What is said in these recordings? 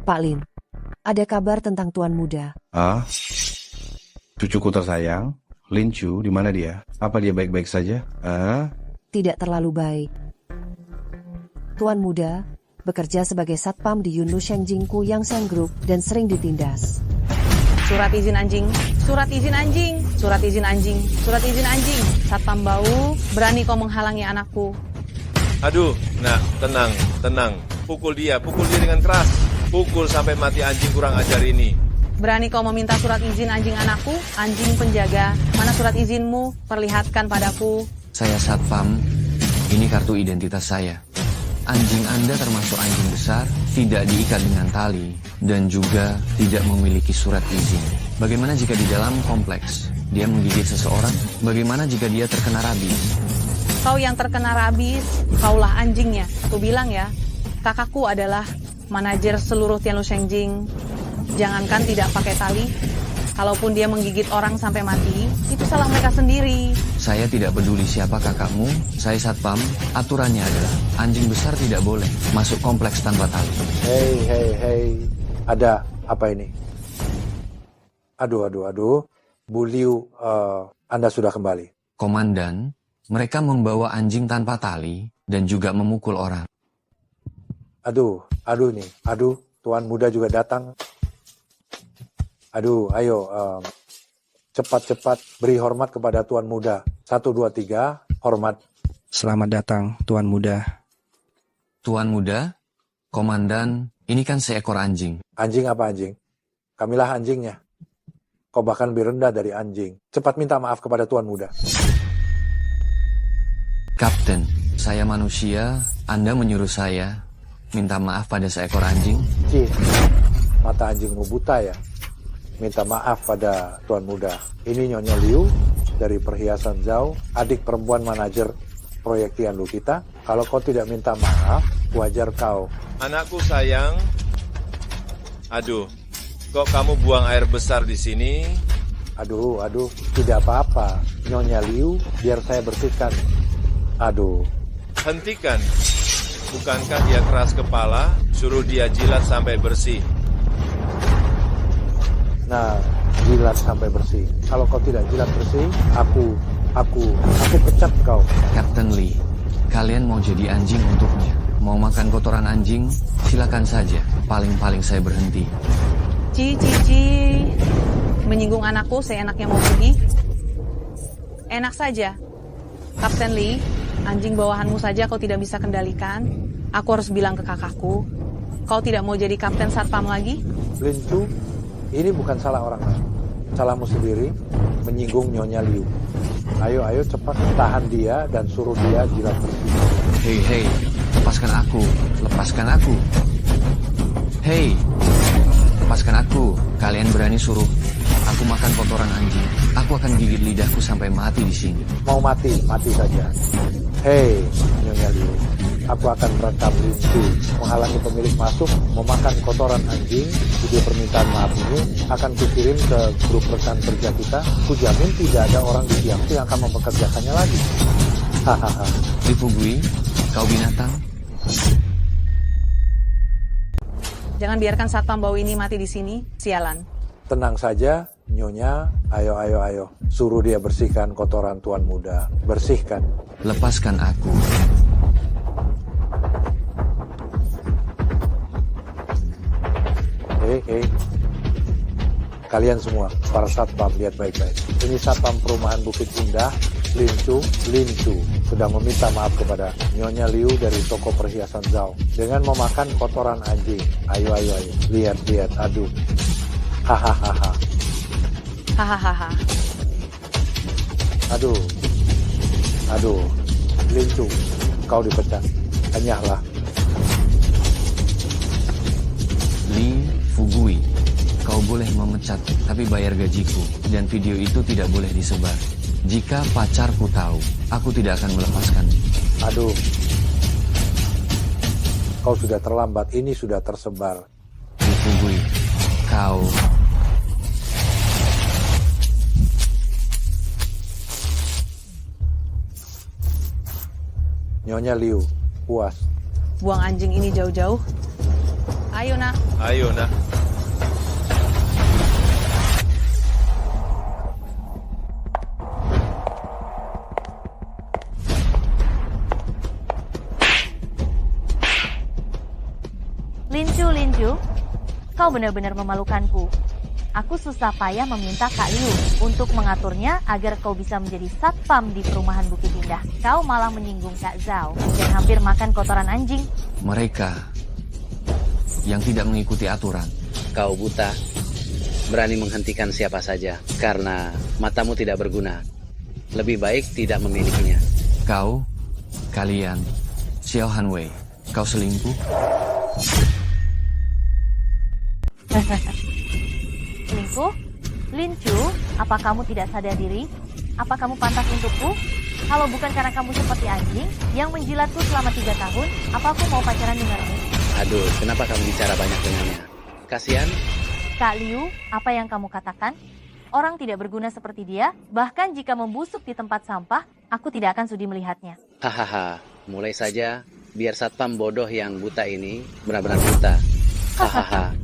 Pak Lin, ada kabar tentang Tuan Muda. Ah, cucuku tersayang, Lin Chu, di mana dia? Apa dia baik-baik saja? Tidak terlalu baik. Tuan Muda bekerja sebagai satpam di Yunlu Shengjingku Yangshan Group dan sering ditindas. Surat izin anjing, surat izin anjing, surat izin anjing, surat izin anjing. Satpam bau, berani kau menghalangi anakku. Aduh, nak, tenang. Pukul dia dengan keras. Pukul sampai mati anjing kurang ajar ini. Berani kau meminta surat izin anjing anakku? Anjing penjaga, mana surat izinmu? Perlihatkan padaku. Saya satpam, ini kartu identitas saya. Anjing Anda termasuk anjing besar, tidak diikat dengan tali, dan juga tidak memiliki surat izin. Bagaimana jika di dalam kompleks dia menggigit seseorang? Bagaimana jika dia terkena rabies? Kau yang terkena rabies, kaulah anjingnya. Aku bilang ya, kakakku adalah manajer seluruh Tianlu Shengjing. Jangankan tidak pakai tali, kalaupun dia menggigit orang sampai mati, itu salah mereka sendiri. Saya tidak peduli siapa kakakmu, saya satpam. Aturannya adalah anjing besar tidak boleh masuk kompleks tanpa tali. Hei, ada apa ini? Aduh. Bu Liu, Anda sudah kembali. Komandan, mereka membawa anjing tanpa tali dan juga memukul orang. Aduh, Tuan Muda juga datang. Aduh, ayo, cepat beri hormat kepada Tuan Muda. 1, 2, 3, hormat. Selamat datang, Tuan Muda. Tuan Muda, komandan, ini kan seekor anjing. Anjing apa anjing? Kamilah anjingnya. Kau bahkan lebih rendah dari anjing. Cepat minta maaf kepada Tuan Muda. Kapten, saya manusia, Anda menyuruh saya minta maaf pada seekor anjing? Cih, mata anjingmu buta ya? Minta maaf pada Tuan Muda. Ini Nyonya Liu dari Perhiasan Zhao, adik perempuan manajer proyek Tianlu kita. Kalau kau tidak minta maaf, wajar kau. Anakku sayang. Aduh, kok kamu buang air besar di sini? Aduh, tidak apa-apa. Nyonya Liu, biar saya bersihkan. Aduh. Hentikan. Bukankah dia keras kepala? Suruh dia jilat sampai bersih. Nah, jilat sampai bersih. Kalau kau tidak jilat bersih, aku pecat kau. Kapten Lee, kalian mau jadi anjing untuknya? Mau makan kotoran anjing? Silakan saja. Paling-paling saya berhenti. Ci. Menyinggung anakku, seenaknya mau pergi. Enak saja. Kapten Lee, anjing bawahanmu saja kau tidak bisa kendalikan. Aku harus bilang ke kakakku. Kau tidak mau jadi kapten satpam lagi? Lin Chu, ini bukan salah orang lain. Salahmu sendiri menyinggung Nyonya Liu. Ayo cepat tahan dia dan suruh dia jilat bersih. Hei, lepaskan aku. Hei, lepaskan aku. Kalian berani suruh aku makan kotoran anjing? Aku akan gigit lidahku sampai mati di sini. Mau mati saja. Hei, Nyonya Liu. Aku akan merekam Lin Chu menghalangi pemilik masuk memakan kotoran anjing. Video permintaan maaf ini akan kukirim ke grup rekan kerja kita. Kujamin tidak ada orang di Jiangsu yang akan mempekerjakannya lagi. Hahaha. Dipugui, kau binatang. Jangan biarkan satpam bau ini mati di sini. Sialan. Tenang saja, Nyonya. Ayo. Suruh dia bersihkan kotoran Tuan Muda. Bersihkan. Lepaskan aku. Hei. Kalian semua, para satpam, lihat baik-baik. Ini satpam perumahan Bukit Indah, Lin Chu, sudah meminta maaf kepada Nyonya Liu dari toko perhiasan Zhao dengan memakan kotoran anjing. Ayo. Lihat. Aduh. Hahaha. Aduh. Lin Chu, kau dipecat. Anyahlah. Lee Fugui, kau boleh memecat, tapi bayar gajiku, dan video itu tidak boleh disebar. Jika pacarku tahu, aku tidak akan melepaskan. Aduh, kau sudah terlambat, ini sudah tersebar. Lee Fugui, kau... Nyonya Liu, puas. Buang anjing ini jauh-jauh. Ayo, nak. Ayo, nak. Linju, kau benar-benar memalukanku. Aku susah payah meminta Kak Liu untuk mengaturnya agar kau bisa menjadi satpam di perumahan Bukit Indah. Kau malah menyinggung Kak Zhao dan hampir makan kotoran anjing. Mereka yang tidak mengikuti aturan. Kau buta, berani menghentikan siapa saja karena matamu tidak berguna. Lebih baik tidak memilikinya. Kalian, Xiao Hanwei, kau selingkuh? Selingkuh? Linju, apa kamu tidak sadar diri? Apa kamu pantas untukku? Kalau bukan karena kamu seperti anjing yang menjilatku selama 3 tahun, apa aku mau pacaran denganmu? Aduh, kenapa kamu bicara banyak dengannya? Kasihan? Kak Liu, apa yang kamu katakan? Orang tidak berguna seperti dia, bahkan jika membusuk di tempat sampah, aku tidak akan sudi melihatnya. Hahaha, mulai saja biar satpam bodoh yang buta ini benar-benar buta. Hahaha.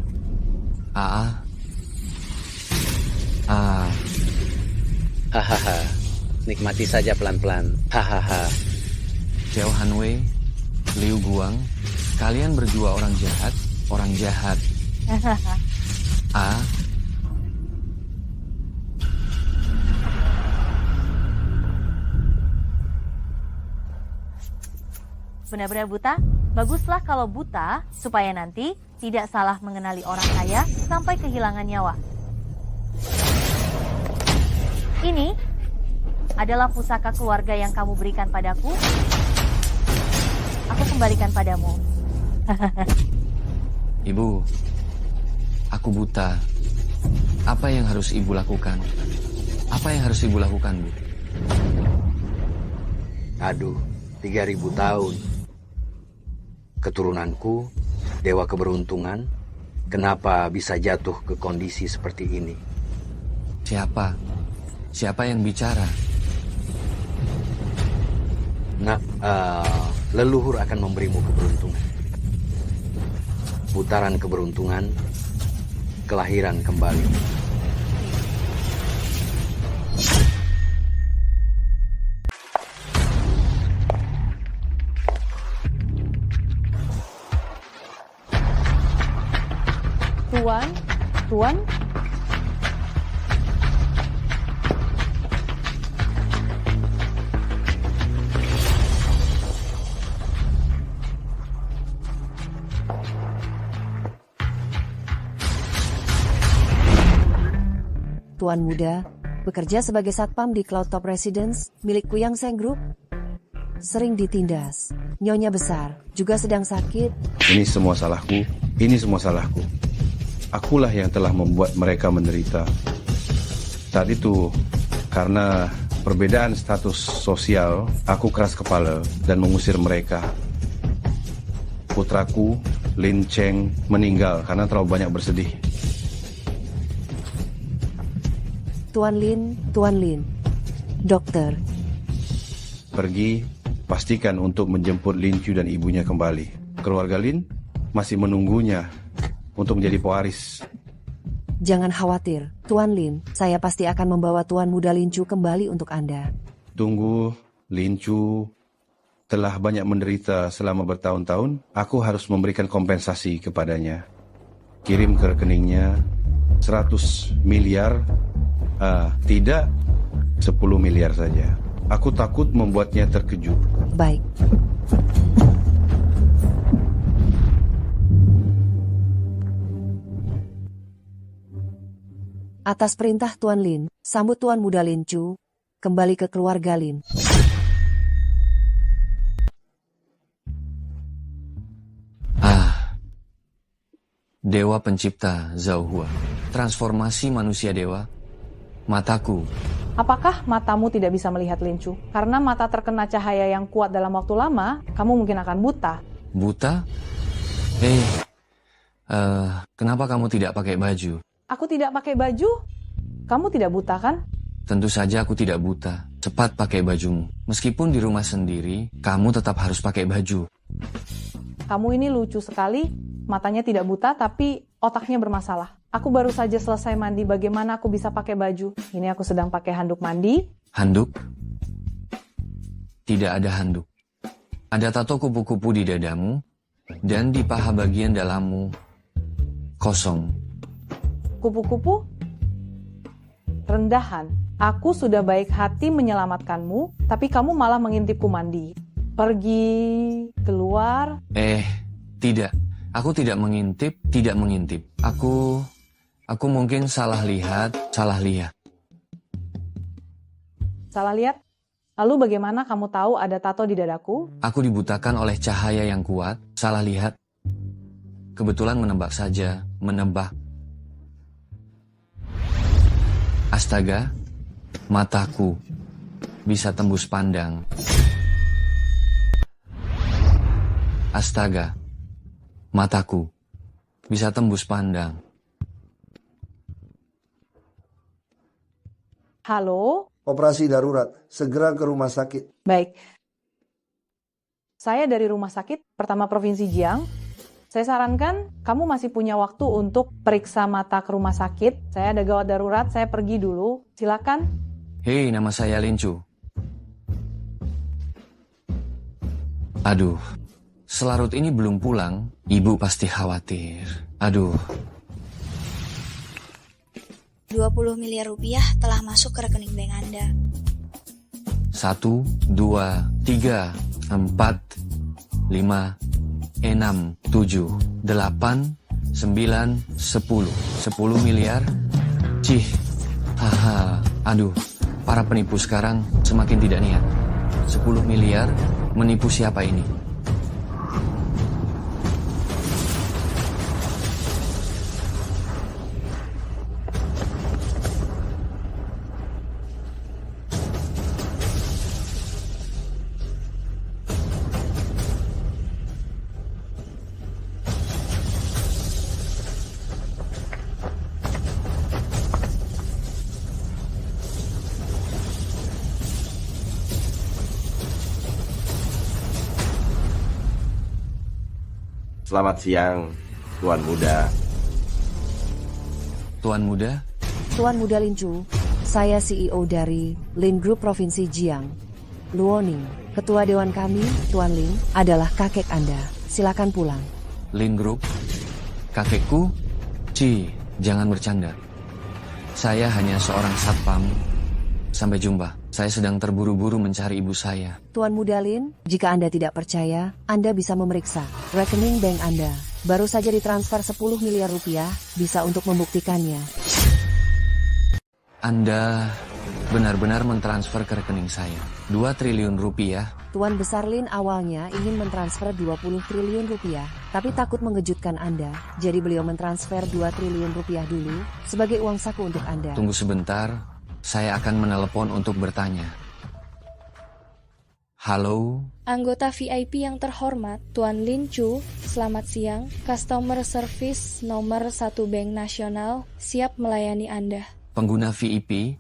Hahaha. Nikmati saja pelan-pelan. Hahaha. Xiao Hanwei, Liu Guang, kalian berdua orang jahat. Benar-benar buta? Baguslah kalau buta, supaya nanti tidak salah mengenali orang kaya sampai kehilangan nyawa. Ini adalah pusaka keluarga yang kamu berikan padaku. Aku kembalikan padamu. Ibu, aku buta. Apa yang harus ibu lakukan? Bu? Aduh, 3000 tahun. Keturunanku, dewa keberuntungan, kenapa bisa jatuh ke kondisi seperti ini? Siapa yang bicara? Nah, leluhur akan memberimu keberuntungan. Putaran keberuntungan, kelahiran kembali. Tuan? Tuan muda, bekerja sebagai satpam di Cloud Top Residence milik Kuyang Seng Group, sering ditindas. Nyonya besar, juga sedang sakit. Ini semua salahku. Akulah yang telah membuat mereka menderita. Saat itu, karena perbedaan status sosial, aku keras kepala dan mengusir mereka. Putraku, Lin Cheng, meninggal karena terlalu banyak bersedih. Tuan Lin, dokter. Pergi, pastikan untuk menjemput Lin Chu dan ibunya kembali. Keluarga Lin masih menunggunya untuk menjadi pewaris. Jangan khawatir, Tuan Lin. Saya pasti akan membawa Tuan muda Lin Chu kembali untuk Anda. Tunggu, Lin Chu telah banyak menderita selama bertahun-tahun. Aku harus memberikan kompensasi kepadanya. Kirim ke rekeningnya 100 miliar. Tidak 10 miliar saja. Aku takut membuatnya terkejut. Baik. Atas perintah Tuan Lin, sambut Tuan muda Lin Chu kembali ke keluarga Lin. Dewa pencipta Zhao Hua, transformasi manusia dewa. Mataku. Apakah matamu tidak bisa melihat Lin Chu? Karena mata terkena cahaya yang kuat dalam waktu lama, kamu mungkin akan buta. Buta? Kenapa kamu tidak pakai baju? Aku tidak pakai baju? Kamu tidak buta kan? Tentu saja aku tidak buta. Cepat pakai bajumu. Meskipun di rumah sendiri, kamu tetap harus pakai baju. Kamu ini lucu sekali, matanya tidak buta tapi otaknya bermasalah. Aku baru saja selesai mandi, bagaimana aku bisa pakai baju? Ini aku sedang pakai handuk mandi. Handuk? Tidak ada handuk. Ada tato kupu-kupu di dadamu, dan di paha bagian dalammu kosong. Kupu-kupu? Rendahan. Aku sudah baik hati menyelamatkanmu, tapi kamu malah mengintipku mandi. Pergi, keluar. Tidak. Aku tidak mengintip. Aku mungkin salah lihat. Salah lihat? Lalu bagaimana kamu tahu ada tato di dadaku? Aku dibutakan oleh cahaya yang kuat. Salah lihat. Kebetulan menebak saja. Astaga, mataku bisa tembus pandang. Astaga, mataku bisa tembus pandang. Halo? Operasi darurat, segera ke rumah sakit. Baik. Saya dari Rumah Sakit Pertama Provinsi Jiang. Saya sarankan kamu masih punya waktu untuk periksa mata ke rumah sakit. Saya ada gawat darurat, saya pergi dulu. Silakan. Hei, nama saya Lincu. Aduh, selarut ini belum pulang. Ibu pasti khawatir. Aduh. 20 miliar rupiah telah masuk ke rekening bank Anda. 1, 2, 3, 4, 5, 6, 7, 8, 9, 10. 10 miliar. Cih. Haha. Aduh, para penipu sekarang semakin tidak niat. 10 miliar menipu siapa ini? Selamat siang, Tuan Muda. Tuan Muda? Tuan Muda Lincu, saya CEO dari Lin Group Provinsi Jiang. Luoning, Ketua Dewan kami, Tuan Lin, adalah kakek Anda. Silakan pulang. Lin Group? Kakekku? Jangan bercanda. Saya hanya seorang satpam. Sampai jumpa. Saya sedang terburu-buru mencari ibu saya. Tuan Muda Lin, jika Anda tidak percaya, Anda bisa memeriksa rekening bank Anda. Baru saja ditransfer 10 miliar rupiah, bisa untuk membuktikannya. Anda benar-benar mentransfer ke rekening saya 2 triliun rupiah. Tuan Besar Lin awalnya ingin mentransfer 20 triliun rupiah, tapi takut mengejutkan Anda. Jadi beliau mentransfer 2 triliun rupiah dulu, sebagai uang saku untuk Anda. Tunggu sebentar. Saya akan menelepon untuk bertanya. Halo? Anggota VIP yang terhormat, Tuan Lin Chu, selamat siang. Customer Service nomor 1 Bank Nasional, siap melayani Anda. Pengguna VIP?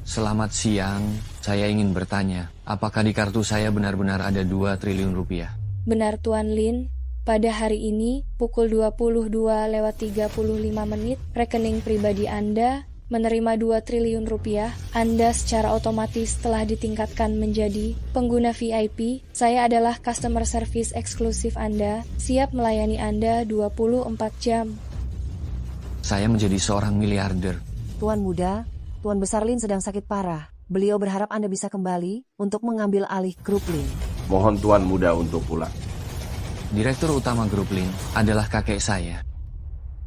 Selamat siang, saya ingin bertanya, apakah di kartu saya benar-benar ada 2 triliun rupiah? Benar Tuan Lin, pada hari ini, pukul 22:35 menit, rekening pribadi Anda menerima 2 triliun rupiah, Anda secara otomatis telah ditingkatkan menjadi pengguna VIP. Saya adalah customer service eksklusif Anda, siap melayani Anda 24 jam. Saya menjadi seorang miliarder. Tuan Muda, Tuan Besar Lin sedang sakit parah. Beliau berharap Anda bisa kembali untuk mengambil alih grup Lin. Mohon Tuan Muda untuk pulang. Direktur utama grup Lin adalah kakek saya.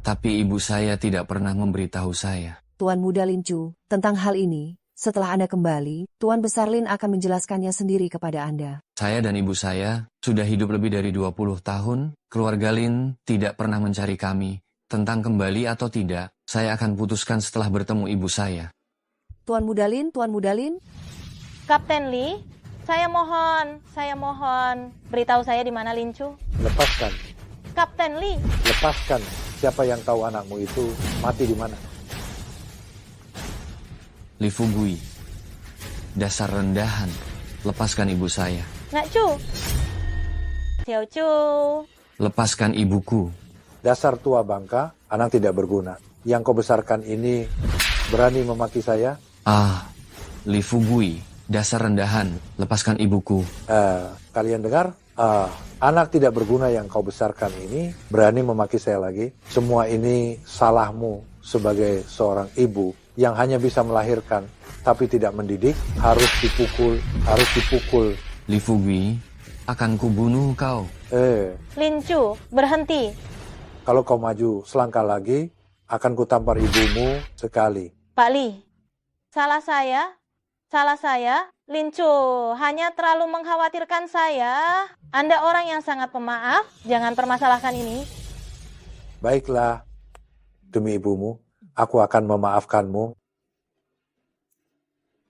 Tapi ibu saya tidak pernah memberitahu saya. Tuan Muda Lin Chu, tentang hal ini, setelah Anda kembali, Tuan Besar Lin akan menjelaskannya sendiri kepada Anda. Saya dan ibu saya sudah hidup lebih dari 20 tahun. Keluarga Lin tidak pernah mencari kami. Tentang kembali atau tidak, saya akan putuskan setelah bertemu ibu saya. Tuan Muda Lin, Tuan Muda Lin. Kapten Lee, saya mohon, beritahu saya di mana Lin Chu. Lepaskan. Kapten Lee. Lepaskan. Siapa yang tahu anakmu itu mati di mana? Li Fugui. Dasar rendahan. Lepaskan ibu saya. Nak Chu. Xiao Chu. Lepaskan ibuku. Dasar tua bangka, anak tidak berguna. Yang kau besarkan ini berani memaki saya? Li Fugui, dasar rendahan, lepaskan ibuku. Kalian dengar? Anak tidak berguna yang kau besarkan ini berani memaki saya lagi. Semua ini salahmu sebagai seorang ibu yang hanya bisa melahirkan tapi tidak mendidik, harus dipukul. Li Fugui, akan kubunuh kau. Lin Chu, berhenti. Kalau kau maju selangkah lagi, akan kutampar ibumu sekali. Pak Li, salah saya, Lin Chu hanya terlalu mengkhawatirkan saya. Anda orang yang sangat pemaaf, jangan permasalahkan ini. Baiklah, demi ibumu, aku akan memaafkanmu.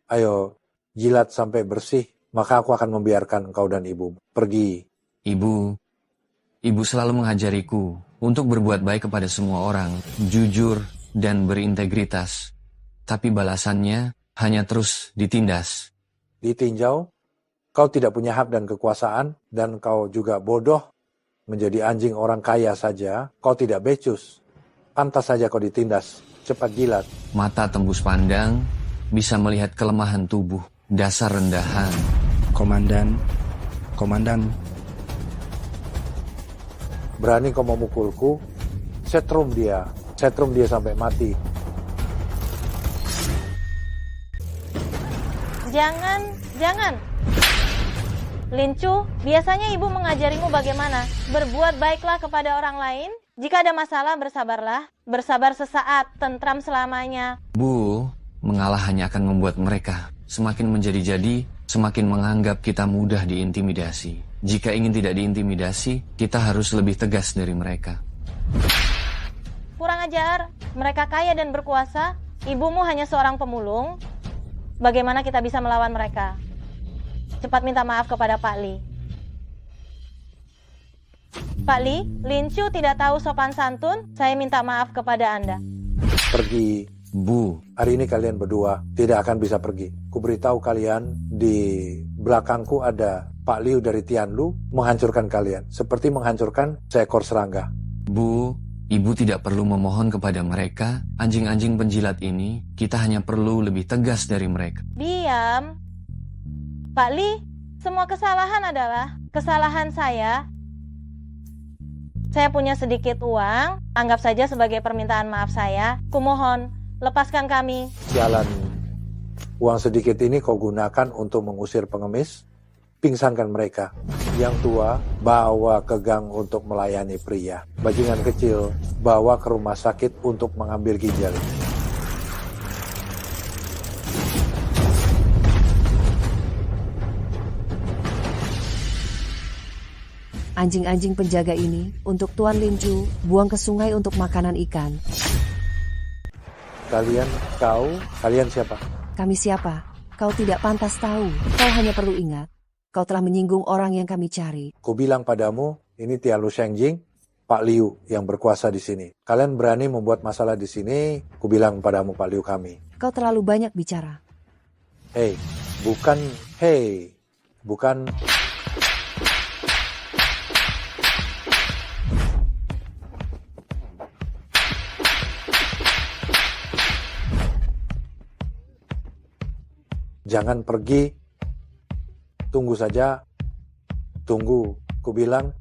Ayo, jilat sampai bersih, maka aku akan membiarkan kau dan ibumu pergi. Ibu selalu mengajariku untuk berbuat baik kepada semua orang, jujur dan berintegritas. Tapi balasannya hanya terus ditindas. Ditinjau, kau tidak punya hak dan kekuasaan, dan kau juga bodoh. Menjadi anjing orang kaya saja, kau tidak becus. Pantas saja kau ditindas, cepat jilat. Mata tembus pandang, bisa melihat kelemahan tubuh, dasar rendahan. Komandan. Berani kau memukulku, setrum dia sampai mati. Jangan. Lin Chu, biasanya ibu mengajarimu bagaimana? Berbuat baiklah kepada orang lain. Jika ada masalah, bersabarlah. Bersabar sesaat, tentram selamanya. Bu, mengalah hanya akan membuat mereka semakin menjadi-jadi, semakin menganggap kita mudah diintimidasi. Jika ingin tidak diintimidasi, kita harus lebih tegas dari mereka. Kurang ajar, mereka kaya dan berkuasa. Ibumu hanya seorang pemulung. Bagaimana kita bisa melawan mereka? Cepat minta maaf kepada Pak Li. Pak Li, Lin Chu tidak tahu sopan santun. Saya minta maaf kepada Anda. Pergi. Bu, hari ini kalian berdua tidak akan bisa pergi. Kuberitahu kalian, di belakangku ada Pak Liu dari Tianlu menghancurkan kalian. Seperti menghancurkan seekor serangga. Bu, ibu tidak perlu memohon kepada mereka. Anjing-anjing penjilat ini, kita hanya perlu lebih tegas dari mereka. Diam. Pak Li, semua kesalahan adalah kesalahan saya. Saya punya sedikit uang, anggap saja sebagai permintaan maaf saya. Kumohon, lepaskan kami. Jalan. Uang sedikit ini kau gunakan untuk mengusir pengemis, pingsankan mereka. Yang tua, bawa ke gang untuk melayani pria. Bajingan kecil, bawa ke rumah sakit untuk mengambil ginjal. Anjing-anjing penjaga ini, untuk Tuan Lin Chu, buang ke sungai untuk makanan ikan. Kalian siapa? Kami siapa? Kau tidak pantas tahu. Kau hanya perlu ingat. Kau telah menyinggung orang yang kami cari. Ku bilang padamu, ini Tianlu Shengjing, Pak Liu yang berkuasa di sini. Kalian berani membuat masalah di sini, ku bilang padamu Pak Liu kami. Kau terlalu banyak bicara. Bukan. Jangan pergi. Tunggu saja. Tunggu. Ku bilang,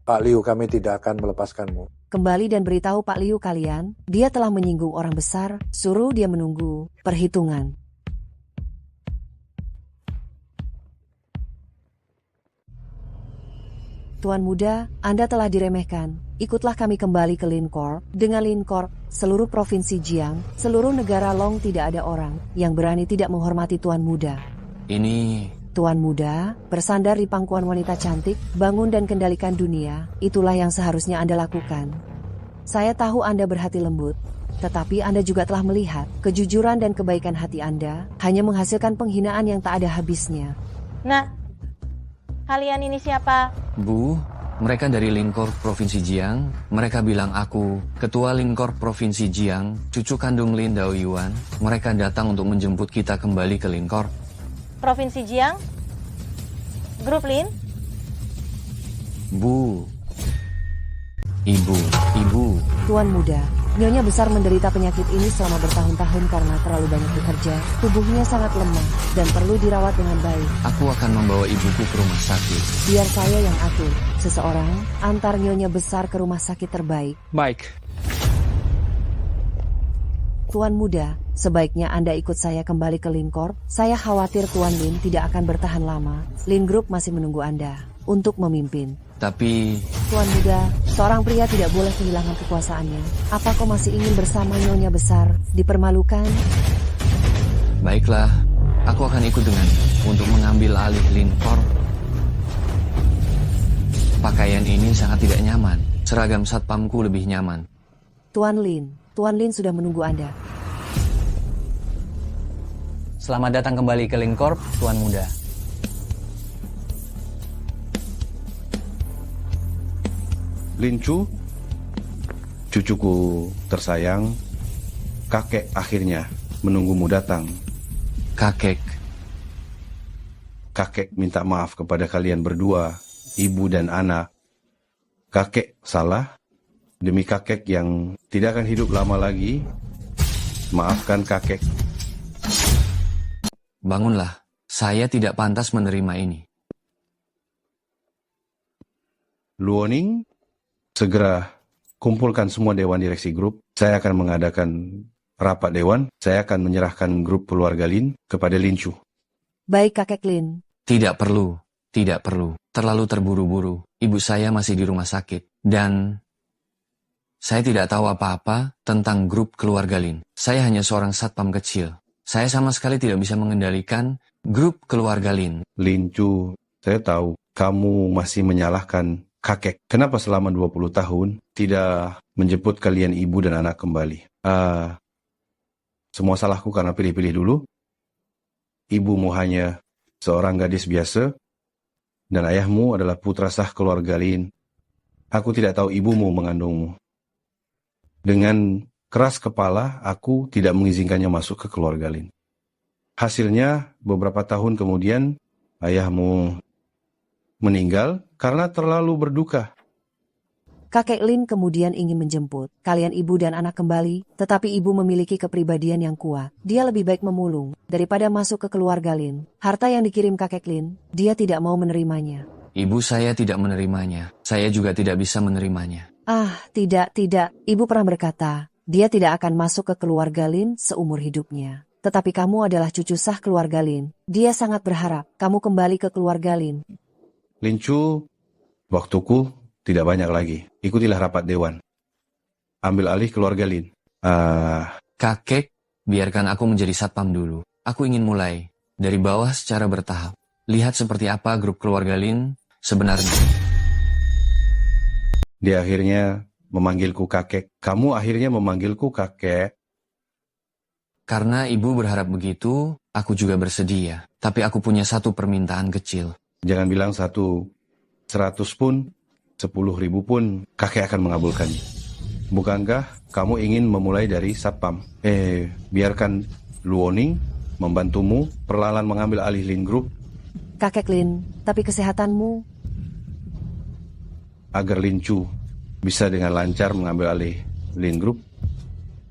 Pak Liu kami tidak akan melepaskanmu. Kembali dan beritahu Pak Liu kalian, dia telah menyinggung orang besar, suruh dia menunggu perhitungan. Tuan muda, Anda telah diremehkan. Ikutlah kami kembali ke Lin Corp. Dengan Lin Corp, seluruh provinsi Jiang, seluruh negara Long tidak ada orang yang berani tidak menghormati Tuan muda. Tuan muda, bersandar di pangkuan wanita cantik, bangun dan kendalikan dunia, itulah yang seharusnya Anda lakukan. Saya tahu Anda berhati lembut, tetapi Anda juga telah melihat kejujuran dan kebaikan hati Anda hanya menghasilkan penghinaan yang tak ada habisnya. Nah, kalian ini siapa? Bu, mereka dari Lin Corp Provinsi Jiang. Mereka bilang aku, Ketua Lin Corp Provinsi Jiang, cucu kandung Lin Daoyuan. Mereka datang untuk menjemput kita kembali ke Lin Corp. Provinsi Jiang? Grup Lin? Bu. Ibu. Tuan muda, Nyonya besar menderita penyakit ini selama bertahun-tahun karena terlalu banyak bekerja. Tubuhnya sangat lemah dan perlu dirawat dengan baik. Aku akan membawa ibuku ke rumah sakit. Biar saya yang atur. Seseorang antar Nyonya besar ke rumah sakit terbaik. Baik. Tuan muda, sebaiknya Anda ikut saya kembali ke Lin Corp. Saya khawatir Tuan Lin tidak akan bertahan lama. Lin Group masih menunggu Anda untuk memimpin. Tapi... Tuan muda, seorang pria tidak boleh kehilangan kekuasaannya. Apa kau masih ingin bersama Nyonya besar, dipermalukan? Baiklah, aku akan ikut denganmu untuk mengambil alih Lin Corp. Pakaian ini sangat tidak nyaman. Seragam satpamku lebih nyaman. Tuan Lin sudah menunggu Anda. Selamat datang kembali ke Lin Corp, Tuan muda. Lin Chu, cucuku tersayang, kakek akhirnya menunggumu datang. Kakek minta maaf kepada kalian berdua, ibu dan anak. Kakek salah, demi kakek yang tidak akan hidup lama lagi. Maafkan kakek. Bangunlah, saya tidak pantas menerima ini. Luoning, segera kumpulkan semua dewan direksi grup. Saya akan mengadakan rapat dewan. Saya akan menyerahkan grup keluarga Lin kepada Lin Chu. Baik kakek Lin. Tidak perlu. Terlalu terburu-buru. Ibu saya masih di rumah sakit. Dan saya tidak tahu apa-apa tentang grup keluarga Lin. Saya hanya seorang satpam kecil. Saya sama sekali tidak bisa mengendalikan grup keluarga Lin. Lin Chu, saya tahu kamu masih menyalahkan kakek. Kenapa selama 20 tahun tidak menjemput kalian ibu dan anak kembali? Semua salahku karena pilih-pilih dulu. Ibumu hanya seorang gadis biasa, dan ayahmu adalah putra sah keluarga Lin. Aku tidak tahu ibumu mengandungmu. Dengan keras kepala, aku tidak mengizinkannya masuk ke keluarga Lin. Hasilnya, beberapa tahun kemudian, ayahmu meninggal karena terlalu berduka. Kakek Lin kemudian ingin menjemput kalian ibu dan anak kembali, tetapi ibu memiliki kepribadian yang kuat. Dia lebih baik memulung daripada masuk ke keluarga Lin. Harta yang dikirim kakek Lin, dia tidak mau menerimanya. Ibu saya tidak menerimanya. Saya juga tidak bisa menerimanya. Tidak. Ibu pernah berkata, dia tidak akan masuk ke keluarga Lin seumur hidupnya. Tetapi kamu adalah cucu sah keluarga Lin. Dia sangat berharap kamu kembali ke keluarga Lin. Lin Chu, waktuku tidak banyak lagi. Ikutilah rapat dewan. Ambil alih keluarga Lin. Kakek, biarkan aku menjadi satpam dulu. Aku ingin mulai dari bawah secara bertahap. Lihat seperti apa grup keluarga Lin sebenarnya. Dia akhirnya memanggilku kakek. Kamu akhirnya memanggilku kakek. Karena ibu berharap begitu, aku juga bersedia. Tapi aku punya satu permintaan kecil. Jangan bilang 100 pun, 10.000 pun, kakek akan mengabulkannya. Bukankah kamu ingin memulai dari satpam? Biarkan Luoning membantumu perlahan mengambil alih Lin Group. Kakek Lin, tapi kesehatanmu? Agar Lin Chu bisa dengan lancar mengambil alih Lin Group,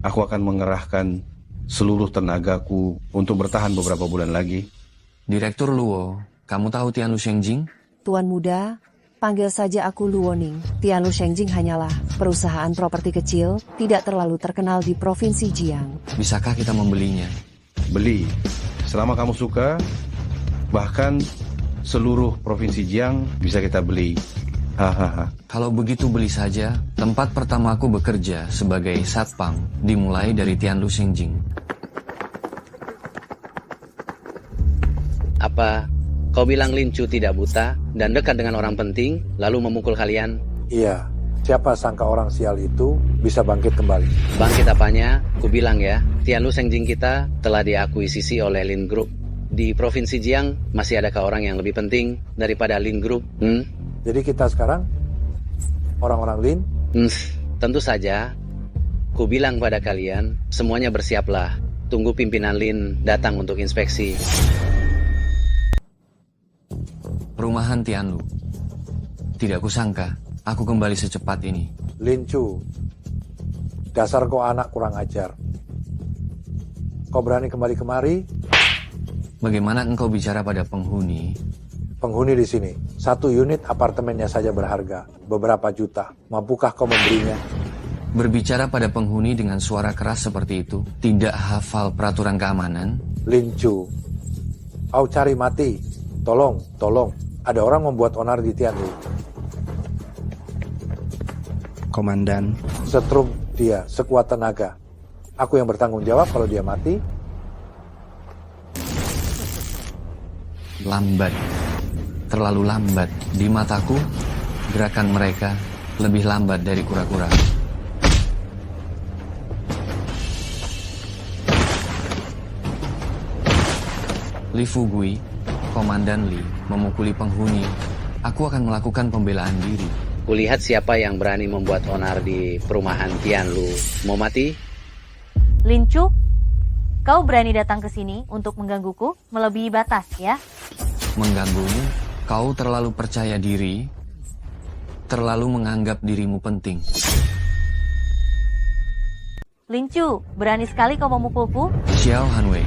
aku akan mengerahkan seluruh tenagaku untuk bertahan beberapa bulan lagi. Direktur Luo, kamu tahu Tianlu Shengjing? Tuan muda, panggil saja aku Luoning. Tianlu Shengjing hanyalah perusahaan properti kecil, tidak terlalu terkenal di Provinsi Jiang. Bisakah kita membelinya? Beli, selama kamu suka. Bahkan seluruh Provinsi Jiang bisa kita beli. Kalau begitu beli saja. Tempat pertama aku bekerja sebagai satpam dimulai dari Tianlu Shengjing. Apa kau bilang Lin Chu tidak buta dan dekat dengan orang penting, lalu memukul kalian? Iya, siapa sangka orang sial itu bisa bangkit kembali. Bangkit apanya? Ku bilang ya, Tianlu Shengjing kita telah diakuisisi oleh Lin Group. Di Provinsi Jiang masih adakah orang yang lebih penting daripada Lin Group? Jadi kita sekarang orang-orang Lin? Tentu saja. Ku bilang pada kalian, semuanya bersiaplah. Tunggu pimpinan Lin datang untuk inspeksi. Perumahan Tianlu. Tidak kusangka, aku kembali secepat ini. Lin Chu, dasar kau anak kurang ajar. Kau berani kembali kemari? Bagaimana engkau bicara pada penghuni? Penghuni di sini, 1 unit apartemennya saja berharga, beberapa juta. Mampukah kau membelinya? Berbicara pada penghuni dengan suara keras seperti itu, tidak hafal peraturan keamanan? Lin Chu, kau cari mati. Tolong, tolong. Ada orang membuat onar di Tianlu. Komandan. Setrum dia, sekuat tenaga. Aku yang bertanggung jawab kalau dia mati. Lambat. Terlalu lambat. Di mataku, gerakan mereka lebih lambat dari kura-kura. Li Fugui, Komandan Li, memukuli penghuni. Aku akan melakukan pembelaan diri. Kulihat siapa yang berani membuat onar di perumahan Tianlu. Mau mati? Lin Chu, kau berani datang ke sini untuk menggangguku melebihi batas ya? Mengganggumu? Kau terlalu percaya diri, terlalu menganggap dirimu penting. Lin Chu, berani sekali kau memukulku? Xiao Hanwei,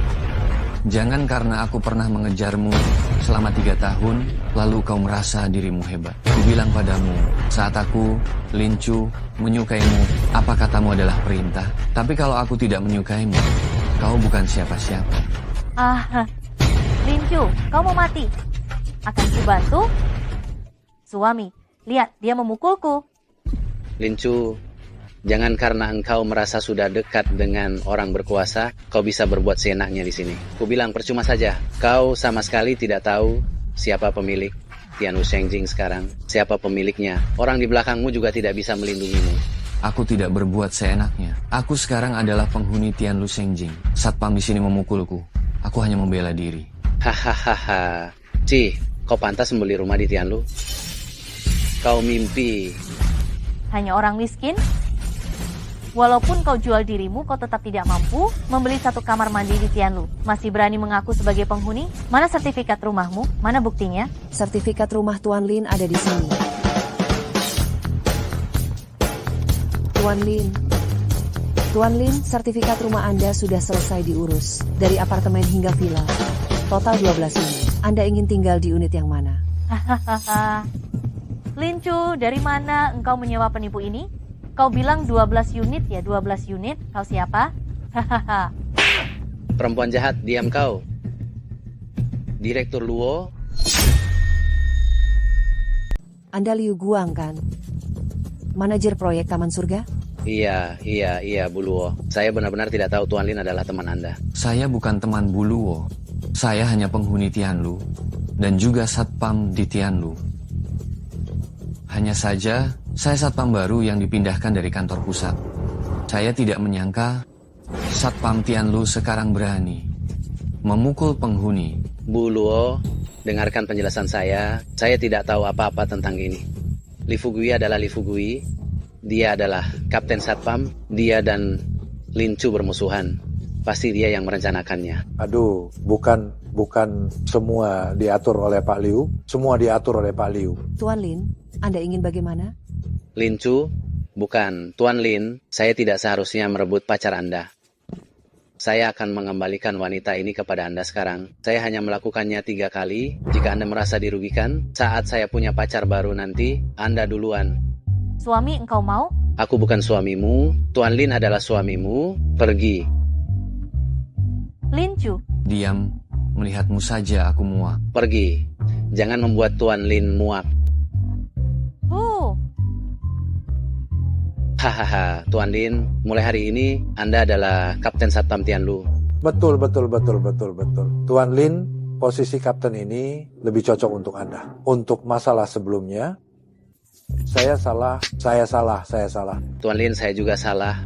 jangan karena aku pernah mengejarmu selama 3 tahun, lalu kau merasa dirimu hebat. Kubilang padamu, saat aku, Lin Chu, menyukaimu, apa katamu adalah perintah. Tapi kalau aku tidak menyukaimu, kau bukan siapa-siapa. Lin Chu, kau mau mati? Akan kubantu? Suami, lihat dia memukulku. Lin Chu, jangan karena engkau merasa sudah dekat dengan orang berkuasa, kau bisa berbuat seenaknya di sini. Kubilang percuma saja. Kau sama sekali tidak tahu siapa pemilik Tianlu Shengjing sekarang. Siapa pemiliknya. Orang di belakangmu juga tidak bisa melindungimu. Aku tidak berbuat seenaknya. Aku sekarang adalah penghuni Tianlu Shengjing. Satpam di sini memukulku. Aku hanya membela diri. Hahaha. Ci, kau pantas membeli rumah di Tianlu. Kau mimpi. Hanya orang miskin? Walaupun kau jual dirimu, kau tetap tidak mampu membeli 1 kamar mandi di Tianlu. Masih berani mengaku sebagai penghuni? Mana sertifikat rumahmu? Mana buktinya? Sertifikat rumah Tuan Lin ada di sini. Tuan Lin, sertifikat rumah Anda sudah selesai diurus. Dari apartemen hingga villa. Total 12 unit. Anda ingin tinggal di unit yang mana? Hahaha. Lin Chu, dari mana engkau menyewa penipu ini? Kau bilang 12 unit ya, 12 unit. Kau siapa? Hahaha. Perempuan jahat, diam kau. Direktur Luo. Anda Liu Guang kan? Manajer proyek Taman Surga? Iya, Bu Luo. Saya benar-benar tidak tahu Tuan Lin adalah teman Anda. Saya bukan teman Bu Luo. Saya hanya penghuni Tianlu dan juga satpam di Tianlu. Hanya saja, saya satpam baru yang dipindahkan dari kantor pusat. Saya tidak menyangka satpam Tianlu sekarang berani memukul penghuni. Bu Luo, dengarkan penjelasan saya. Saya tidak tahu apa-apa tentang ini. Li Fugui adalah Li Fugui. Dia adalah kapten satpam. Dia dan Lin Chu bermusuhan. Pasti dia yang merencanakannya. Aduh, bukan semua diatur oleh Pak Liu. Semua diatur oleh Pak Liu. Tuan Lin, Anda ingin bagaimana? Lin Chu, bukan. Tuan Lin, saya tidak seharusnya merebut pacar Anda. Saya akan mengembalikan wanita ini kepada Anda sekarang. Saya hanya melakukannya 3 kali. Jika Anda merasa dirugikan, saat saya punya pacar baru nanti, Anda duluan. Suami, engkau mau? Aku bukan suamimu. Tuan Lin adalah suamimu. Pergi. Lin Chu. Diam, melihatmu saja aku muak. Pergi. Jangan membuat Tuan Lin muak. Hahaha, Tuan Lin, mulai hari ini Anda adalah Kapten Satpam Tianlu. Betul. Tuan Lin, posisi kapten ini lebih cocok untuk Anda. Untuk masalah sebelumnya, saya salah. Tuan Lin, saya juga salah.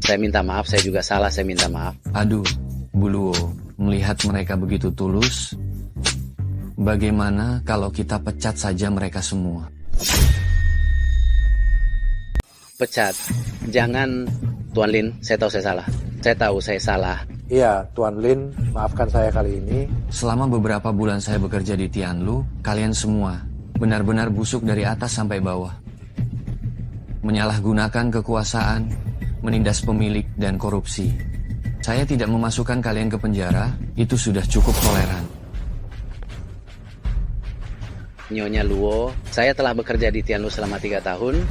Saya minta maaf, saya juga salah, saya minta maaf. Aduh, Bu Luo, melihat mereka begitu tulus, bagaimana kalau kita pecat saja mereka semua? Pecat. Jangan, Tuan Lin, saya tahu saya salah. Saya tahu saya salah. Iya, Tuan Lin, maafkan saya kali ini. Selama beberapa bulan saya bekerja di Tianlu, kalian semua benar-benar busuk dari atas sampai bawah. Menyalahgunakan kekuasaan, menindas pemilik, dan korupsi. Saya tidak memasukkan kalian ke penjara, itu sudah cukup toleran. Nyonya Luo, saya telah bekerja di Tianlu selama 3 tahun.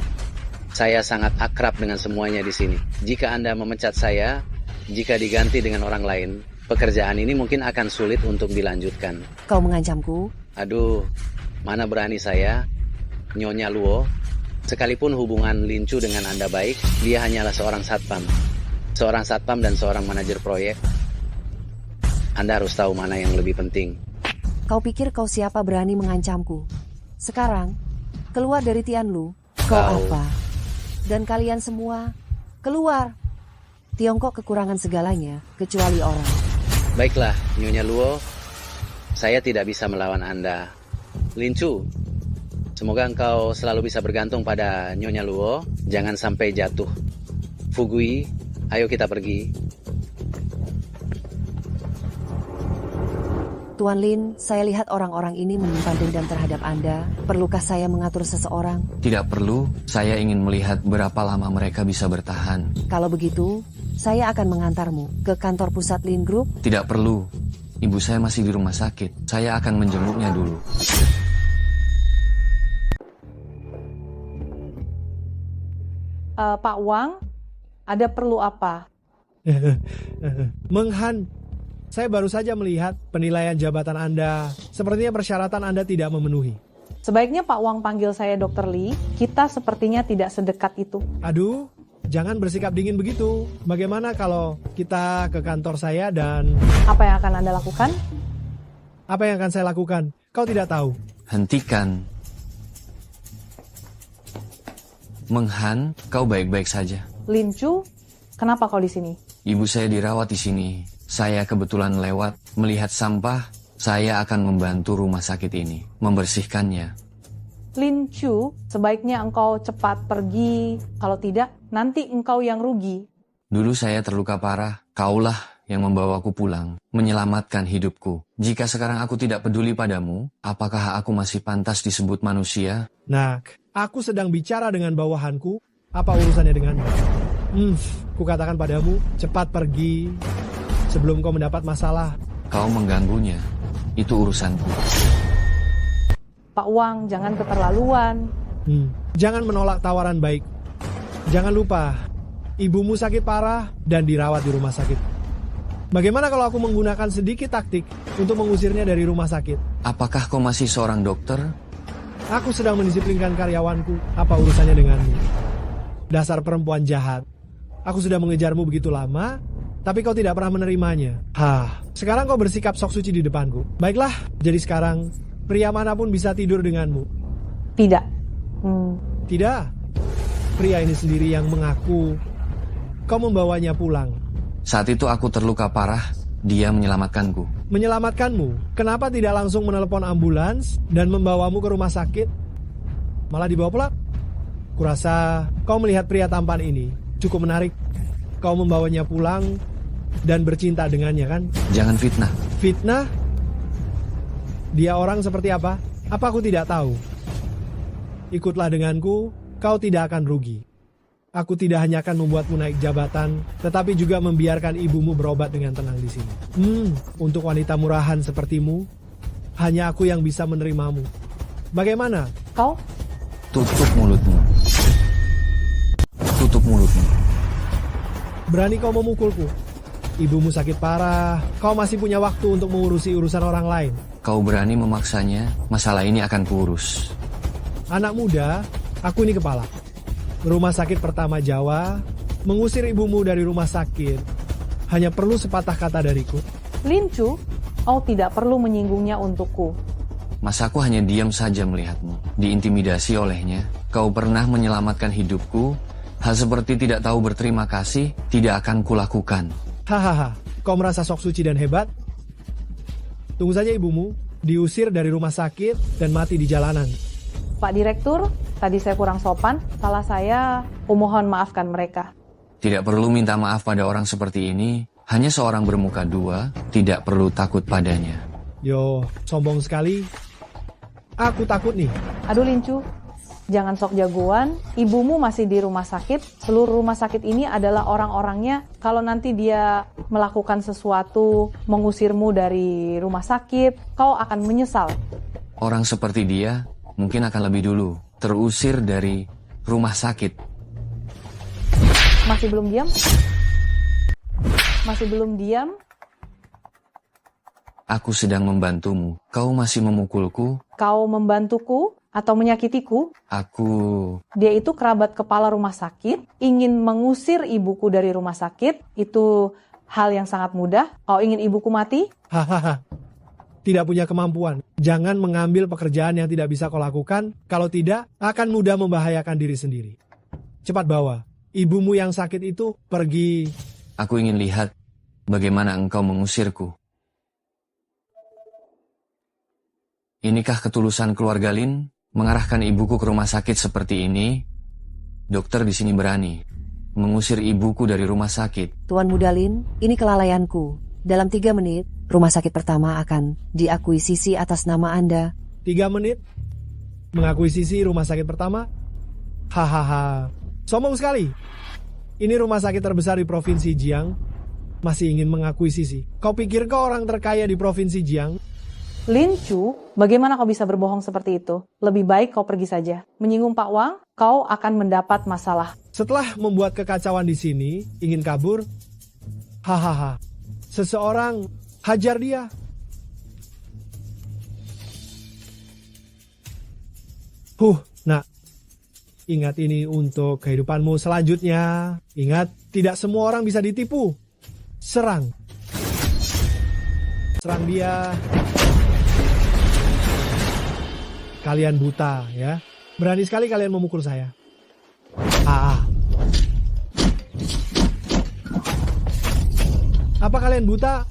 Saya sangat akrab dengan semuanya di sini. Jika Anda memecat saya, jika diganti dengan orang lain, pekerjaan ini mungkin akan sulit untuk dilanjutkan. Kau mengancamku? Aduh, mana berani saya, Nyonya Luo. Sekalipun hubungan Lin Chu dengan Anda baik, dia hanyalah seorang satpam. Seorang satpam dan seorang manajer proyek. Anda harus tahu mana yang lebih penting. Kau pikir kau siapa berani mengancamku? Sekarang, keluar dari Tianlu. Kau apa? Dan kalian semua, keluar. Tiongkok kekurangan segalanya, kecuali orang. Baiklah, Nyonya Luo. Saya tidak bisa melawan Anda. Lin Chu, semoga engkau selalu bisa bergantung pada Nyonya Luo. Jangan sampai jatuh. Fugui, ayo kita pergi. Tuan Lin, saya lihat orang-orang ini menyimpan dendam terhadap Anda. Perlukah saya mengatur seseorang? Tidak perlu, saya ingin melihat berapa lama mereka bisa bertahan. Kalau begitu, saya akan mengantarmu ke kantor pusat Lin Group. Tidak perlu, ibu saya masih di rumah sakit. Saya akan menjenguknya dulu. Pak Wang, ada perlu apa? Menghan, saya baru saja melihat penilaian jabatan Anda. Sepertinya persyaratan Anda tidak memenuhi. Sebaiknya Pak Wang panggil saya Dr. Lee. Kita sepertinya tidak sedekat itu. Aduh, jangan bersikap dingin begitu. Bagaimana kalau kita ke kantor saya dan... Apa yang akan Anda lakukan? Apa yang akan saya lakukan? Kau tidak tahu. Hentikan. Menghan, kau baik-baik saja. Lin Chu, kenapa kau di sini? Ibu saya dirawat di sini. Saya kebetulan lewat, melihat sampah, saya akan membantu rumah sakit ini, membersihkannya. Lin Chu, sebaiknya engkau cepat pergi, kalau tidak, nanti engkau yang rugi. Dulu saya terluka parah, kaulah yang membawaku pulang, menyelamatkan hidupku. Jika sekarang aku tidak peduli padamu, apakah aku masih pantas disebut manusia? Nak, aku sedang bicara dengan bawahanku, apa urusannya denganmu? Kukatakan padamu, cepat pergi. Sebelum kau mendapat masalah. Kau mengganggunya, itu urusanku. Pak Wang, jangan keterlaluan. Jangan menolak tawaran baik. Jangan lupa, ibumu sakit parah dan dirawat di rumah sakit. Bagaimana kalau aku menggunakan sedikit taktik untuk mengusirnya dari rumah sakit? Apakah kau masih seorang dokter? Aku sedang mendisiplinkan karyawanku, apa urusannya denganmu? Dasar perempuan jahat. Aku sudah mengejarmu begitu lama, tapi kau tidak pernah menerimanya. Sekarang kau bersikap sok suci di depanku. Baiklah, jadi sekarang pria manapun bisa tidur denganmu. Tidak. Tidak. Pria ini sendiri yang mengaku kau membawanya pulang. Saat itu aku terluka parah, dia menyelamatkanku. Menyelamatkanmu? Kenapa tidak langsung menelepon ambulans dan membawamu ke rumah sakit? Malah dibawa pulang? Kurasa kau melihat pria tampan ini cukup menarik. Kau membawanya pulang dan bercinta dengannya, kan? Jangan fitnah. Fitnah? Dia orang seperti apa? Apa aku tidak tahu? Ikutlah denganku, kau tidak akan rugi. Aku tidak hanya akan membuatmu naik jabatan, tetapi juga membiarkan ibumu berobat dengan tenang di sini. Untuk wanita murahan sepertimu, hanya aku yang bisa menerimamu. Bagaimana? Kau? Tutup mulutmu. Tutup mulutmu. Berani kau memukulku? Ibumu sakit parah, kau masih punya waktu untuk mengurusi urusan orang lain. Kau berani memaksanya, masalah ini akan kuurus. Anak muda, aku ini kepala. Rumah sakit pertama Jawa, mengusir ibumu dari rumah sakit, hanya perlu sepatah kata dariku. Lin Chu, kau tidak perlu menyinggungnya untukku. Mas aku hanya diam saja melihatmu, diintimidasi olehnya. Kau pernah menyelamatkan hidupku, hal seperti tidak tahu berterima kasih, tidak akan kulakukan. Hahaha, kau merasa sok suci dan hebat? Tunggu saja ibumu, diusir dari rumah sakit dan mati di jalanan. Pak Direktur, tadi saya kurang sopan, salah saya, mohon maafkan mereka. Tidak perlu minta maaf pada orang seperti ini, hanya seorang bermuka dua, tidak perlu takut padanya. Yo, sombong sekali. Aku takut nih. Aduh Lincu, jangan sok jagoan. Ibumu masih di rumah sakit. Seluruh rumah sakit ini adalah orang-orangnya. Kalau nanti dia melakukan sesuatu, mengusirmu dari rumah sakit, kau akan menyesal. Orang seperti dia mungkin akan lebih dulu terusir dari rumah sakit. Masih belum diam? Masih belum diam? Aku sedang membantumu. Kau masih memukulku? Kau membantuku atau menyakitiku? Aku... Dia itu kerabat kepala rumah sakit, ingin mengusir ibuku dari rumah sakit. Itu hal yang sangat mudah. Kau ingin ibuku mati? Hahaha. Tidak punya kemampuan. Jangan mengambil pekerjaan yang tidak bisa kau lakukan. Kalau tidak, akan mudah membahayakan diri sendiri. Cepat bawa. Ibumu yang sakit itu pergi. Aku ingin lihat bagaimana engkau mengusirku. Inikah ketulusan keluarga Lin mengarahkan ibuku ke rumah sakit seperti ini? Dokter di sini berani mengusir ibuku dari rumah sakit. Tuan Muda Lin, ini kelalaianku. Dalam 3 menit, rumah sakit pertama akan diakuisisi atas nama Anda. 3 menit? Mengakuisisi rumah sakit pertama? Hahaha. Sombong sekali. Ini rumah sakit terbesar di Provinsi Jiang. Masih ingin mengakuisisi. Kau pikir kau orang terkaya di Provinsi Jiang? Lincu, bagaimana kau bisa berbohong seperti itu? Lebih baik kau pergi saja. Menyinggung Pak Wang, kau akan mendapat masalah. Setelah membuat kekacauan di sini, ingin kabur? Hahaha. Seseorang hajar dia. Nak. Ingat ini untuk kehidupanmu selanjutnya. Ingat, tidak semua orang bisa ditipu. Serang. Serang dia. Kalian buta, ya. Berani sekali kalian memukul saya. Apa kalian buta?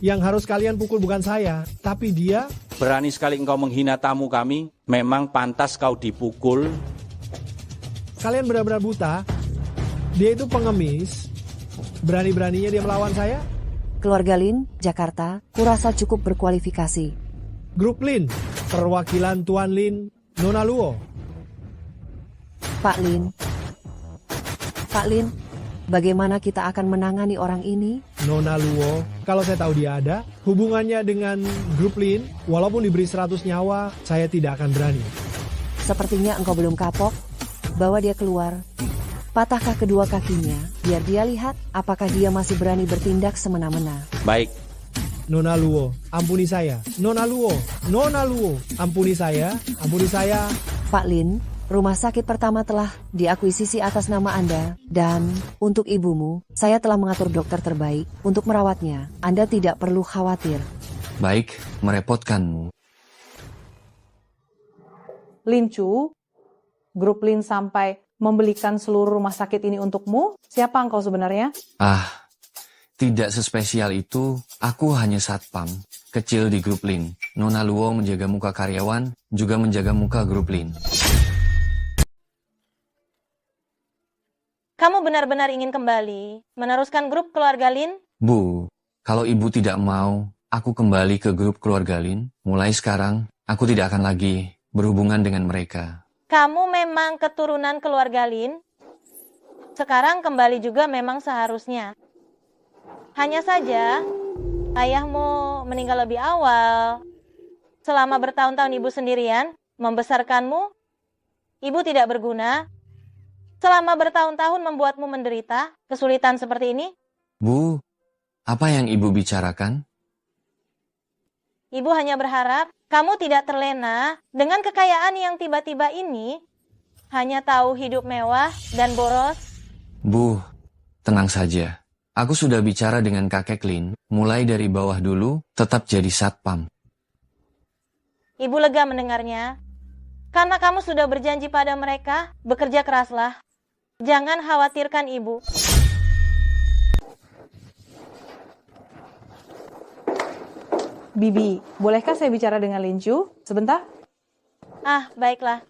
Yang harus kalian pukul bukan saya, tapi dia. Berani sekali engkau menghina tamu kami. Memang pantas kau dipukul. Kalian benar-benar buta. Dia itu pengemis. Berani-beraninya dia melawan saya. Keluarga Lin, Jakarta, kurasa cukup berkualifikasi. Grup Lin, perwakilan Tuan Lin, Nona Luo. Pak Lin, bagaimana kita akan menangani orang ini? Nona Luo, kalau saya tahu dia ada, hubungannya dengan grup Lin, walaupun diberi 100 nyawa, saya tidak akan berani. Sepertinya engkau belum kapok. Bawa dia keluar. Patahkah kedua kakinya, biar dia lihat apakah dia masih berani bertindak semena-mena. Baik. Nona Luo, ampuni saya. Nona Luo, ampuni saya. Pak Lin, rumah sakit pertama telah diakuisisi atas nama Anda. Dan, untuk ibumu, saya telah mengatur dokter terbaik untuk merawatnya. Anda tidak perlu khawatir. Baik, merepotkanmu. Lincu, grup Lin sampai membelikan seluruh rumah sakit ini untukmu. Siapa engkau sebenarnya? Tidak sespesial itu. Aku hanya satpam kecil di grup Lin. Nona Luo menjaga muka karyawan, juga menjaga muka grup Lin. Kamu benar-benar ingin kembali meneruskan grup keluarga Lin? Bu, kalau ibu tidak mau aku kembali ke grup keluarga Lin, mulai sekarang aku tidak akan lagi berhubungan dengan mereka. Kamu memang keturunan keluarga Lin? Sekarang kembali juga memang seharusnya. Hanya saja, ayahmu meninggal lebih awal. Selama bertahun-tahun ibu sendirian membesarkanmu, ibu tidak berguna. Selama bertahun-tahun membuatmu menderita, kesulitan seperti ini. Bu, apa yang ibu bicarakan? Ibu hanya berharap kamu tidak terlena dengan kekayaan yang tiba-tiba ini, hanya tahu hidup mewah dan boros. Bu, tenang saja. Aku sudah bicara dengan kakek Lin, mulai dari bawah dulu, tetap jadi satpam. Ibu lega mendengarnya. Karena kamu sudah berjanji pada mereka, bekerja keraslah. Jangan khawatirkan ibu. Bibi, bolehkah saya bicara dengan Lincu? Sebentar? Baiklah.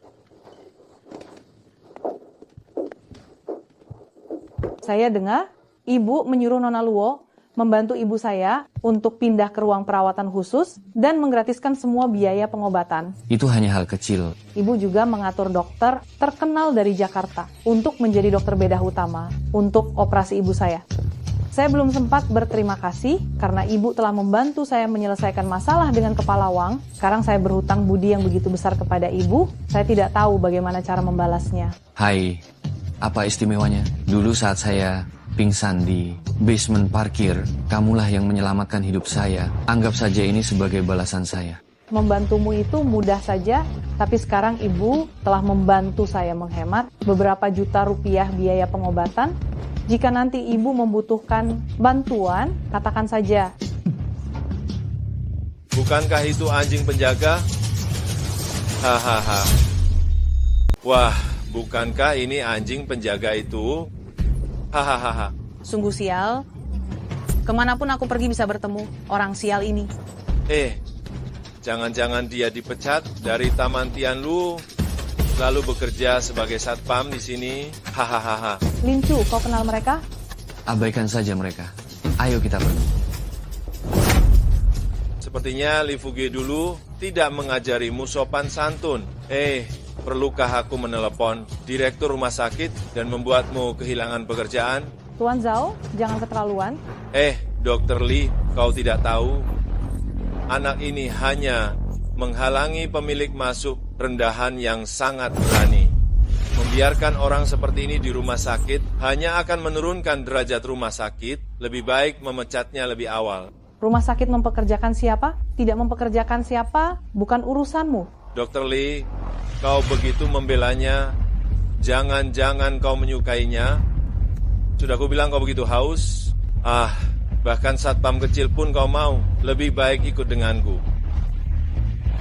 Saya dengar Ibu menyuruh Nona Luo membantu ibu saya untuk pindah ke ruang perawatan khusus dan menggratiskan semua biaya pengobatan. Itu hanya hal kecil. Ibu juga mengatur dokter terkenal dari Jakarta untuk menjadi dokter bedah utama untuk operasi ibu saya. Saya belum sempat berterima kasih karena ibu telah membantu saya menyelesaikan masalah dengan kepala Wang. Sekarang saya berhutang budi yang begitu besar kepada ibu. Saya tidak tahu bagaimana cara membalasnya. Hai, apa istimewanya? Dulu saat saya pingsan di basement parkir, kamulah yang menyelamatkan hidup saya. Anggap saja ini sebagai balasan saya. Membantumu itu mudah saja, tapi sekarang ibu telah membantu saya menghemat beberapa juta rupiah biaya pengobatan. Jika nanti ibu membutuhkan bantuan, katakan saja. Bukankah itu anjing penjaga? Hahaha. Wah, bukankah ini anjing penjaga itu? Hahaha. Sungguh sial. Kemanapun aku pergi bisa bertemu orang sial ini. Jangan-jangan dia dipecat dari Taman Tianlu, lalu bekerja sebagai satpam di sini. Hahaha. Lin Chu, kau kenal mereka? Abaikan saja mereka. Ayo kita pergi. Sepertinya Li Fuge dulu tidak mengajarimu sopan santun. Perlukah aku menelepon direktur rumah sakit dan membuatmu kehilangan pekerjaan? Tuan Zhao, jangan keterlaluan. Dr. Li, kau tidak tahu? Anak ini hanya menghalangi pemilik masuk rendahan yang sangat berani. Membiarkan orang seperti ini di rumah sakit hanya akan menurunkan derajat rumah sakit. Lebih baik memecatnya lebih awal. Rumah sakit mempekerjakan siapa? Tidak mempekerjakan siapa? Bukan urusanmu. Dr. Li, kau begitu membelanya. Jangan-jangan kau menyukainya. Sudah kubilang kau begitu haus. Bahkan satpam kecil pun kau mau. Lebih baik ikut denganku.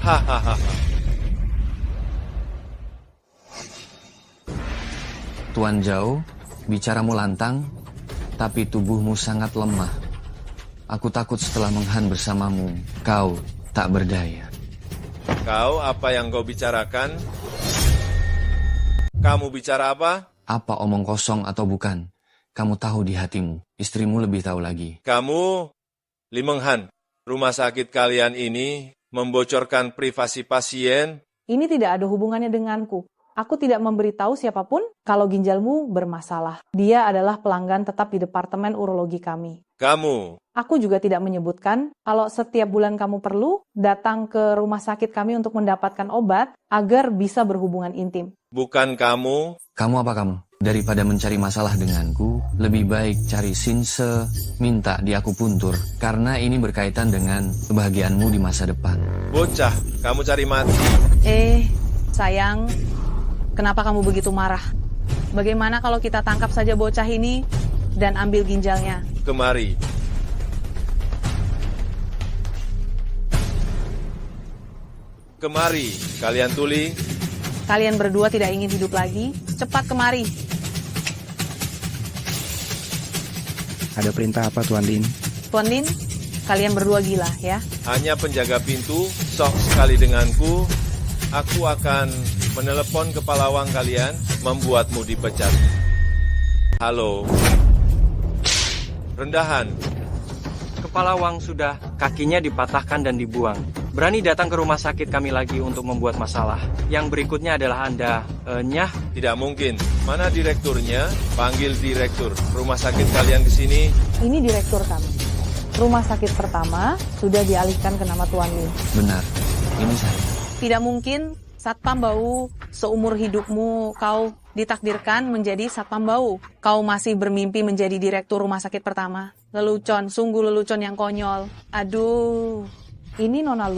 Hahaha. Tuan Zhao, bicaramu lantang, tapi tubuhmu sangat lemah. Aku takut setelah menghan bersamamu, kau tak berdaya. Kau, apa yang kau bicarakan? Kamu bicara apa? Apa omong kosong atau bukan? Kamu tahu di hatimu, istrimu lebih tahu lagi. Kamu, Li Menghan, rumah sakit kalian ini membocorkan privasi pasien. Ini tidak ada hubungannya denganku. Aku tidak memberitahu siapapun kalau ginjalmu bermasalah. Dia adalah pelanggan tetap di departemen urologi kami. Kamu. Aku juga tidak menyebutkan kalau setiap bulan kamu perlu datang ke rumah sakit kami untuk mendapatkan obat agar bisa berhubungan intim. Bukan kamu. Kamu apa kamu? Daripada mencari masalah denganku, lebih baik cari sinse, minta di akupuntur. Karena ini berkaitan dengan kebahagiaanmu di masa depan. Bocah, kamu cari mati. Sayang, kenapa kamu begitu marah? Bagaimana kalau kita tangkap saja bocah ini dan ambil ginjalnya? Kemari. Kemari, kalian tuli. Kalian berdua tidak ingin hidup lagi? Cepat kemari. Ada perintah apa, Tuan Lin? Tuan Lin, kalian berdua gila ya? Hanya penjaga pintu, sok sekali denganku. Aku akan menelepon kepala Wang kalian, membuatmu dipecat. Halo. Rendahan. Kepala Wang sudah, kakinya dipatahkan dan dibuang. Berani datang ke rumah sakit kami lagi untuk membuat masalah. Yang berikutnya adalah Anda, Nyah. Tidak mungkin. Mana direkturnya? Panggil direktur. Rumah sakit kalian di sini. Ini direktur kami. Rumah sakit pertama sudah dialihkan ke nama Tuan Lin. Benar, ini saya. Tidak mungkin satpam bau seumur hidupmu kau ditakdirkan menjadi satpam bau. Kau masih bermimpi menjadi direktur rumah sakit pertama. Lelucon, sungguh lelucon yang konyol. Aduh. Ini Nona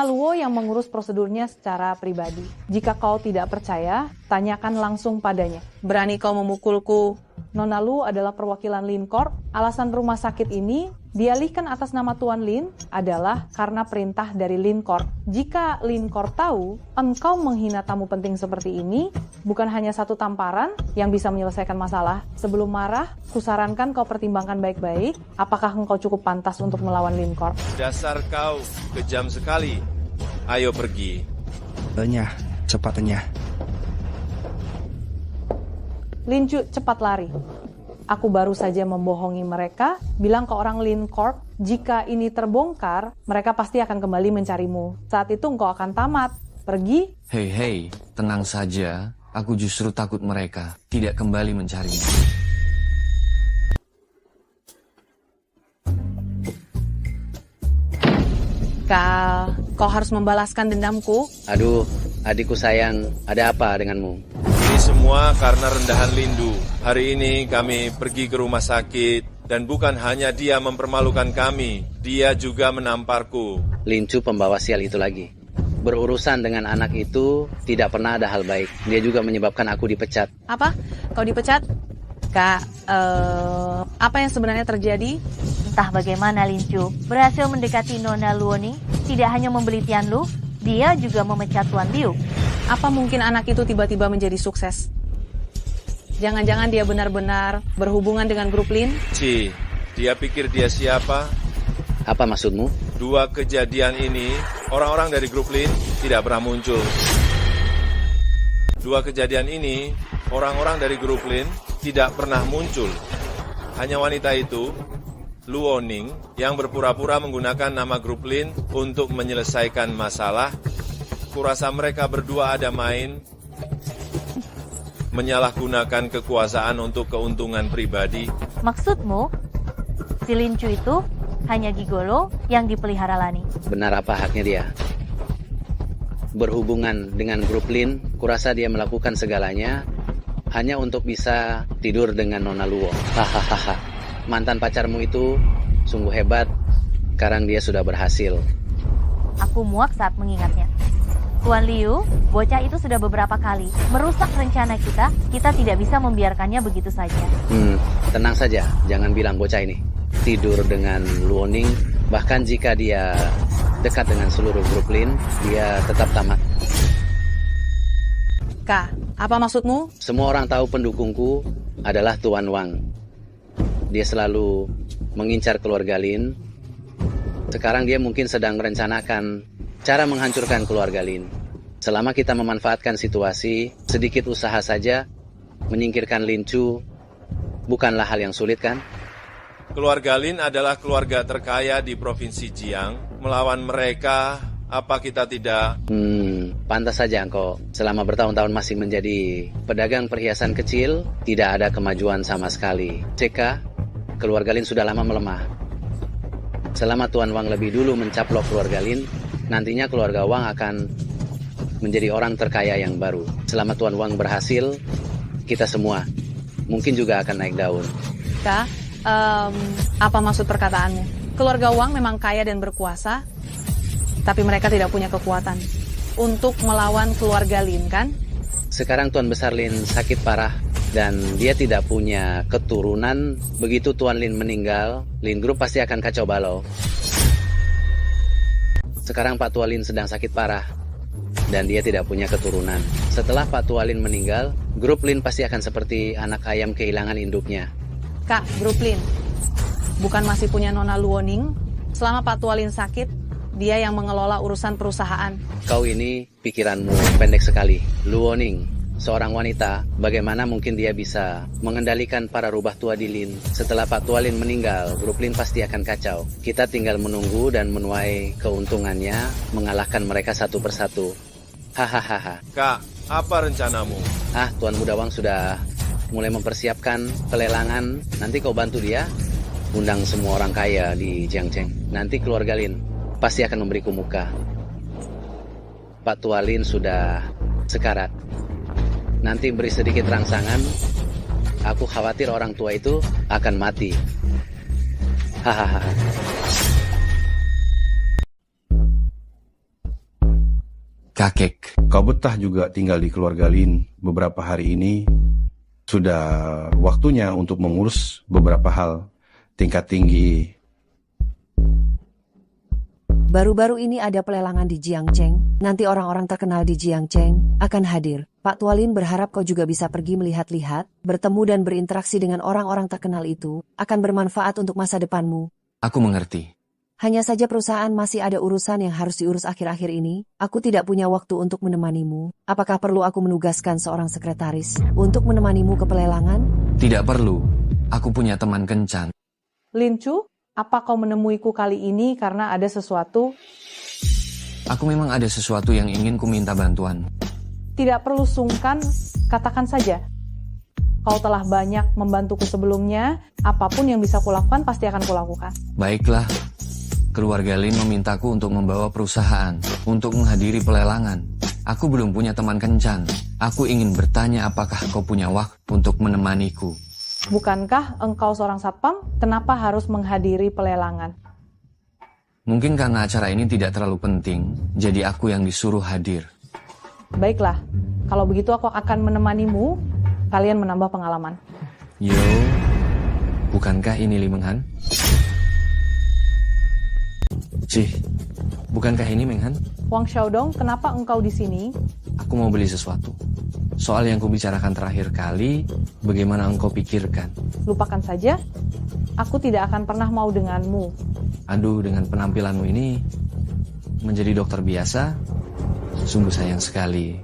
Luo yang mengurus prosedurnya secara pribadi. Jika kau tidak percaya, tanyakan langsung padanya. Berani kau memukulku? Nona Luo adalah perwakilan Lin Corp. Alasan rumah sakit ini dialihkan atas nama Tuan Lin adalah karena perintah dari Lin Corp. Jika Lin Corp tahu engkau menghina tamu penting seperti ini, bukan hanya satu tamparan yang bisa menyelesaikan masalah. Sebelum marah, kusarankan kau pertimbangkan baik-baik apakah engkau cukup pantas untuk melawan Lin Corp. Dasar kau, kejam sekali. Ayo pergi. Nyah, cepat Nyah. Lin Chu, cepat lari. Aku baru saja membohongi mereka, bilang ke orang Lin Corp, jika ini terbongkar, mereka pasti akan kembali mencarimu. Saat itu engkau akan tamat. Pergi. Hei, tenang saja. Aku justru takut mereka tidak kembali mencarimu. Kau harus membalaskan dendamku. Aduh, adikku sayang, ada apa denganmu? Ini semua karena rendahan Lindu. Hari ini kami pergi ke rumah sakit, dan bukan hanya dia mempermalukan kami, dia juga menamparku. Lincu pembawa sial itu lagi. Berurusan dengan anak itu tidak pernah ada hal baik. Dia juga menyebabkan aku dipecat. Apa? Kau dipecat? Kak, apa yang sebenarnya terjadi? Entah bagaimana Lincu berhasil mendekati Nona Luoning, tidak hanya membeli Tianlu, dia juga memecat Tuan Liu. Apa mungkin anak itu tiba-tiba menjadi sukses? Jangan-jangan dia benar-benar berhubungan dengan grup Lin? Dia pikir dia siapa? Apa maksudmu? Dua kejadian ini, orang-orang dari grup Lin tidak pernah muncul. Dua kejadian ini, orang-orang dari grup Lin tidak pernah muncul. Hanya wanita itu, Luoning, yang berpura-pura menggunakan nama grup Lin untuk menyelesaikan masalah. Kurasa mereka berdua ada main menyalahgunakan kekuasaan untuk keuntungan pribadi. Maksudmu, si Lincu itu hanya gigolo yang dipelihara Lani? Benar apa haknya dia? Berhubungan dengan grup Lin, kurasa dia melakukan segalanya hanya untuk bisa tidur dengan Nona Luo. Hahaha. Mantan pacarmu itu sungguh hebat. Sekarang dia sudah berhasil. Aku muak saat mengingatnya. Tuan Liu, bocah itu sudah beberapa kali merusak rencana kita. Kita tidak bisa membiarkannya begitu saja. Tenang saja, jangan bilang bocah ini tidur dengan Luoning. Bahkan jika dia dekat dengan seluruh grup Lin, dia tetap tamat. Kak, apa maksudmu? Semua orang tahu pendukungku adalah Tuan Wang. Dia selalu mengincar keluarga Lin. Sekarang dia mungkin sedang merencanakan cara menghancurkan keluarga Lin. Selama kita memanfaatkan situasi, sedikit usaha saja, menyingkirkan Lin Chu bukanlah hal yang sulit, kan? Keluarga Lin adalah keluarga terkaya di Provinsi Jiang. Melawan mereka, apa kita tidak? Pantas saja engkau selama bertahun-tahun masih menjadi pedagang perhiasan kecil, tidak ada kemajuan sama sekali. CK, keluarga Lin sudah lama melemah. Selama Tuan Wang lebih dulu mencaplok keluarga Lin, nantinya keluarga Wang akan menjadi orang terkaya yang baru. Selama Tuan Wang berhasil, kita semua mungkin juga akan naik daun. Kak, apa maksud perkataanmu? Keluarga Wang memang kaya dan berkuasa, tapi mereka tidak punya kekuatan untuk melawan keluarga Lin, kan? Sekarang Tuan Besar Lin sakit parah dan dia tidak punya keturunan. Begitu Tuan Lin meninggal, Lin Group pasti akan kacau balau. Sekarang Pak Tua Lin sedang sakit parah dan dia tidak punya keturunan. Setelah Pak Tua Lin meninggal, grup Lin pasti akan seperti anak ayam kehilangan induknya. Kak, grup Lin bukan masih punya Nona Luoning? Selama Pak Tua Lin sakit, dia yang mengelola urusan perusahaan. Kau ini pikiranmu pendek sekali. Luoning, seorang wanita, bagaimana mungkin dia bisa mengendalikan para rubah tua di Lin? Setelah Pak Tua Lin meninggal, grup Lin pasti akan kacau. Kita tinggal menunggu dan menuai keuntungannya, mengalahkan mereka satu persatu. Hahaha. Kak, apa rencanamu? Tuan Muda Wang sudah mulai mempersiapkan pelelangan. Nanti kau bantu dia, undang semua orang kaya di Jiangcheng. Nanti keluarga Lin pasti akan memberiku muka. Pak Tua Lin sudah sekarat. Nanti beri sedikit rangsangan. Aku khawatir orang tua itu akan mati. Hahaha. Kakek, kau betah juga tinggal di keluarga Lin beberapa hari ini. Sudah waktunya untuk mengurus beberapa hal tingkat tinggi. Baru-baru ini ada pelelangan di Jiangcheng. Nanti orang-orang terkenal di Jiangcheng akan hadir. Pak Tua Lin berharap kau juga bisa pergi melihat-lihat, bertemu dan berinteraksi dengan orang-orang terkenal itu. Akan bermanfaat untuk masa depanmu. Aku mengerti. Hanya saja perusahaan masih ada urusan yang harus diurus akhir-akhir ini. Aku tidak punya waktu untuk menemanimu. Apakah perlu aku menugaskan seorang sekretaris untuk menemanimu ke pelelangan? Tidak perlu. Aku punya teman kencan. Lin Chu, apa kau menemuiku kali ini karena ada sesuatu? Aku memang ada sesuatu yang ingin ku minta bantuan. Tidak perlu sungkan, katakan saja. Kau telah banyak membantuku sebelumnya, apapun yang bisa kulakukan pasti akan kulakukan. Baiklah, keluarga Lin memintaku untuk membawa perusahaan, untuk menghadiri pelelangan. Aku belum punya teman kencan. Aku ingin bertanya apakah kau punya waktu untuk menemaniku. Bukankah engkau seorang satpam? Kenapa harus menghadiri pelelangan? Mungkin karena acara ini tidak terlalu penting, jadi aku yang disuruh hadir. Baiklah, kalau begitu aku akan menemanimu, kalian menambah pengalaman. Yo, bukankah ini Li Menghan? Cih, bukankah ini Menghan? Wang Xiaodong, kenapa engkau di sini? Aku mau beli sesuatu. Soal yang kubicarakan terakhir kali, bagaimana engkau pikirkan? Lupakan saja, aku tidak akan pernah mau denganmu. Aduh, dengan penampilanmu ini, menjadi dokter biasa, sungguh sayang sekali.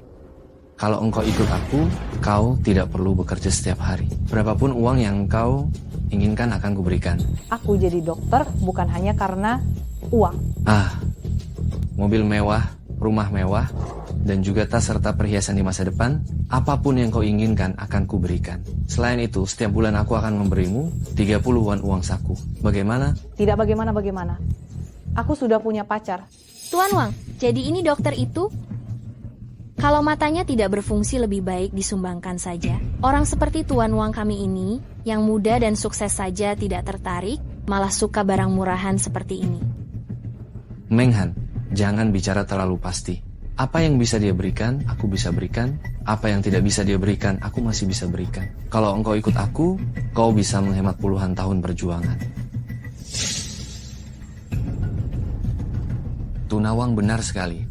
Kalau engkau ikut aku, kau tidak perlu bekerja setiap hari. Berapapun uang yang engkau inginkan akan kuberikan. Aku jadi dokter bukan hanya karena uang. Mobil mewah, rumah mewah, dan juga tas serta perhiasan di masa depan, apapun yang kau inginkan akan kuberikan. Selain itu, setiap bulan aku akan memberimu 30-an uang saku. Bagaimana? Tidak bagaimana-bagaimana. Aku sudah punya pacar. Tuan Wang, jadi ini dokter itu? Kalau matanya tidak berfungsi lebih baik disumbangkan saja. Orang seperti Tuan Wang kami ini, yang muda dan sukses saja tidak tertarik, malah suka barang murahan seperti ini. Menghan, jangan bicara terlalu pasti. Apa yang bisa dia berikan, aku bisa berikan. Apa yang tidak bisa dia berikan, aku masih bisa berikan. Kalau engkau ikut aku, kau bisa menghemat puluhan tahun perjuangan. Tunawang benar sekali.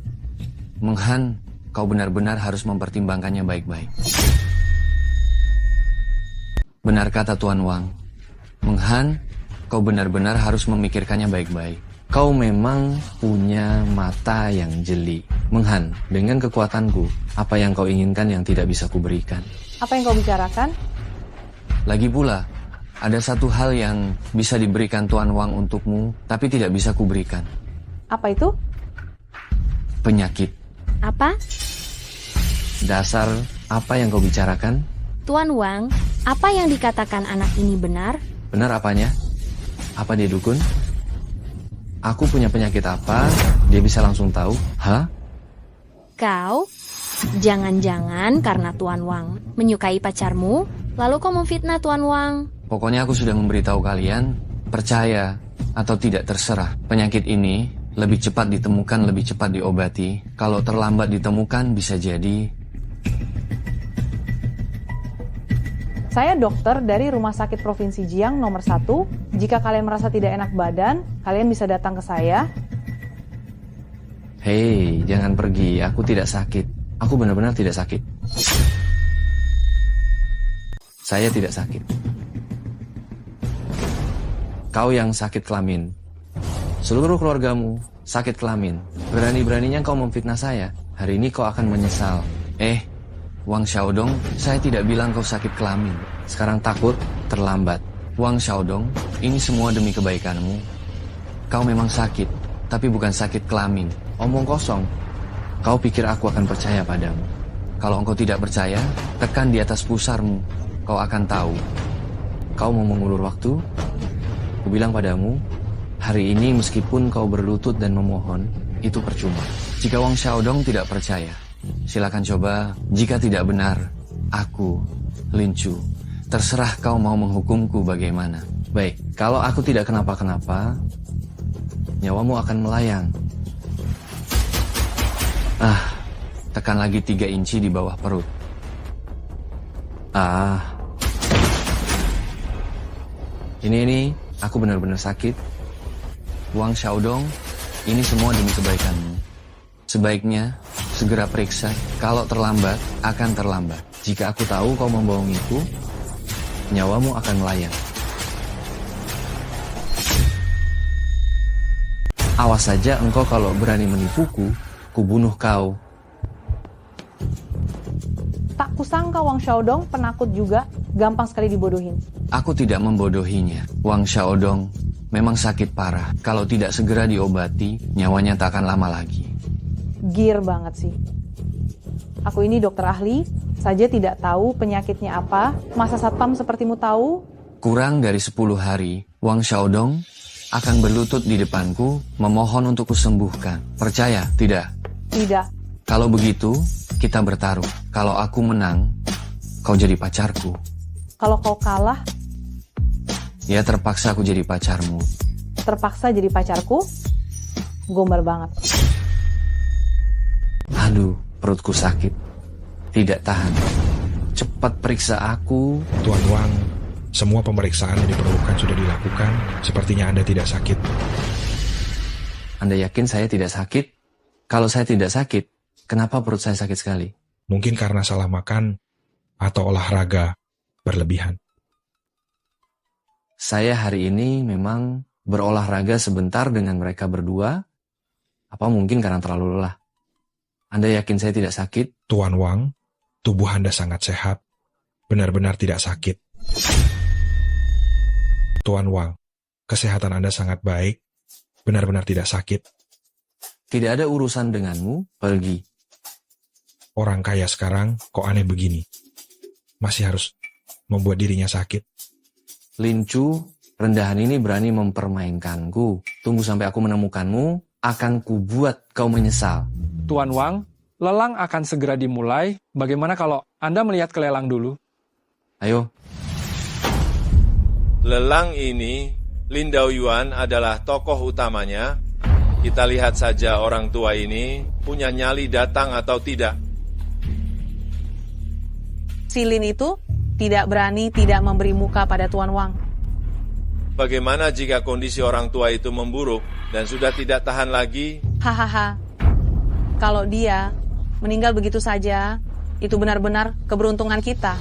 Menghan, kau benar-benar harus mempertimbangkannya baik-baik. Benar kata Tuan Wang. Menghan, kau benar-benar harus memikirkannya baik-baik. Kau memang punya mata yang jeli. Menghan, dengan kekuatanku, apa yang kau inginkan yang tidak bisa kuberikan? Apa yang kau bicarakan? Lagi pula, ada satu hal yang bisa diberikan Tuan Wang untukmu, tapi tidak bisa kuberikan. Apa itu? Penyakit. Apa? Dasar apa yang kau bicarakan? Tuan Wang, apa yang dikatakan anak ini benar? Benar apanya? Apa dia dukun? Aku punya penyakit apa? Dia bisa langsung tahu? Hah? Kau? Jangan-jangan karena Tuan Wang menyukai pacarmu, lalu kau memfitnah Tuan Wang. Pokoknya aku sudah memberitahu kalian, percaya atau tidak terserah. Penyakit ini lebih cepat ditemukan, lebih cepat diobati. Kalau terlambat ditemukan bisa jadi... Saya dokter dari Rumah Sakit Provinsi Jiang nomor 1. Jika kalian merasa tidak enak badan, kalian bisa datang ke saya. Hei, jangan pergi. Aku tidak sakit. Aku benar-benar tidak sakit. Saya tidak sakit. Kau yang sakit kelamin. Seluruh keluargamu sakit kelamin. Berani-beraninya kau memfitnah saya. Hari ini kau akan menyesal. Wang Xiaodong, saya tidak bilang kau sakit kelamin. Sekarang takut, terlambat. Wang Xiaodong, ini semua demi kebaikanmu. Kau memang sakit, tapi bukan sakit kelamin. Omong kosong. Kau pikir aku akan percaya padamu? Kalau engkau tidak percaya, tekan di atas pusarmu. Kau akan tahu. Kau mau mengulur waktu? Ku bilang padamu, hari ini meskipun kau berlutut dan memohon, itu percuma. Jika Wang Xiaodong tidak percaya, silakan coba. Jika tidak benar, aku, Lin Chu, terserah kau mau menghukumku bagaimana. Baik, kalau aku tidak kenapa-kenapa, nyawamu akan melayang. Tekan lagi 3 inci di bawah perut. Ini, aku benar-benar sakit. Wang Xiaodong, ini semua demi kebaikanmu. Sebaiknya segera periksa. Kalau terlambat, akan terlambat. Jika aku tahu kau membohongiku, nyawamu akan melayang. Awas saja engkau kalau berani menipuku, kubunuh kau. Tak kusangka Wang Xiaodong penakut juga, gampang sekali dibodohin. Aku tidak membodohinya. Wang Xiaodong memang sakit parah. Kalau tidak segera diobati, nyawanya tak akan lama lagi. Gear banget sih. Aku ini dokter ahli, saja tidak tahu penyakitnya apa. Masa satpam sepertimu tahu? Kurang dari 10 hari, Wang Xiaodong akan berlutut di depanku, memohon untuk kusembuhkan. Percaya? Tidak? Tidak. Kalau begitu, kita bertaruh. Kalau aku menang, kau jadi pacarku. Kalau kau kalah, Ya terpaksa aku jadi pacarmu. terpaksa jadi pacarku? Gombal banget. Aduh, perutku sakit. Tidak tahan. Cepat periksa aku. Tuan Wang, semua pemeriksaan yang diperlukan sudah dilakukan. Sepertinya Anda tidak sakit. Anda yakin saya tidak sakit? Kalau saya tidak sakit, kenapa perut saya sakit sekali? Mungkin karena salah makan atau olahraga berlebihan. Saya hari ini memang berolahraga sebentar dengan mereka berdua. Apa mungkin karena terlalu lelah? Anda yakin saya tidak sakit? Tuan Wang, tubuh Anda sangat sehat. Benar-benar tidak sakit. Tuan Wang, kesehatan Anda sangat baik. Benar-benar tidak sakit. Tidak ada urusan denganmu, pergi. Orang kaya sekarang kok aneh begini. Masih harus membuat dirinya sakit. Lin Chu, rendahan ini berani mempermainkanku. Tunggu sampai aku menemukanmu, akan kubuat kau menyesal. Tuan Wang, lelang akan segera dimulai. Bagaimana kalau Anda melihat ke lelang dulu? Ayo. Lelang ini, Lin Daoyuan adalah tokoh utamanya. Kita lihat saja orang tua ini punya nyali datang atau tidak. Si Lin itu tidak berani tidak memberi muka pada Tuan Wang. Bagaimana jika kondisi orang tua itu memburuk dan sudah tidak tahan lagi? Hahaha. Kalau dia meninggal begitu saja, itu benar-benar keberuntungan kita.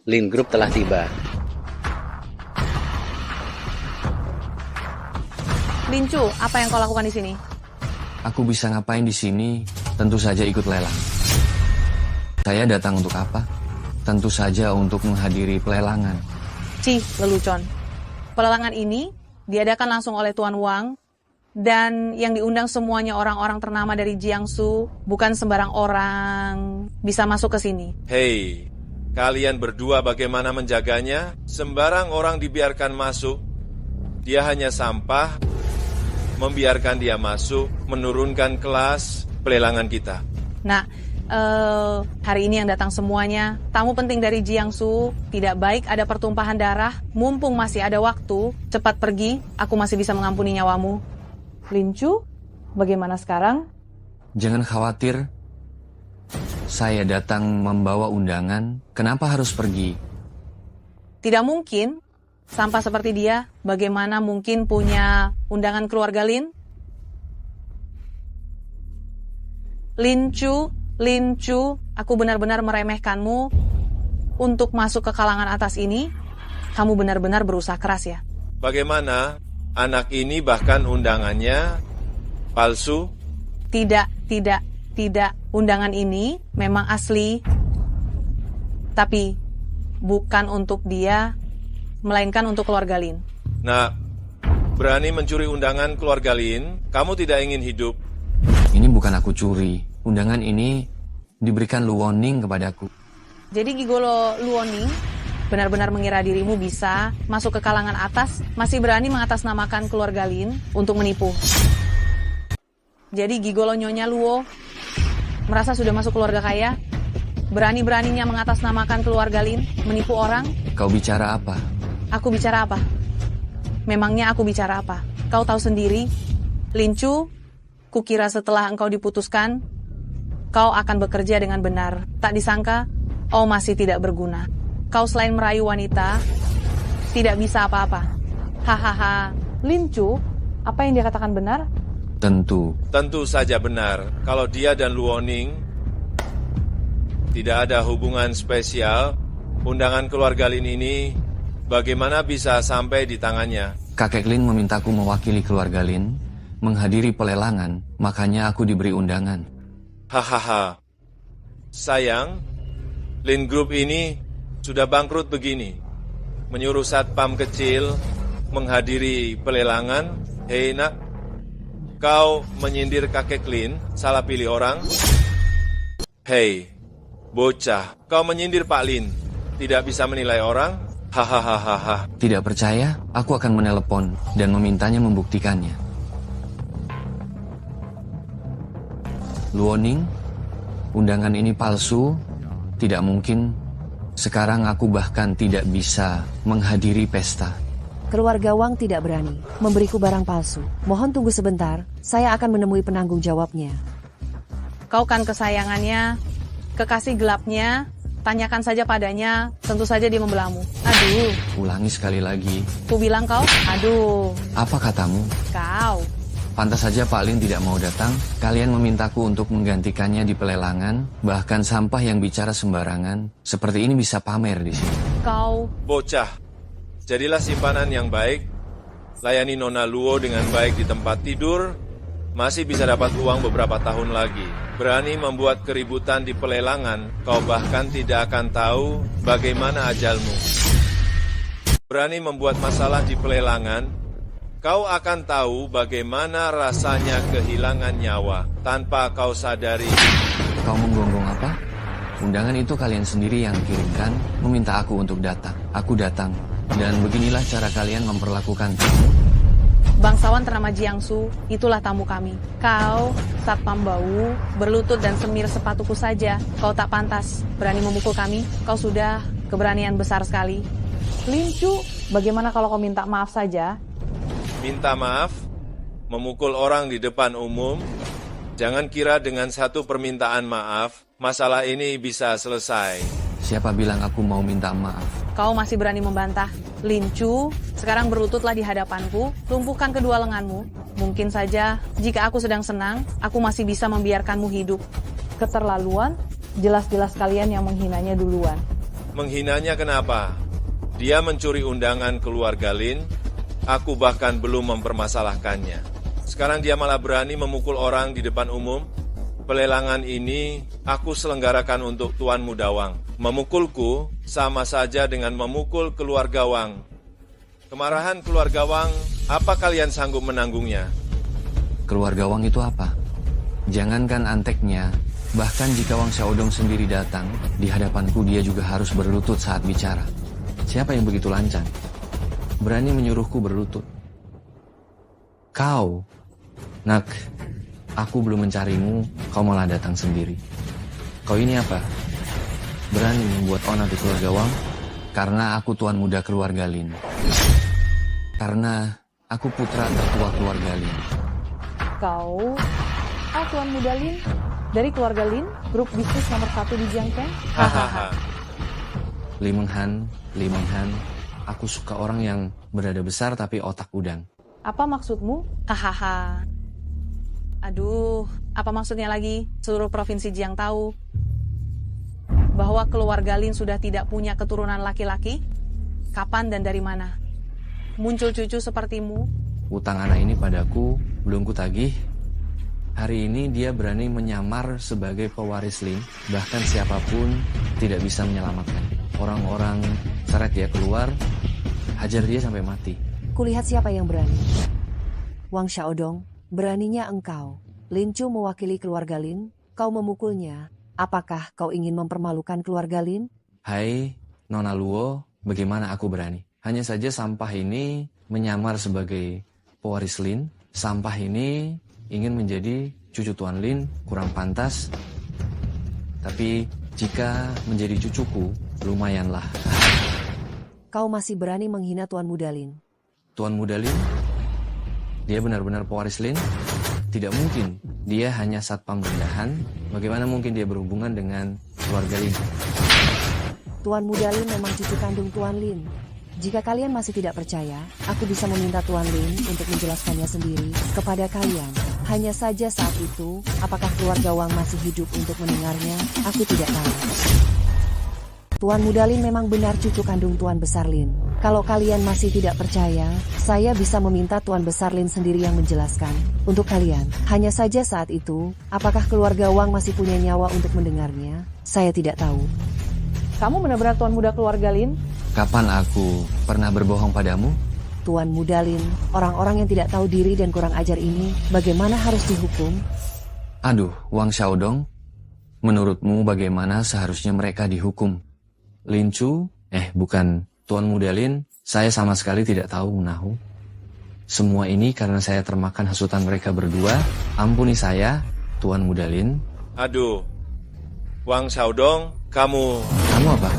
Lin Group telah tiba. Lin Chu, apa yang kau lakukan di sini? Aku bisa ngapain di sini? Tentu saja ikut lelang. Saya datang untuk apa? Tentu saja untuk menghadiri pelelangan. Cih, lelucon. Pelelangan ini diadakan langsung oleh Tuan Wang, dan yang diundang semuanya orang-orang ternama dari Jiangsu, bukan sembarang orang bisa masuk ke sini. Hei, kalian berdua bagaimana menjaganya? Sembarang orang dibiarkan masuk, dia hanya sampah, membiarkan dia masuk, menurunkan kelas pelelangan kita. Nah, hari ini yang datang semuanya, tamu penting dari Jiangsu, tidak baik ada pertumpahan darah, mumpung masih ada waktu, cepat pergi, aku masih bisa mengampuni nyawamu. Lin Chu, bagaimana sekarang? Jangan khawatir, saya datang membawa undangan, kenapa harus pergi? Tidak mungkin, sampah seperti dia, bagaimana mungkin punya undangan keluarga Lin? Lin Chu, aku benar-benar meremehkanmu untuk masuk ke kalangan atas ini. Kamu benar-benar berusaha keras ya. Bagaimana? Anak ini bahkan undangannya palsu? Tidak. Undangan ini memang asli. Tapi bukan untuk dia, melainkan untuk keluarga Lin. Nah, berani mencuri undangan keluarga Lin, kamu tidak ingin hidup. Ini bukan aku curi. Undangan ini diberikan Luoning kepadaku. Jadi Gigolo Luoning benar-benar mengira dirimu bisa masuk ke kalangan atas, masih berani mengatasnamakan keluarga Lin untuk menipu. Jadi Gigolo Nyonya Luo merasa sudah masuk keluarga kaya, berani-beraninya mengatasnamakan keluarga Lin, menipu orang. Kau bicara apa? Aku bicara apa? Memangnya aku bicara apa? Kau tahu sendiri, Lin Chu, kukira setelah engkau diputuskan, kau akan bekerja dengan benar. Tak disangka, oh masih tidak berguna. Kau selain merayu wanita, tidak bisa apa-apa. Hahaha, Lin Chu, apa yang dia katakan benar? Tentu saja benar. Kalau dia dan Luoning tidak ada hubungan spesial, undangan keluarga Lin ini bagaimana bisa sampai di tangannya? Kakek Lin memintaku mewakili keluarga Lin, menghadiri pelelangan, makanya aku diberi undangan. Hahaha, sayang, Lin Group ini sudah bangkrut begini. menyuruh satpam kecil menghadiri pelelangan. Hei nak, kau menyindir kakek Lin, salah pilih orang. Hei, bocah, kau menyindir Pak Lin, tidak bisa menilai orang? Hahaha. Tidak percaya? Aku akan menelepon dan memintanya membuktikannya. Luoning, undangan ini palsu, tidak mungkin. Sekarang aku bahkan tidak bisa menghadiri pesta. Keluarga Wang tidak berani memberiku barang palsu. Mohon tunggu sebentar, saya akan menemui penanggung jawabnya. Kau kan kesayangannya, kekasih gelapnya, tanyakan saja padanya, tentu saja dia membelamu. Aduh. Ulangi sekali lagi. Ku bilang kau, aduh. Apa katamu? Kau. Pantas saja Pak Lin tidak mau datang. Kalian memintaku untuk menggantikannya di pelelangan, bahkan sampah yang bicara sembarangan. Seperti ini bisa pamer di sini. Kau. Bocah, jadilah simpanan yang baik. Layani Nona Luo dengan baik di tempat tidur. Masih bisa dapat uang beberapa tahun lagi. Berani membuat keributan di pelelangan, kau bahkan tidak akan tahu bagaimana ajalmu. Berani membuat masalah di pelelangan, kau akan tahu bagaimana rasanya kehilangan nyawa tanpa kau sadari. Kau menggonggong apa? Undangan itu kalian sendiri yang kirimkan, meminta aku untuk datang. Aku datang, dan beginilah cara kalian memperlakukan tamu. Bangsawan ternama Jiangsu, itulah tamu kami. Kau, satpam bau, berlutut dan semir sepatuku saja. Kau tak pantas berani memukul kami. Kau sudah keberanian besar sekali. Lin Chu, bagaimana kalau kau minta maaf saja? Minta maaf? Memukul orang di depan umum? Jangan kira dengan satu permintaan maaf, masalah ini bisa selesai. Siapa bilang aku mau minta maaf? Kau masih berani membantah. Lin Chu, sekarang berlututlah di hadapanku, lumpuhkan kedua lenganmu. Mungkin saja, jika aku sedang senang, aku masih bisa membiarkanmu hidup. Keterlaluan, jelas-jelas kalian yang menghinanya duluan. Menghinanya kenapa? Dia mencuri undangan keluarga Lin, aku bahkan belum mempermasalahkannya. Sekarang dia malah berani memukul orang di depan umum. Pelelangan ini aku selenggarakan untuk Tuan Muda Wang. Memukulku sama saja dengan memukul keluarga Wang. Kemarahan keluarga Wang, apa kalian sanggup menanggungnya? Keluarga Wang itu apa? Jangankan anteknya, bahkan jika Wang Xiaodong sendiri datang, di hadapanku dia juga harus berlutut saat bicara. Siapa yang begitu lancang? Berani menyuruhku berlutut. Kau, nak, aku belum mencarimu, kau malah datang sendiri. Kau ini apa? Berani membuat onar di keluarga Wang? Karena aku tuan muda keluarga Lin. Karena aku putra tertua keluarga Lin. Kau, tuan muda Lin? Dari keluarga Lin, grup bisnis nomor 1 di Jiangpeng? Hahaha. Li Menghan, aku suka orang yang berada besar tapi otak udang. Apa maksudmu? Hahaha. Aduh, apa maksudnya lagi? Seluruh provinsi Jiang tahu bahwa keluarga Lin sudah tidak punya keturunan laki-laki? Kapan dan dari mana? Muncul cucu sepertimu? Utang anak ini padaku belum kutagih. Hari ini dia berani menyamar sebagai pewaris Lin. Bahkan siapapun tidak bisa menyelamatkan. Orang-orang seret dia keluar, hajar dia sampai mati. Kulihat siapa yang berani. Wang Xiaodong, beraninya engkau. Lin Chu mewakili keluarga Lin, kau memukulnya. Apakah kau ingin mempermalukan keluarga Lin? Hai, Nona Luo, bagaimana aku berani? Hanya saja sampah ini menyamar sebagai pewaris Lin. Sampah ini ingin menjadi cucu Tuan Lin, kurang pantas. Tapi jika menjadi cucuku, lumayanlah. Kau masih berani menghina Tuan Muda Lin? Tuan Muda Lin? Dia benar-benar pewaris Lin? Tidak mungkin. Dia hanya satpam rendahan. Bagaimana mungkin dia berhubungan dengan keluarga Lin? Tuan Muda Lin memang cucu kandung Tuan Lin. Jika kalian masih tidak percaya, aku bisa meminta Tuan Lin untuk menjelaskannya sendiri kepada kalian. Hanya saja saat itu, apakah keluarga Wang masih hidup untuk mendengarnya? Aku tidak tahu. Tuan Muda Lin memang benar cucu kandung Tuan Besar Lin. Kalau kalian masih tidak percaya, saya bisa meminta Tuan Besar Lin sendiri yang menjelaskan untuk kalian. Hanya saja saat itu, apakah keluarga Wang masih punya nyawa untuk mendengarnya? Saya tidak tahu. Kamu benar-benar tuan muda keluarga Lin? Kapan aku pernah berbohong padamu? Tuan Muda Lin, orang-orang yang tidak tahu diri dan kurang ajar ini, bagaimana harus dihukum? Aduh, Wang Xiaodong, menurutmu bagaimana seharusnya mereka dihukum? Lin Chu? Bukan, Tuan Muda Lin, saya sama sekali tidak tahu menahu. Semua ini karena saya termakan hasutan mereka berdua. Ampuni saya, Tuan Muda Lin. Aduh, Wang Xiaodong, kamu... Kamu apa?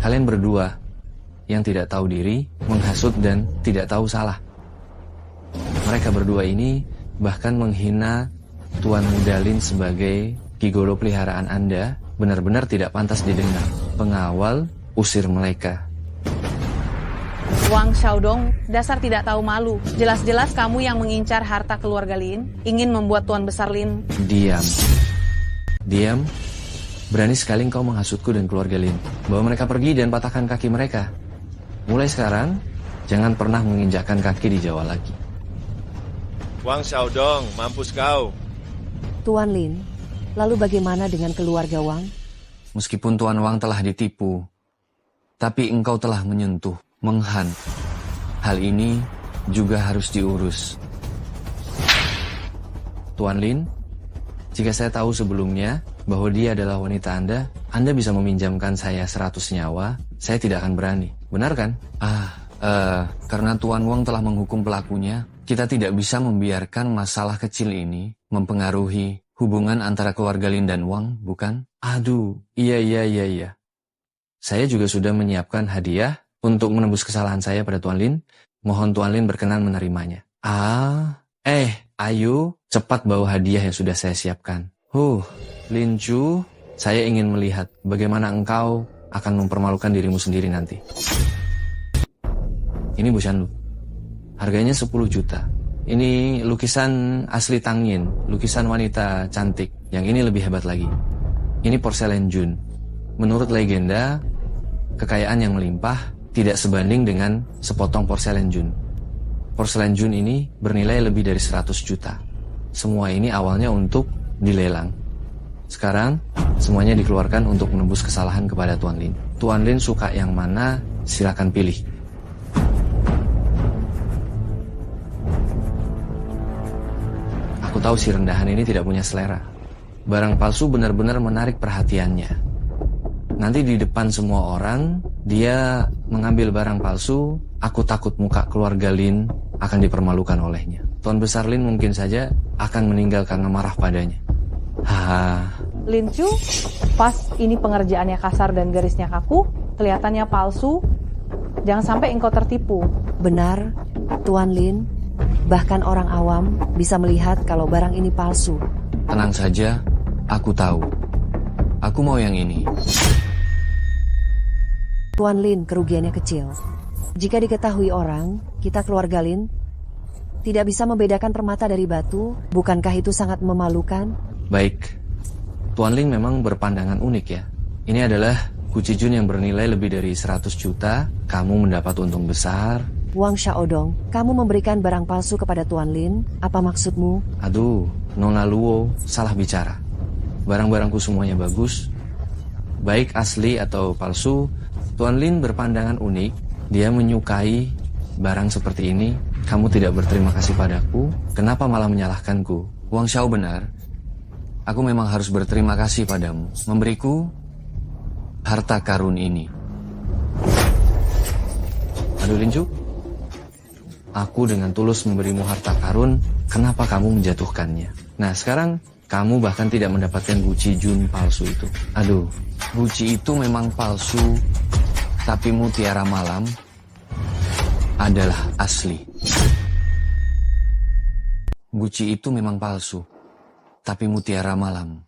Kalian berdua yang tidak tahu diri, menghasut dan tidak tahu salah. Mereka berdua ini bahkan menghina Tuan Muda Lin sebagai gigolo peliharaan Anda. Benar-benar tidak pantas didengar. Pengawal, usir mereka. Wang Xiaodong, dasar tidak tahu malu. Jelas-jelas kamu yang mengincar harta keluarga Lin, ingin membuat Tuan Besar Lin. Diam. Diam. Berani sekali engkau menghasutku dan keluarga Lin. Bawa mereka pergi dan patahkan kaki mereka. Mulai sekarang, jangan pernah menginjakkan kaki di Jawa lagi. Wang Xiaodong, mampus kau. Tuan Lin, lalu bagaimana dengan keluarga Wang? Meskipun Tuan Wang telah ditipu, tapi engkau telah menyentuh, menghan. Hal ini juga harus diurus. Tuan Lin, jika saya tahu sebelumnya bahwa dia adalah wanita Anda bisa meminjamkan saya 100 nyawa, saya tidak akan berani. Benar kan? Karena Tuan Wang telah menghukum pelakunya, kita tidak bisa membiarkan masalah kecil ini mempengaruhi hubungan antara keluarga Lin dan Wang, bukan? Aduh, iya. Saya juga sudah menyiapkan hadiah untuk menebus kesalahan saya pada Tuan Lin. Mohon Tuan Lin berkenan menerimanya. Ayo, cepat bawa hadiah yang sudah saya siapkan. Lin Chu, saya ingin melihat bagaimana engkau akan mempermalukan dirimu sendiri nanti. Ini Bu Shanlu. Harganya 10 juta. Ini lukisan asli Tang Yin, lukisan wanita cantik. Yang ini lebih hebat lagi. Ini porselen Jun. Menurut legenda, kekayaan yang melimpah tidak sebanding dengan sepotong porselen Jun. Porselen Jun ini bernilai lebih dari 100 juta. Semua ini awalnya untuk dilelang. Sekarang, semuanya dikeluarkan untuk menembus kesalahan kepada Tuan Lin. Tuan Lin suka yang mana, silakan pilih. Aku tahu si rendahan ini tidak punya selera. Barang palsu benar-benar menarik perhatiannya. Nanti di depan semua orang, dia mengambil barang palsu, aku takut muka keluarga Lin akan dipermalukan olehnya. Tuan Besar Lin mungkin saja akan meninggal karena marah padanya. Lin Chu, pas ini pengerjaannya kasar dan garisnya kaku, kelihatannya palsu. Jangan sampai engkau tertipu. Benar, Tuan Lin. Bahkan orang awam bisa melihat kalau barang ini palsu. Tenang saja, aku tahu. Aku mau yang ini. Tuan Lin, kerugiannya kecil. Jika diketahui orang, kita keluarga Lin tidak bisa membedakan permata dari batu. Bukankah itu sangat memalukan? Baik, Tuan Lin memang berpandangan unik ya. Ini adalah Guci Jun yang bernilai lebih dari 100 juta. Kamu mendapat untung besar. Wang Xiaodong, kamu memberikan barang palsu kepada Tuan Lin. Apa maksudmu? Aduh, Nona Luo salah bicara. Barang-barangku semuanya bagus. Baik asli atau palsu, Tuan Lin berpandangan unik. Dia menyukai barang seperti ini. Kamu tidak berterima kasih padaku. Kenapa malah menyalahkanku? Wang Xiao benar. Aku memang harus berterima kasih padamu, memberiku harta karun ini. Aduh Lin Chu, aku dengan tulus memberimu harta karun, kenapa kamu menjatuhkannya? Nah sekarang, kamu bahkan tidak mendapatkan Guci Jun palsu itu. Aduh, Guci itu memang palsu, tapi mutiara malam adalah asli. Guci itu memang palsu, tapi mutiara malam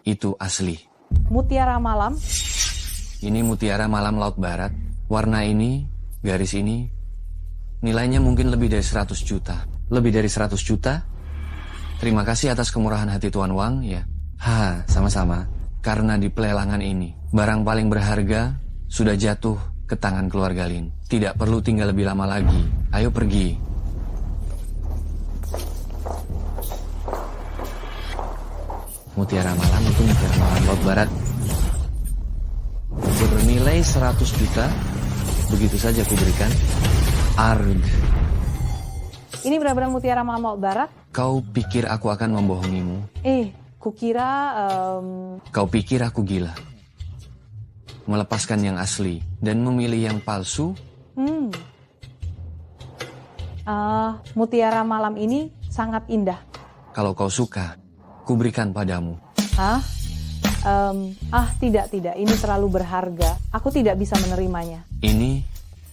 itu asli. Mutiara malam? Ini mutiara malam Laut Barat. Warna ini, garis ini, nilainya mungkin lebih dari 100 juta. Lebih dari 100 juta? Terima kasih atas kemurahan hati Tuan Wang, ya. Sama-sama. Karena di pelelangan ini, barang paling berharga sudah jatuh ke tangan keluarga Lin. Tidak perlu tinggal lebih lama lagi. Ayo pergi. Mutiara malam itu mutiara malam Laut Barat. Senilai 100 juta, begitu saja kuberikan. Arg. Ini benar-benar mutiara malam barat? Kau pikir aku akan membohongimu? Kukira... Kau pikir aku gila? Melepaskan yang asli dan memilih yang palsu? Mutiara malam ini sangat indah. Kalau kau suka, kuberikan padamu. Tidak. Ini terlalu berharga. Aku tidak bisa menerimanya. Ini,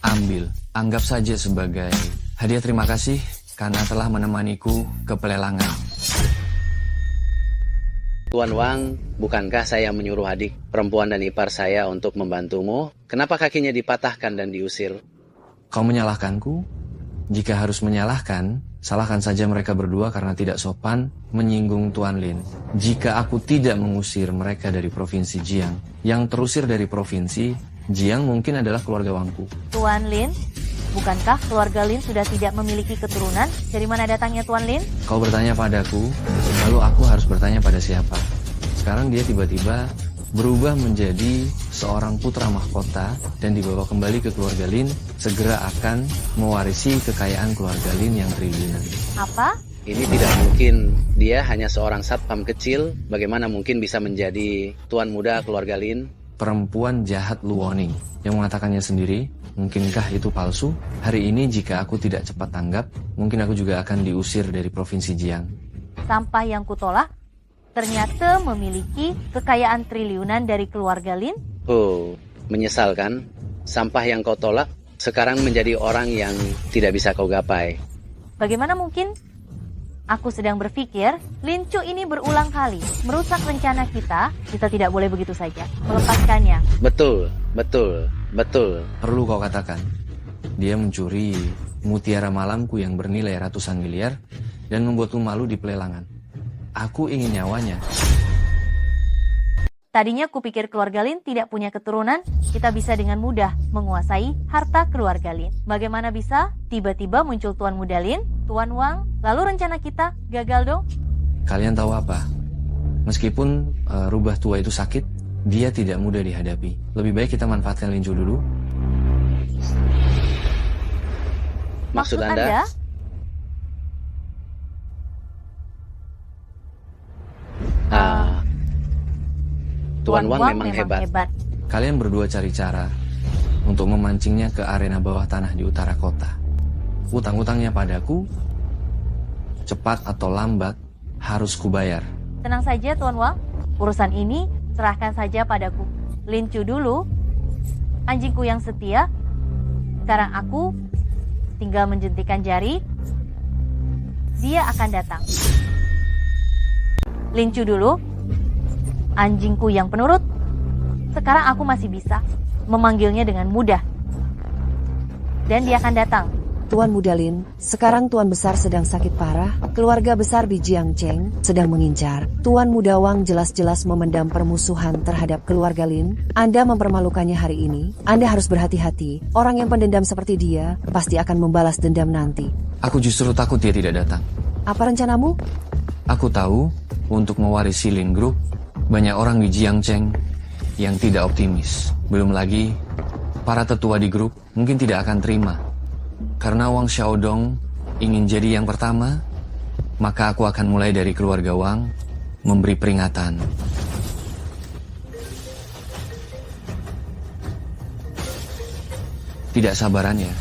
ambil. Anggap saja sebagai hadiah terima kasih karena telah menemaniku ke pelelangan. Tuan Wang, bukankah saya menyuruh adik perempuan dan ipar saya untuk membantumu? Kenapa kakinya dipatahkan dan diusir? Kau menyalahkanku? Jika harus menyalahkan, salahkan saja mereka berdua karena tidak sopan menyinggung Tuan Lin. Jika aku tidak mengusir mereka dari Provinsi Jiang, yang terusir dari Provinsi Jiang mungkin adalah keluarga Wangku. Tuan Lin, bukankah keluarga Lin sudah tidak memiliki keturunan? Dari mana datangnya Tuan Lin? Kau bertanya padaku, lalu aku harus bertanya pada siapa? Sekarang dia tiba-tiba berubah menjadi seorang putra mahkota dan dibawa kembali ke keluarga Lin, segera akan mewarisi kekayaan keluarga Lin yang triliunan. Apa? Ini tidak mungkin. Dia hanya seorang satpam kecil. Bagaimana mungkin bisa menjadi tuan muda keluarga Lin? Perempuan jahat Luoning yang mengatakannya sendiri. Mungkinkah itu palsu? Hari ini jika aku tidak cepat tanggap, mungkin aku juga akan diusir dari Provinsi Jiang. Sampah yang kutolak ternyata memiliki kekayaan triliunan dari keluarga Lin? Menyesalkan. Sampah yang kau tolak sekarang menjadi orang yang tidak bisa kau gapai. Bagaimana mungkin? Aku sedang berpikir, Lin Chu ini berulang kali merusak rencana kita tidak boleh begitu saja melepaskannya. Betul. Perlu kau katakan, dia mencuri mutiara malamku yang bernilai ratusan miliar dan membuatku malu di pelelangan. Aku ingin nyawanya. Tadinya kupikir keluarga Lin tidak punya keturunan, kita bisa dengan mudah menguasai harta keluarga Lin. Bagaimana bisa? Tiba-tiba muncul Tuan Muda Lin, Tuan Wang, lalu rencana kita gagal dong? Kalian tahu apa? Meskipun rubah tua itu sakit, dia tidak mudah dihadapi. Lebih baik kita manfaatkan Lin Chu dulu. Maksud Anda? Tuan Wang memang hebat. Kalian berdua cari cara untuk memancingnya ke arena bawah tanah di utara kota. Utang-utangnya padaku, cepat atau lambat, harus kubayar. Tenang saja Tuan Wang, urusan ini serahkan saja padaku. Lin Chu dulu, anjingku yang setia. Sekarang aku tinggal menjentikan jari, dia akan datang. Lin Chu dulu, anjingku yang penurut. Sekarang aku masih bisa memanggilnya dengan mudah. Dan dia akan datang. Tuan Muda Lin, sekarang Tuan Besar sedang sakit parah. Keluarga besar di Jiangcheng sedang mengincar. Tuan Muda Wang jelas-jelas memendam permusuhan terhadap keluarga Lin. Anda mempermalukannya hari ini. Anda harus berhati-hati. Orang yang pendendam seperti dia pasti akan membalas dendam nanti. Aku justru takut dia tidak datang. Apa rencanamu? Aku tahu untuk mewarisi Lin Group, banyak orang di Jiangcheng yang tidak optimis. Belum lagi, para tetua di grup mungkin tidak akan terima. Karena Wang Xiaodong ingin jadi yang pertama, maka aku akan mulai dari keluarga Wang memberi peringatan. Tidak sabarannya.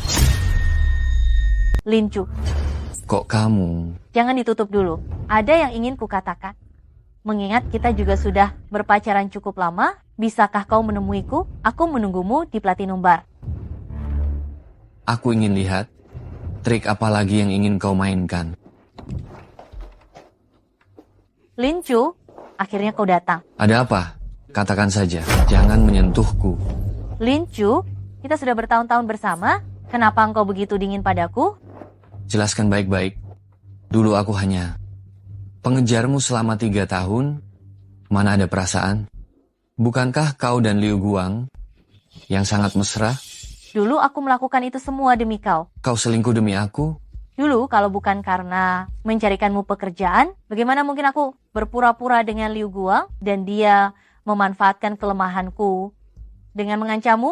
Lin Chu, kok kamu? Jangan ditutup dulu. Ada yang ingin kukatakan. Mengingat kita juga sudah berpacaran cukup lama, bisakah kau menemuiku? Aku menunggumu di Platinum Bar. Aku ingin lihat trik apa lagi yang ingin kau mainkan. Lin Chu, akhirnya kau datang. Ada apa? Katakan saja, jangan menyentuhku. Lin Chu, kita sudah bertahun-tahun bersama. Kenapa engkau begitu dingin padaku? Jelaskan baik-baik. Dulu aku hanya pengejarmu selama 3 tahun. Mana ada perasaan? Bukankah kau dan Liu Guang yang sangat mesra? Dulu aku melakukan itu semua demi kau. Kau selingkuh demi aku? Dulu kalau bukan karena mencarikanmu pekerjaan, bagaimana mungkin aku berpura-pura dengan Liu Guang dan dia memanfaatkan kelemahanku Dengan mengancammu,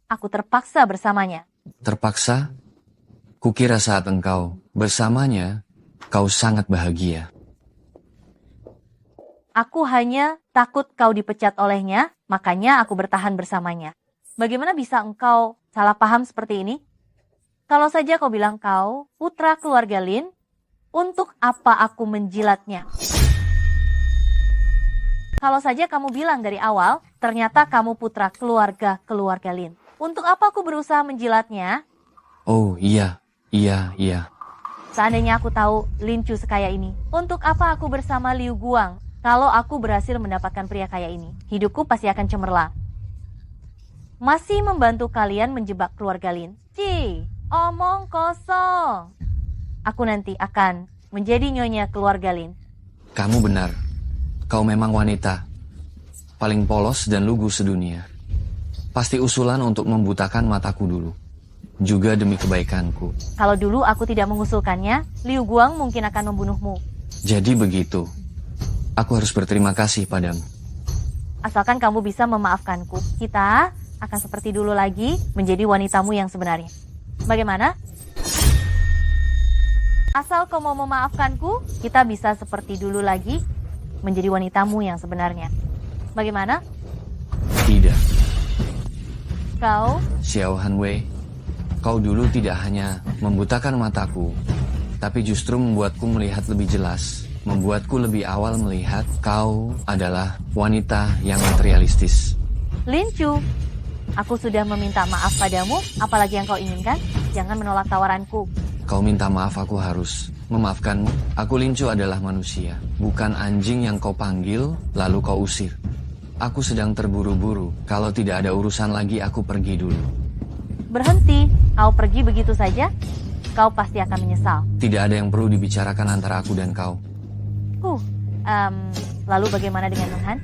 aku terpaksa bersamanya. Terpaksa? Kukira saat engkau bersamanya, kau sangat bahagia. Aku hanya takut kau dipecat olehnya, makanya aku bertahan bersamanya. Bagaimana bisa engkau salah paham seperti ini? Kalau saja kau bilang kau putra keluarga Lin, untuk apa aku menjilatnya? Kalau saja kamu bilang dari awal, ternyata kamu putra keluarga Lin. Untuk apa aku berusaha menjilatnya? Oh iya. Seandainya aku tahu Lin Chu sekaya ini, untuk apa aku bersama Liu Guang? Kalau aku berhasil mendapatkan pria kaya ini, hidupku pasti akan cemerlang. Masih membantu kalian menjebak keluarga Lin. Omong kosong. Aku nanti akan menjadi nyonya keluarga Lin. Kamu benar. Kau memang wanita. Paling polos dan lugu sedunia. Pasti usulan untuk membutakan mataku dulu. Juga demi kebaikanku. Kalau dulu aku tidak mengusulkannya, Liu Guang mungkin akan membunuhmu. Jadi begitu. Aku harus berterima kasih padamu. Asalkan kamu bisa memaafkanku, kita akan seperti dulu lagi menjadi wanitamu yang sebenarnya. Bagaimana? Asal kau mau memaafkanku, kita bisa seperti dulu lagi menjadi wanitamu yang sebenarnya. Bagaimana? Tidak. Kau? Xiao Hanwei, kau dulu tidak hanya membutakan mataku, tapi justru membuatku melihat lebih jelas. Membuatku lebih awal melihat kau adalah wanita yang materialistis. Lin Chu, aku sudah meminta maaf padamu, apalagi yang kau inginkan? Jangan menolak tawaranku. Kau minta maaf, aku harus memaafkanmu. Aku Lin Chu adalah manusia, bukan anjing yang kau panggil lalu kau usir. Aku sedang terburu-buru, kalau tidak ada urusan lagi aku pergi dulu. Berhenti, kau pergi begitu saja? Kau pasti akan menyesal. Tidak ada yang perlu dibicarakan antara aku dan kau. Lalu bagaimana dengan Meng Han?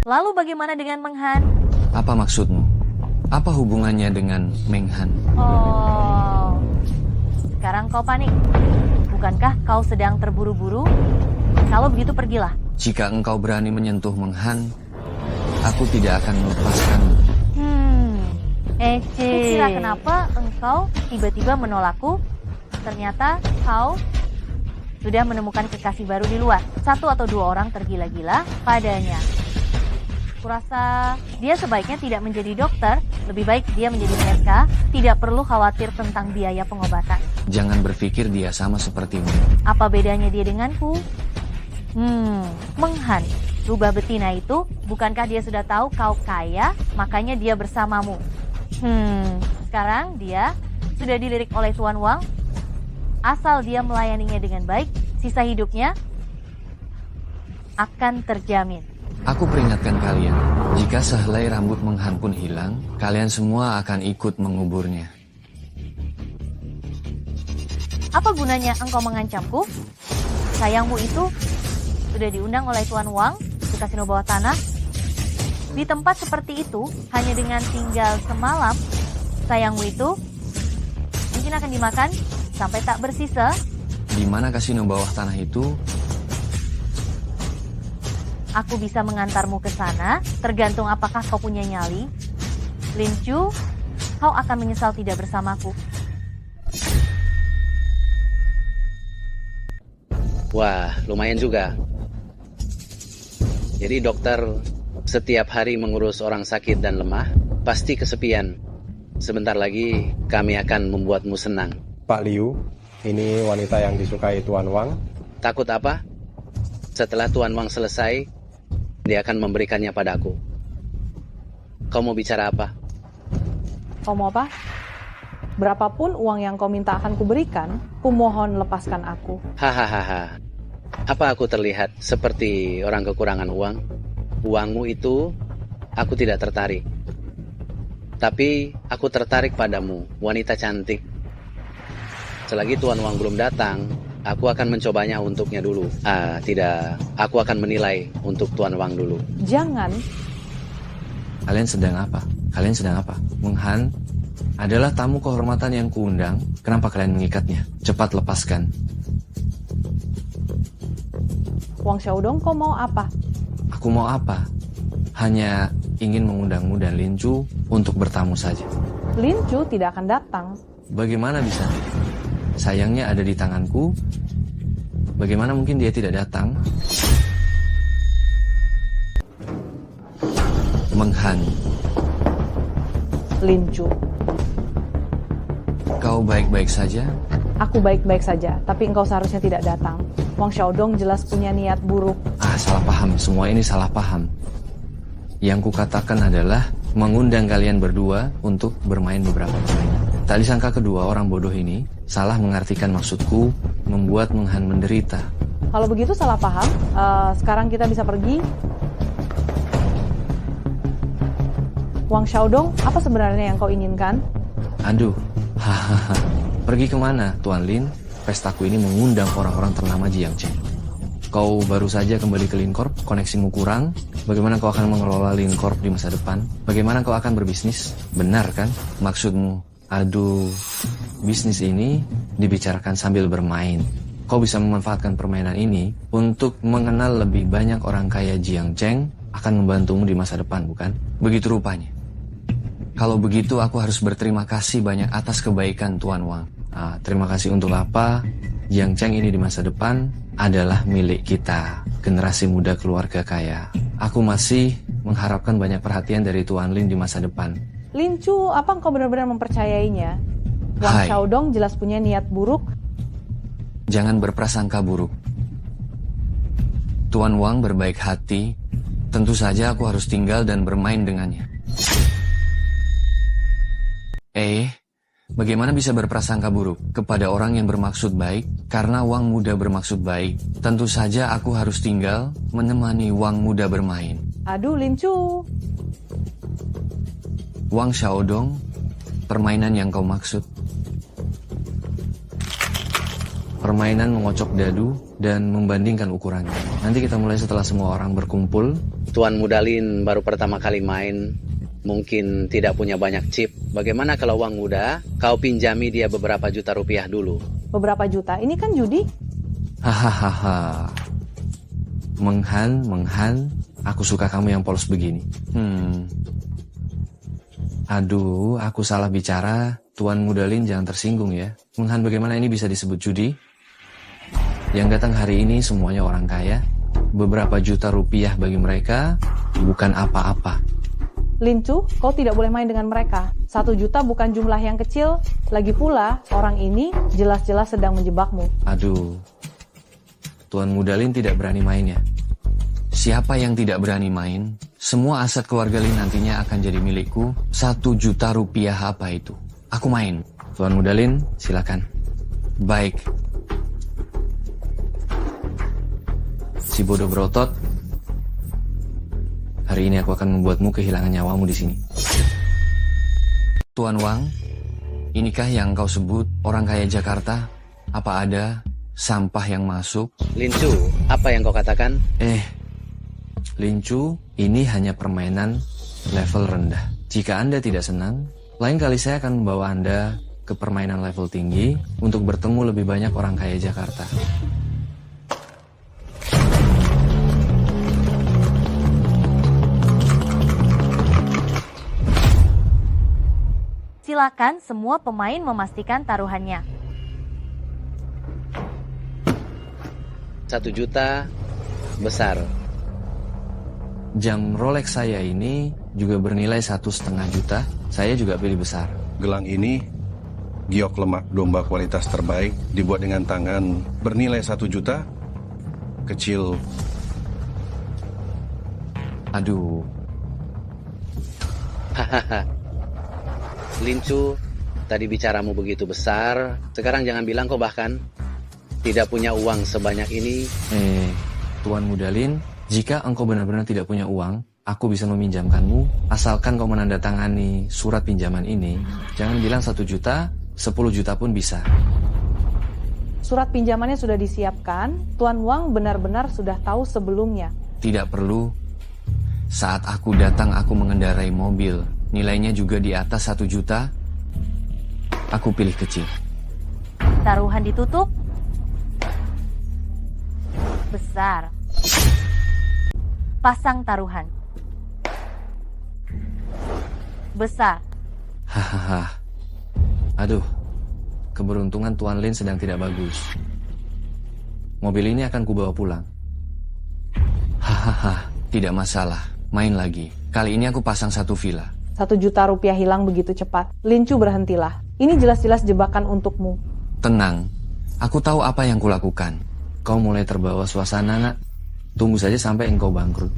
Lalu bagaimana dengan Meng Han? Apa maksudmu? Apa hubungannya dengan Meng Han? Oh, sekarang kau panik. Bukankah kau sedang terburu-buru? Kalau begitu pergilah. Jika engkau berani menyentuh Meng Han, aku tidak akan melepaskanmu. Kukira kenapa engkau tiba-tiba menolakku? Ternyata kau sudah menemukan kekasih baru di luar. 1 atau 2 orang tergila-gila padanya. Kurasa dia sebaiknya tidak menjadi dokter, lebih baik dia menjadi PSK, tidak perlu khawatir tentang biaya pengobatan. Jangan berpikir dia sama sepertimu. Apa bedanya dia denganku? Meng Han, rubah betina itu, bukankah dia sudah tahu kau kaya, makanya dia bersamamu? Sekarang dia sudah dilirik oleh Tuan Wang. Asal dia melayaninya dengan baik, sisa hidupnya akan terjamin. Aku peringatkan kalian, jika sehelai rambut Meng Han pun hilang, kalian semua akan ikut menguburnya. Apa gunanya engkau mengancamku? Sayangmu itu sudah diundang oleh Tuan Wang ke kasino bawah tanah. Di tempat seperti itu, hanya dengan tinggal semalam, sayangmu itu mungkin akan dimakan sampai tak bersisa. Di mana kasino bawah tanah itu? Aku bisa mengantarmu ke sana, tergantung apakah kau punya nyali. Lin Chu, kau akan menyesal tidak bersamaku. Wah, lumayan juga. Jadi dokter setiap hari mengurus orang sakit dan lemah, pasti kesepian. Sebentar lagi kami akan membuatmu senang. Pak Liu, ini wanita yang disukai Tuan Wang. Takut apa? Setelah Tuan Wang selesai, dia akan memberikannya padaku. Kau mau bicara apa? Kau mau apa? Berapapun uang yang kau minta akan kuberikan, kumohon lepaskan aku. Hahaha. Apa aku terlihat seperti orang kekurangan uang? Uangmu itu aku tidak tertarik. Tapi aku tertarik padamu, wanita cantik. Selagi Tuan Wang belum datang, aku akan mencobanya untuknya dulu. Tidak, aku akan menilai untuk Tuan Wang dulu. Jangan. Kalian sedang apa? Meng Han adalah tamu kehormatan yang kuundang. Kenapa kalian mengikatnya? Cepat lepaskan. Wang Xiaodong, kau mau apa? Aku mau apa? hanya ingin mengundangmu dan Lin Chu untuk bertamu saja. Lin Chu tidak akan datang. Bagaimana bisa? Sayangnya ada di tanganku. Bagaimana mungkin dia tidak datang? Menghan. Lin Chu. Kau baik-baik saja? Aku baik-baik saja, tapi engkau seharusnya tidak datang. Wang Xiaodong jelas punya niat buruk. Salah paham. Semua ini salah paham. Yang kukatakan adalah mengundang kalian berdua untuk bermain beberapa permainan. Tak disangka kedua orang bodoh ini salah mengartikan maksudku membuat Menghan menderita. Kalau begitu salah paham. Sekarang kita bisa pergi. Wang Xiaodong, apa sebenarnya yang kau inginkan? Aduh, hahaha. Pergi kemana, Tuan Lin? Pestaku ini mengundang orang-orang ternama Jiang Cheng. Kau baru saja kembali ke Lin Corp, koneksimu kurang. Bagaimana kau akan mengelola Lin Corp di masa depan? Bagaimana kau akan berbisnis? Benar kan maksudmu? Aduh, bisnis ini dibicarakan sambil bermain. Kau bisa memanfaatkan permainan ini untuk mengenal lebih banyak orang kaya Jiang Cheng, akan membantumu di masa depan, bukan? Begitu rupanya. Kalau begitu aku harus berterima kasih banyak atas kebaikan Tuan Wang. Terima kasih untuk apa? Jiang Cheng ini di masa depan adalah milik kita, generasi muda keluarga kaya. Aku masih mengharapkan banyak perhatian dari Tuan Lin di masa depan. Lin Chu, apa engkau benar-benar mempercayainya? Wang Xiaodong jelas punya niat buruk. Jangan berprasangka buruk. Tuan Wang berbaik hati. Tentu saja aku harus tinggal dan bermain dengannya. Bagaimana bisa berprasangka buruk kepada orang yang bermaksud baik? Karena Wang muda bermaksud baik, tentu saja aku harus tinggal menemani Wang muda bermain. Aduh, Lin Chu. Wang Xiaodong, permainan yang kau maksud. Permainan mengocok dadu dan membandingkan ukurannya. Nanti kita mulai setelah semua orang berkumpul. Tuan muda Lin baru pertama kali main, mungkin tidak punya banyak chip. Bagaimana kalau Wang muda, kau pinjami dia beberapa juta rupiah dulu? Beberapa juta? Ini kan judi. Hahaha. Menghan, aku suka kamu yang polos begini. Aduh, aku salah bicara. Tuan muda Lin jangan tersinggung ya. Menghan, bagaimana ini bisa disebut judi? Yang datang hari ini semuanya orang kaya. Beberapa juta rupiah bagi mereka bukan apa-apa. Lin Chu, kau tidak boleh main dengan mereka. 1 juta bukan jumlah yang kecil. Lagi pula, orang ini jelas-jelas sedang menjebakmu. Aduh, Tuan muda Lin tidak berani main ya? Siapa yang tidak berani main? Semua aset keluarga Lin nantinya akan jadi milikku. 1 juta rupiah apa itu? Aku main. Tuan muda Lin, silakan. Baik. Si bodoh berotot. Hari ini aku akan membuatmu kehilangan nyawamu di sini. Tuan Wang, inikah yang kau sebut orang kaya Jakarta? Apa ada sampah yang masuk? Lin Chu, apa yang kau katakan? Lin Chu, ini hanya permainan level rendah. Jika Anda tidak senang, lain kali saya akan membawa Anda ke permainan level tinggi untuk bertemu lebih banyak orang kaya Jakarta. Silakan semua pemain memastikan taruhannya. 1 juta besar. Jam Rolex saya ini juga bernilai 1,5 juta. Saya juga pilih besar. Gelang ini giok lemak domba kualitas terbaik, dibuat dengan tangan, bernilai 1 juta. Kecil. Aduh. Hahaha. Lin Chu, tadi bicaramu begitu besar. Sekarang jangan bilang kau bahkan tidak punya uang sebanyak ini. Tuan muda Lin, jika engkau benar-benar tidak punya uang, aku bisa meminjamkanmu, asalkan kau menandatangani surat pinjaman ini. Jangan bilang 1 juta, 10 juta pun bisa. Surat pinjamannya sudah disiapkan. Tuan Wang benar-benar sudah tahu sebelumnya. Tidak perlu. Saat aku datang, aku mengendarai mobil. Nilainya juga di atas 1 juta. Aku pilih kecil. Taruhan ditutup. Besar. Pasang taruhan. besar. Hahaha. Aduh, keberuntungan Tuan Lin sedang tidak bagus. Mobil ini akan kubawa pulang. Hahaha, tidak masalah. Main lagi. Kali ini aku pasang 1 villa. 1 juta rupiah hilang begitu cepat. Lin Chu, berhentilah. Ini jelas-jelas jebakan untukmu. Tenang, aku tahu apa yang kulakukan. Kau mulai terbawa suasana, nak. Tunggu saja sampai engkau bangkrut.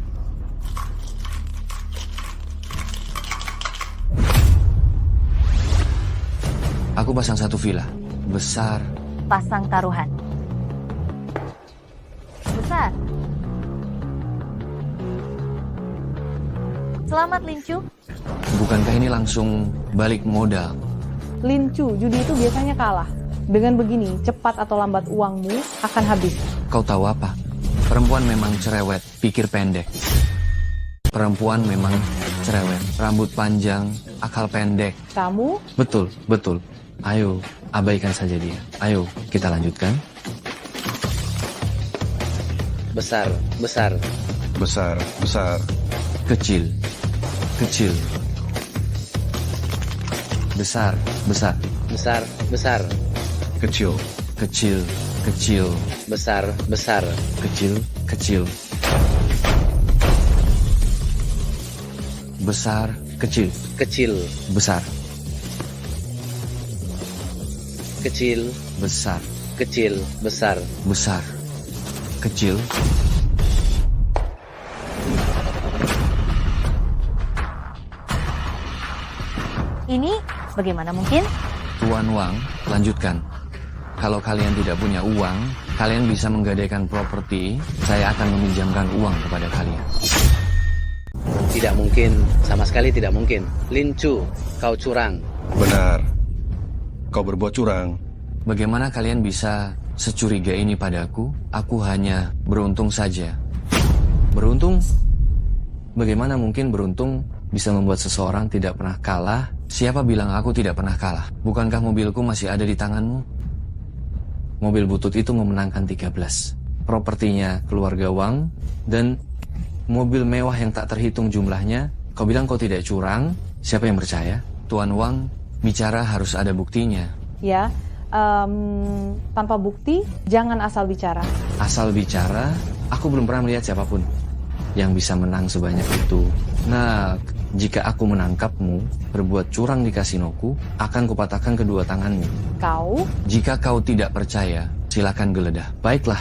Aku pasang 1 villa. Besar. Pasang taruhan. Besar. Selamat Lin Chu. Bukankah ini langsung balik modal? Lin Chu, judi itu biasanya kalah. Dengan begini, cepat atau lambat uangmu akan habis. Kau tahu apa? Perempuan memang cerewet, pikir pendek. Perempuan memang cerewet, rambut panjang, akal pendek. Kamu? Betul, betul. Ayo, abaikan saja dia. Ayo, kita lanjutkan. Besar, besar. Besar, besar. Kecil, kecil. Besar, besar. Besar, besar. Kecil, kecil, kecil. Besar, besar. Kecil, kecil. Besar, kecil. Kecil. Besar. Kecil. Besar. Kecil, besar. Besar. Kecil. Ini bagaimana mungkin? Tuan Wang, lanjutkan. Kalau kalian tidak punya uang, kalian bisa menggadaikan properti. Saya akan meminjamkan uang kepada kalian. Tidak mungkin, sama sekali tidak mungkin. Lin Chu, kau curang. Benar. Kau berbuat curang. Bagaimana kalian bisa securiga ini padaku? Aku hanya beruntung saja. Beruntung? Bagaimana mungkin beruntung bisa membuat seseorang tidak pernah kalah? Siapa bilang aku tidak pernah kalah? Bukankah mobilku masih ada di tanganmu? Mobil butut itu memenangkan 13. Propertinya keluarga Wang dan mobil mewah yang tak terhitung jumlahnya. Kau bilang kau tidak curang? Siapa yang percaya? Tuan Wang bicara harus ada buktinya. Ya, tanpa bukti jangan asal bicara. Asal bicara? Aku belum pernah melihat siapapun yang bisa menang sebanyak itu. Nah, jika aku menangkapmu berbuat curang di kasinoku, akan kupatahkan kedua tanganmu. Kau? Jika kau tidak percaya, silakan geledah. Baiklah.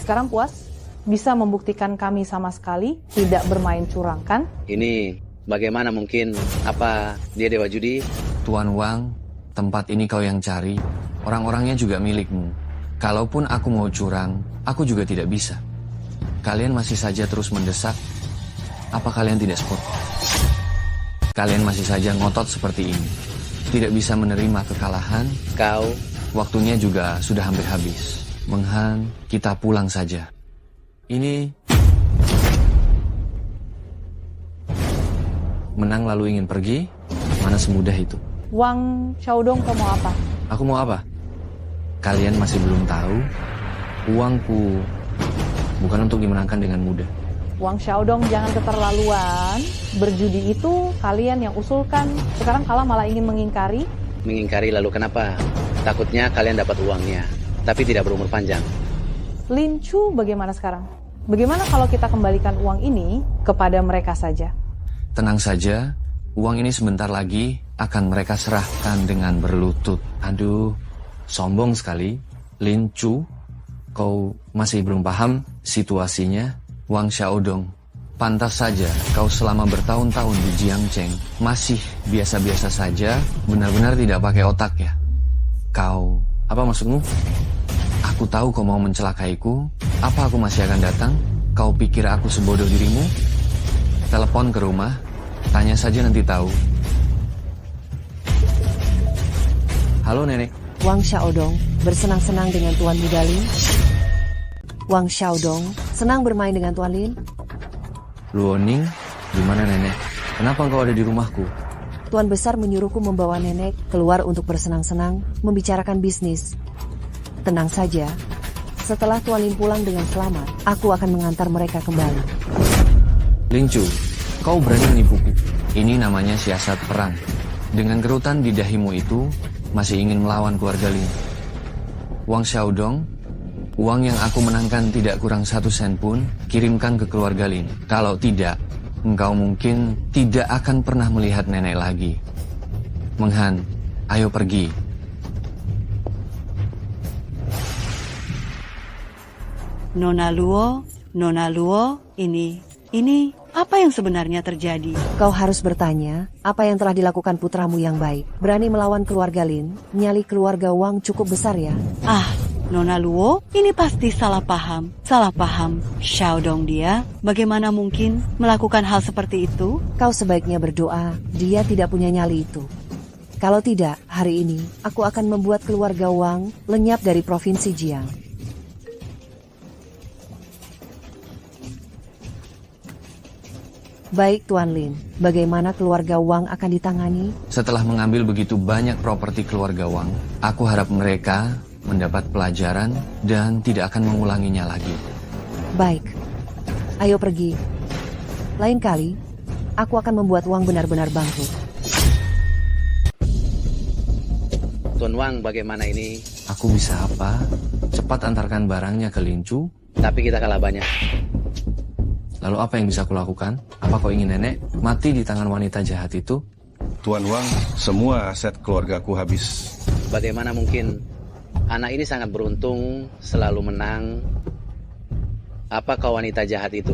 Sekarang puas? Bisa membuktikan kami sama sekali tidak bermain curang, kan? Ini bagaimana mungkin? Apa dia dewa judi? Tuan Wang, tempat ini kau yang cari. Orang-orangnya juga milikmu. Kalaupun aku mau curang, aku juga tidak bisa. Kalian masih saja terus mendesak. Apa kalian tidak sport? Kalian masih saja ngotot seperti ini. Tidak bisa menerima kekalahan. Kau? Waktunya juga sudah hampir habis. Menghan, kita pulang saja. Ini menang lalu ingin pergi, mana semudah itu. Wang Xiaodong, kau mau apa? Aku mau apa? Kalian masih belum tahu. Uangku bukan untuk dimenangkan dengan mudah. Wang Xiaodong, jangan keterlaluan. Berjudi itu kalian yang usulkan. Sekarang kalah malah ingin mengingkari. Mengingkari lalu kenapa? Takutnya kalian dapat uangnya, tapi tidak berumur panjang. Lin Chu bagaimana sekarang? Bagaimana kalau kita kembalikan uang ini kepada mereka saja? Tenang saja, uang ini sebentar lagi akan mereka serahkan dengan berlutut. Aduh, sombong sekali. Lin Chu, kau masih belum paham situasinya? Wang Xiaodong, pantas saja kau selama bertahun-tahun di Jiangcheng masih biasa-biasa saja, benar-benar tidak pakai otak ya? Kau, apa maksudmu? Aku tahu kau mau mencelakaiku. Apa aku masih akan datang? Kau pikir aku sebodoh dirimu? Telepon ke rumah, tanya saja nanti tahu. Halo nenek. Wang Xiaodong bersenang-senang dengan Tuan Muda Lin. Wang Xiaodong senang bermain dengan Tuan Lin. Luoning, gimana nenek? Kenapa engkau ada di rumahku? Tuan Besar menyuruhku membawa nenek keluar untuk bersenang-senang, membicarakan bisnis. Tenang saja, Setelah Tuan Lin pulang dengan selamat, aku akan mengantar mereka kembali. Lin Chu, kau berani menipuku. Ini namanya siasat perang. Dengan kerutan di dahimu itu, masih ingin melawan keluarga Lin. Wang Xiaodong, uang yang aku menangkan tidak kurang 1 sen pun, kirimkan ke keluarga Lin. Kalau tidak, engkau mungkin tidak akan pernah melihat nenek lagi. Meng Han, ayo pergi. Nona Luo, ini apa yang sebenarnya terjadi? Kau harus bertanya, apa yang telah dilakukan putramu yang baik? Berani melawan keluarga Lin, nyali keluarga Wang cukup besar ya? Nona Luo, ini pasti salah paham. Xiaodong dia, bagaimana mungkin melakukan hal seperti itu? Kau sebaiknya berdoa, dia tidak punya nyali itu. Kalau tidak, hari ini, aku akan membuat keluarga Wang lenyap dari provinsi Jiang. Baik Tuan Lin, bagaimana keluarga Wang akan ditangani? Setelah mengambil begitu banyak properti keluarga Wang, aku harap mereka mendapat pelajaran dan tidak akan mengulanginya lagi. Baik, ayo pergi. Lain kali, aku akan membuat Wang benar-benar bangkrut. Tuan Wang, bagaimana ini? Aku bisa apa? Cepat antarkan barangnya ke Lin Chu. Tapi kita kalah banyak. Lalu apa yang bisa kulakukan? Apa kau ingin nenek mati di tangan wanita jahat itu? Tuan Wang, semua aset keluargaku habis. Bagaimana mungkin? Anak ini sangat beruntung, selalu menang. Apa kau wanita jahat itu?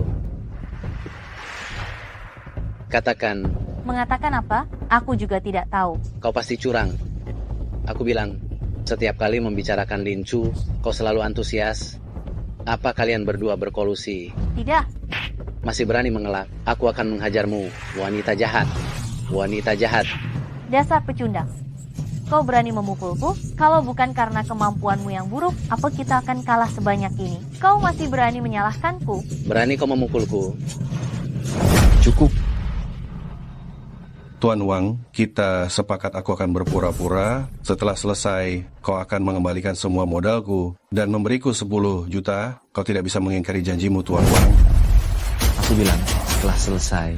Katakan. Mengatakan apa? Aku juga tidak tahu. Kau pasti curang. Aku bilang, setiap kali membicarakan Lin Chu, kau selalu antusias. Apa kalian berdua berkolusi? Tidak. Masih berani mengelak? Aku akan menghajarmu, wanita jahat. Wanita jahat. Dasar pecundang. Kau berani memukulku? Kalau bukan karena kemampuanmu yang buruk, apa kita akan kalah sebanyak ini? Kau masih berani menyalahkanku? Berani kau memukulku? Cukup. Tuan Wang, kita sepakat aku akan berpura-pura. Setelah selesai, kau akan mengembalikan semua modalku dan memberiku 10 juta. Kau tidak bisa mengingkari janjimu, Tuan Wang. Aku bilang, setelah selesai.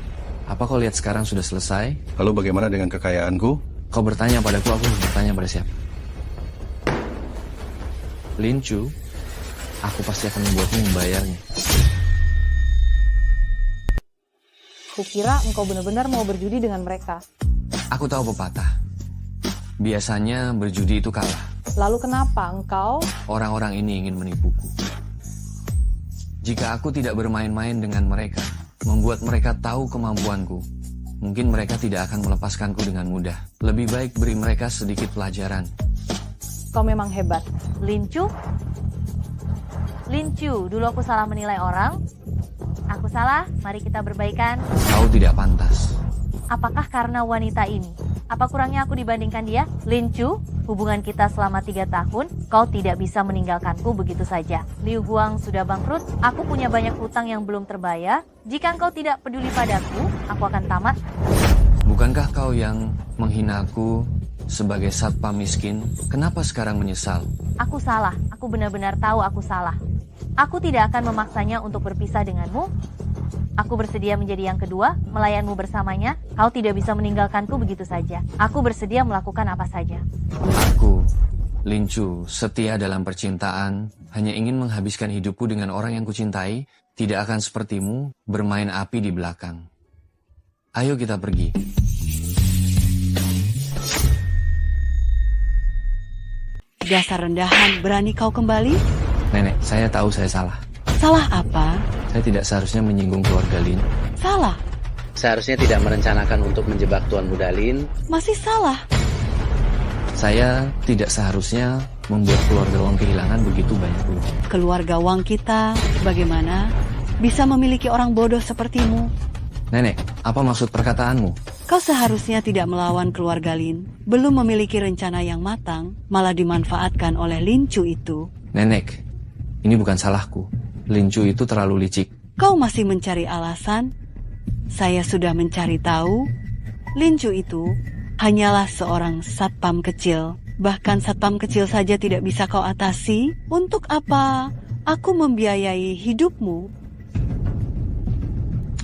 Apa kau lihat sekarang sudah selesai? Lalu bagaimana dengan kekayaanku? Kau bertanya padaku, aku bertanya pada siapa? Lin Chu, aku pasti akan membuatmu membayarnya. Kukira engkau benar-benar mau berjudi dengan mereka. Aku tahu pepatah. Biasanya berjudi itu kalah. Lalu kenapa engkau? Orang-orang ini ingin menipuku. Jika aku tidak bermain-main dengan mereka, membuat mereka tahu kemampuanku, mungkin mereka tidak akan melepaskanku dengan mudah. Lebih baik beri mereka sedikit pelajaran. Kau memang hebat. Lin Chu, dulu aku salah menilai orang. Aku salah, mari kita berbaikan. Kau tidak pantas. Apakah karena wanita ini? Apa kurangnya aku dibandingkan dia? Lin Chu, hubungan kita selama 3 tahun, kau tidak bisa meninggalkanku begitu saja. Liu Guang sudah bangkrut, aku punya banyak hutang yang belum terbayar. Jika engkau tidak peduli padaku, aku akan tamat. Bukankah kau yang menghina aku sebagai satpam miskin? Kenapa sekarang menyesal? Aku salah, aku benar-benar tahu aku salah. Aku tidak akan memaksanya untuk berpisah denganmu. Aku bersedia menjadi yang kedua, melayanmu bersamanya. Kau tidak bisa meninggalkanku begitu saja. Aku bersedia melakukan apa saja. Aku, Lin Chu, setia dalam percintaan, hanya ingin menghabiskan hidupku dengan orang yang kucintai, tidak akan sepertimu bermain api di belakang. Ayo kita pergi. Dasar rendahan, berani kau kembali? Nenek, saya tahu saya salah. Salah apa? Saya tidak seharusnya menyinggung keluarga Lin. Salah. Seharusnya tidak merencanakan untuk menjebak Tuan Muda Lin. Masih salah. Saya tidak seharusnya membuat keluarga Wang kehilangan begitu banyak uang. Keluarga Wang kita, bagaimana bisa memiliki orang bodoh sepertimu? Nenek, apa maksud perkataanmu? Kau seharusnya tidak melawan keluarga Lin. Belum memiliki rencana yang matang, malah dimanfaatkan oleh Lin Chu itu. Nenek, ini bukan salahku. Lin Chu itu terlalu licik. Kau masih mencari alasan? Saya sudah mencari tahu. Lin Chu itu hanyalah seorang satpam kecil. Bahkan satpam kecil saja tidak bisa kau atasi. Untuk apa Aku membiayai hidupmu.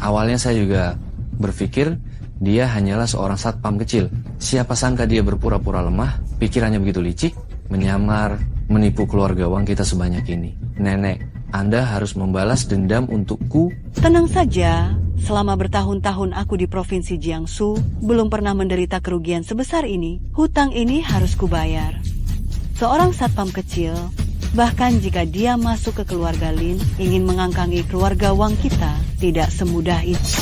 Awalnya saya juga berpikir dia hanyalah seorang satpam kecil. Siapa sangka dia berpura-pura lemah, pikirannya begitu licik, menyamar, menipu keluarga Wang kita sebanyak ini. Nenek, Anda harus membalas dendam untukku. Tenang saja, selama bertahun-tahun aku di Provinsi Jiangsu, belum pernah menderita kerugian sebesar ini. Hutang ini harus kubayar. Seorang satpam kecil, bahkan jika dia masuk ke keluarga Lin, ingin mengangkangi keluarga Wang kita, tidak semudah itu.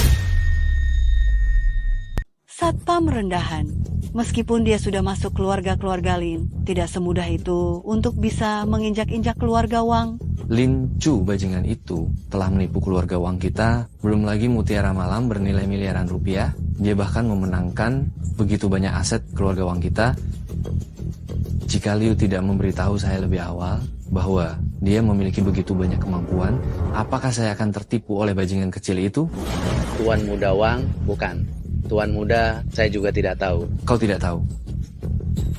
Satpam rendahan, meskipun dia sudah masuk keluarga-keluarga Lin, tidak semudah itu untuk bisa menginjak-injak keluarga Wang. Lin Chu bajingan itu telah menipu keluarga Wang kita, belum lagi mutiara malam bernilai miliaran rupiah. Dia bahkan memenangkan begitu banyak aset keluarga Wang kita. Jika Liu tidak memberitahu saya lebih awal bahwa dia memiliki begitu banyak kemampuan, apakah saya akan tertipu oleh bajingan kecil itu? Tuan Muda Wang, bukan. Tuan Muda, saya juga tidak tahu. Kau tidak tahu?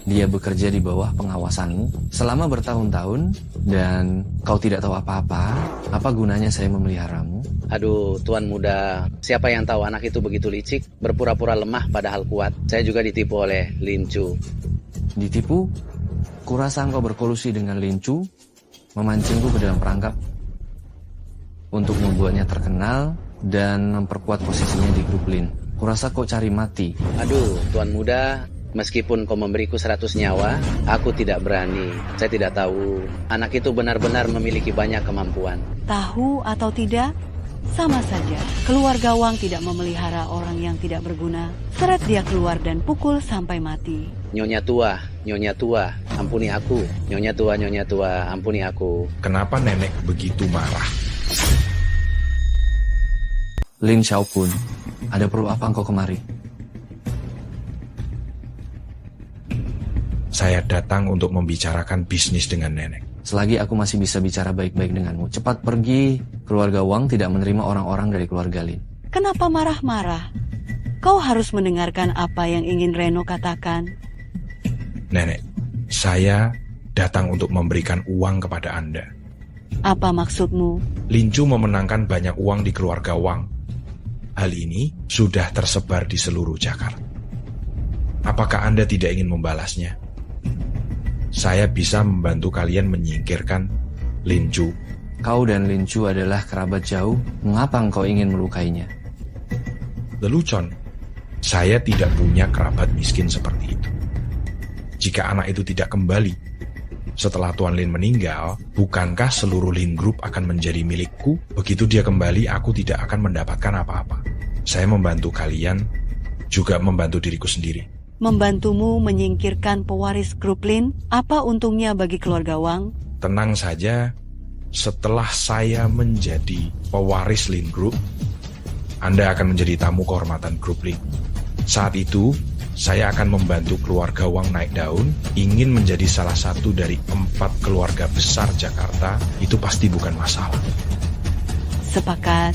Dia bekerja di bawah pengawasanmu selama bertahun-tahun dan kau tidak tahu apa-apa. Apa gunanya saya memeliharamu? Aduh, Tuan Muda, siapa yang tahu anak itu begitu licik, berpura-pura lemah padahal kuat. Saya juga ditipu oleh Lin Chu. Ditipu? Kurasa engkau berkolusi dengan Lin Chu, memancingku ke dalam perangkap untuk membuatnya terkenal dan memperkuat posisinya di grup Lin. Kurasa kau cari mati. Aduh, Tuan Muda, meskipun kau memberiku 100 nyawa, aku tidak berani. Saya tidak tahu anak itu benar-benar memiliki banyak kemampuan. Tahu atau tidak, sama saja. Keluarga Wang tidak memelihara orang yang tidak berguna. Seret dia keluar dan pukul sampai mati. Nyonya tua, ampuni aku. Nyonya tua, ampuni aku. Kenapa nenek begitu marah? Lin Xiaopun, ada perlu apa engkau kemari? Saya datang untuk membicarakan bisnis dengan nenek. Selagi aku masih bisa bicara baik-baik denganmu, cepat pergi. Keluarga Wang tidak menerima orang-orang dari keluarga Lin. Kenapa marah-marah? Kau harus mendengarkan apa yang ingin Reno katakan. Nenek, saya datang untuk memberikan uang kepada Anda. Apa maksudmu? Lin Chu memenangkan banyak uang di keluarga Wang. Hal ini sudah tersebar di seluruh Jakarta. Apakah Anda tidak ingin membalasnya? Saya bisa membantu kalian menyingkirkan Lin Chu. Kau dan Lin Chu adalah kerabat jauh. Mengapa engkau ingin melukainya? Lelucon, saya tidak punya kerabat miskin seperti itu. Jika anak itu tidak kembali setelah Tuan Lin meninggal, bukankah seluruh Lin Group akan menjadi milikku? Begitu dia kembali, aku tidak akan mendapatkan apa-apa. Saya membantu kalian, juga membantu diriku sendiri. Membantumu menyingkirkan pewaris grup Lin, apa untungnya bagi keluarga Wang? Tenang saja, setelah saya menjadi pewaris Lin Group, Anda akan menjadi tamu kehormatan grup Lin. Saat itu, saya akan membantu keluarga Wang naik daun, ingin menjadi salah satu dari 4 keluarga besar Jakarta, itu pasti bukan masalah. Sepakat.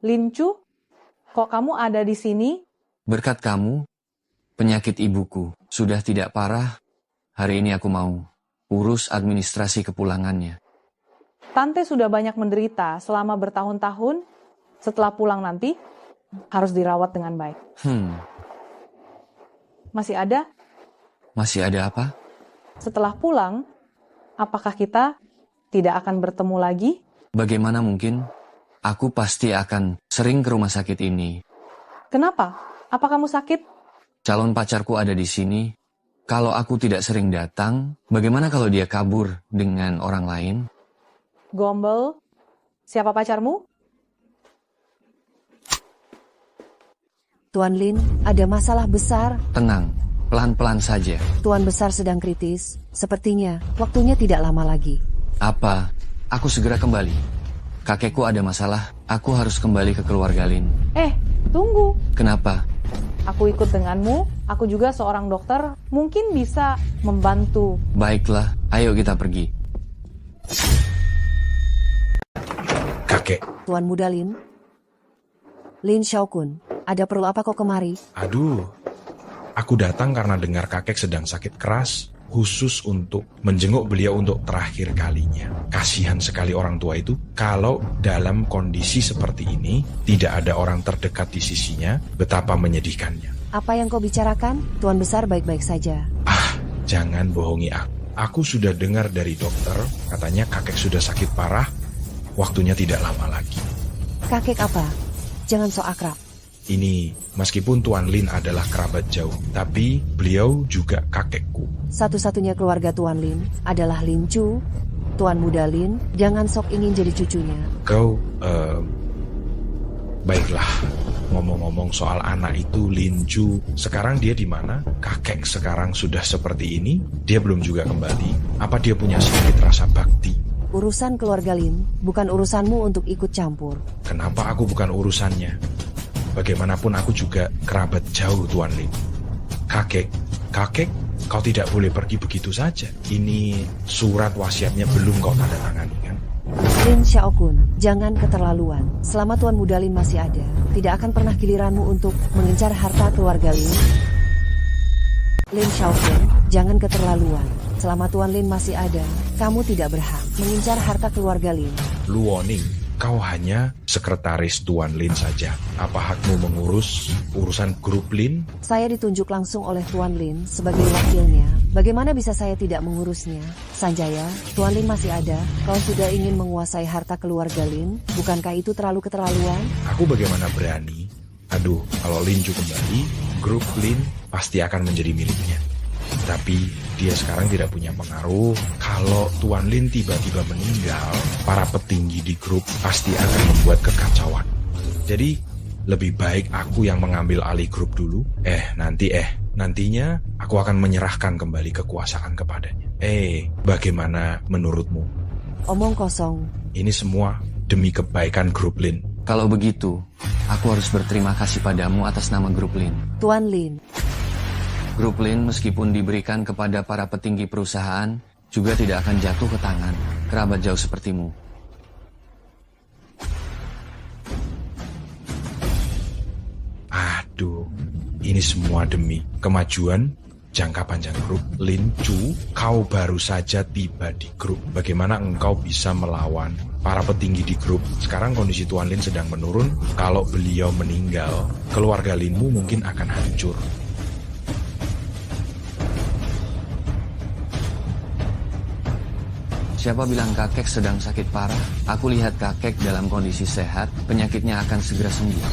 Lin Chu, kok kamu ada di sini? Berkat kamu, penyakit ibuku sudah tidak parah. Hari ini aku mau urus administrasi kepulangannya. Tante sudah banyak menderita selama bertahun-tahun. Setelah pulang nanti, harus dirawat dengan baik. Masih ada? Masih ada apa? Setelah pulang, apakah kita tidak akan bertemu lagi? Bagaimana mungkin? Aku pasti akan sering ke rumah sakit ini. Kenapa? Apa kamu sakit? Calon pacarku ada di sini. Kalau aku tidak sering datang, bagaimana kalau dia kabur dengan orang lain? Gombel, siapa pacarmu? Tuan Lin, ada masalah besar. Tenang, pelan-pelan saja. Tuan besar sedang kritis. Sepertinya waktunya tidak lama lagi. Apa? Aku segera kembali. Kakekku ada masalah. Aku harus kembali ke keluarga Lin. Tunggu. Kenapa? Aku ikut denganmu. Aku juga seorang dokter. Mungkin bisa membantu. Baiklah, ayo kita pergi. Kakek. Tuan Muda Lin. Lin Xiaokun, ada perlu apa kau kemari? Aduh, Aku datang karena dengar kakek sedang sakit keras, khusus untuk menjenguk beliau untuk terakhir kalinya. Kasihan sekali orang tua itu kalau dalam kondisi seperti ini tidak ada orang terdekat di sisinya, betapa menyedihkannya. Apa yang kau bicarakan? Tuan Besar baik-baik saja. Jangan bohongi aku. Aku sudah dengar dari dokter, katanya kakek sudah sakit parah, waktunya tidak lama lagi. Kakek apa? Jangan sok akrab. Ini, meskipun Tuan Lin adalah kerabat jauh, tapi beliau juga kakekku. Satu-satunya keluarga Tuan Lin adalah Lin Chu. Tuan muda Lin, jangan sok ingin jadi cucunya. Kau, baiklah. Ngomong-ngomong soal anak itu, Lin Chu, sekarang dia di mana? Kakek sekarang sudah seperti ini, dia belum juga kembali. Apa dia punya sedikit rasa bakti? Urusan keluarga Lin, bukan urusanmu untuk ikut campur. Kenapa aku bukan urusannya? Bagaimanapun aku juga kerabat jauh Tuan Lin. Kakek, kau tidak boleh pergi begitu saja. Ini surat wasiatnya belum kau tanda tangani kan? Lin Xiaokun, jangan keterlaluan. Selama Tuan muda Lin masih ada, tidak akan pernah giliranmu untuk mengincar harta keluarga Lin. Lin Xiaokun, jangan keterlaluan. Selama Tuan Lin masih ada, kamu tidak berhak mengincar harta keluarga Lin. Luoning, kau hanya sekretaris Tuan Lin saja. Apa hakmu mengurus urusan grup Lin? Saya ditunjuk langsung oleh Tuan Lin sebagai wakilnya. Bagaimana bisa saya tidak mengurusnya? Sanjaya, Tuan Lin masih ada. Kau sudah ingin menguasai harta keluarga Lin? Bukankah itu terlalu keterlaluan? Aku bagaimana berani? Aduh, kalau Lin Chu kembali, grup Lin pasti akan menjadi miliknya. Tapi dia sekarang tidak punya pengaruh. Kalau Tuan Lin tiba-tiba meninggal, para petinggi di grup pasti akan membuat kekacauan. Jadi lebih baik aku yang mengambil alih grup dulu. Nantinya aku akan menyerahkan kembali kekuasaan kepadanya. Bagaimana menurutmu? Omong kosong. Ini semua demi kebaikan grup Lin. Kalau begitu, aku harus berterima kasih padamu atas nama grup Lin. Tuan Lin. Grup Lin meskipun diberikan kepada para petinggi perusahaan, juga tidak akan jatuh ke tangan kerabat jauh sepertimu. Aduh, ini semua demi kemajuan jangka panjang grup Lin Chu. Kau baru saja tiba di grup. Bagaimana engkau bisa melawan para petinggi di grup? Sekarang kondisi Tuan Lin sedang menurun. Kalau beliau meninggal, keluarga Linmu mungkin akan hancur. Siapa bilang kakek sedang sakit parah? Aku lihat kakek dalam kondisi sehat, penyakitnya akan segera sembuh.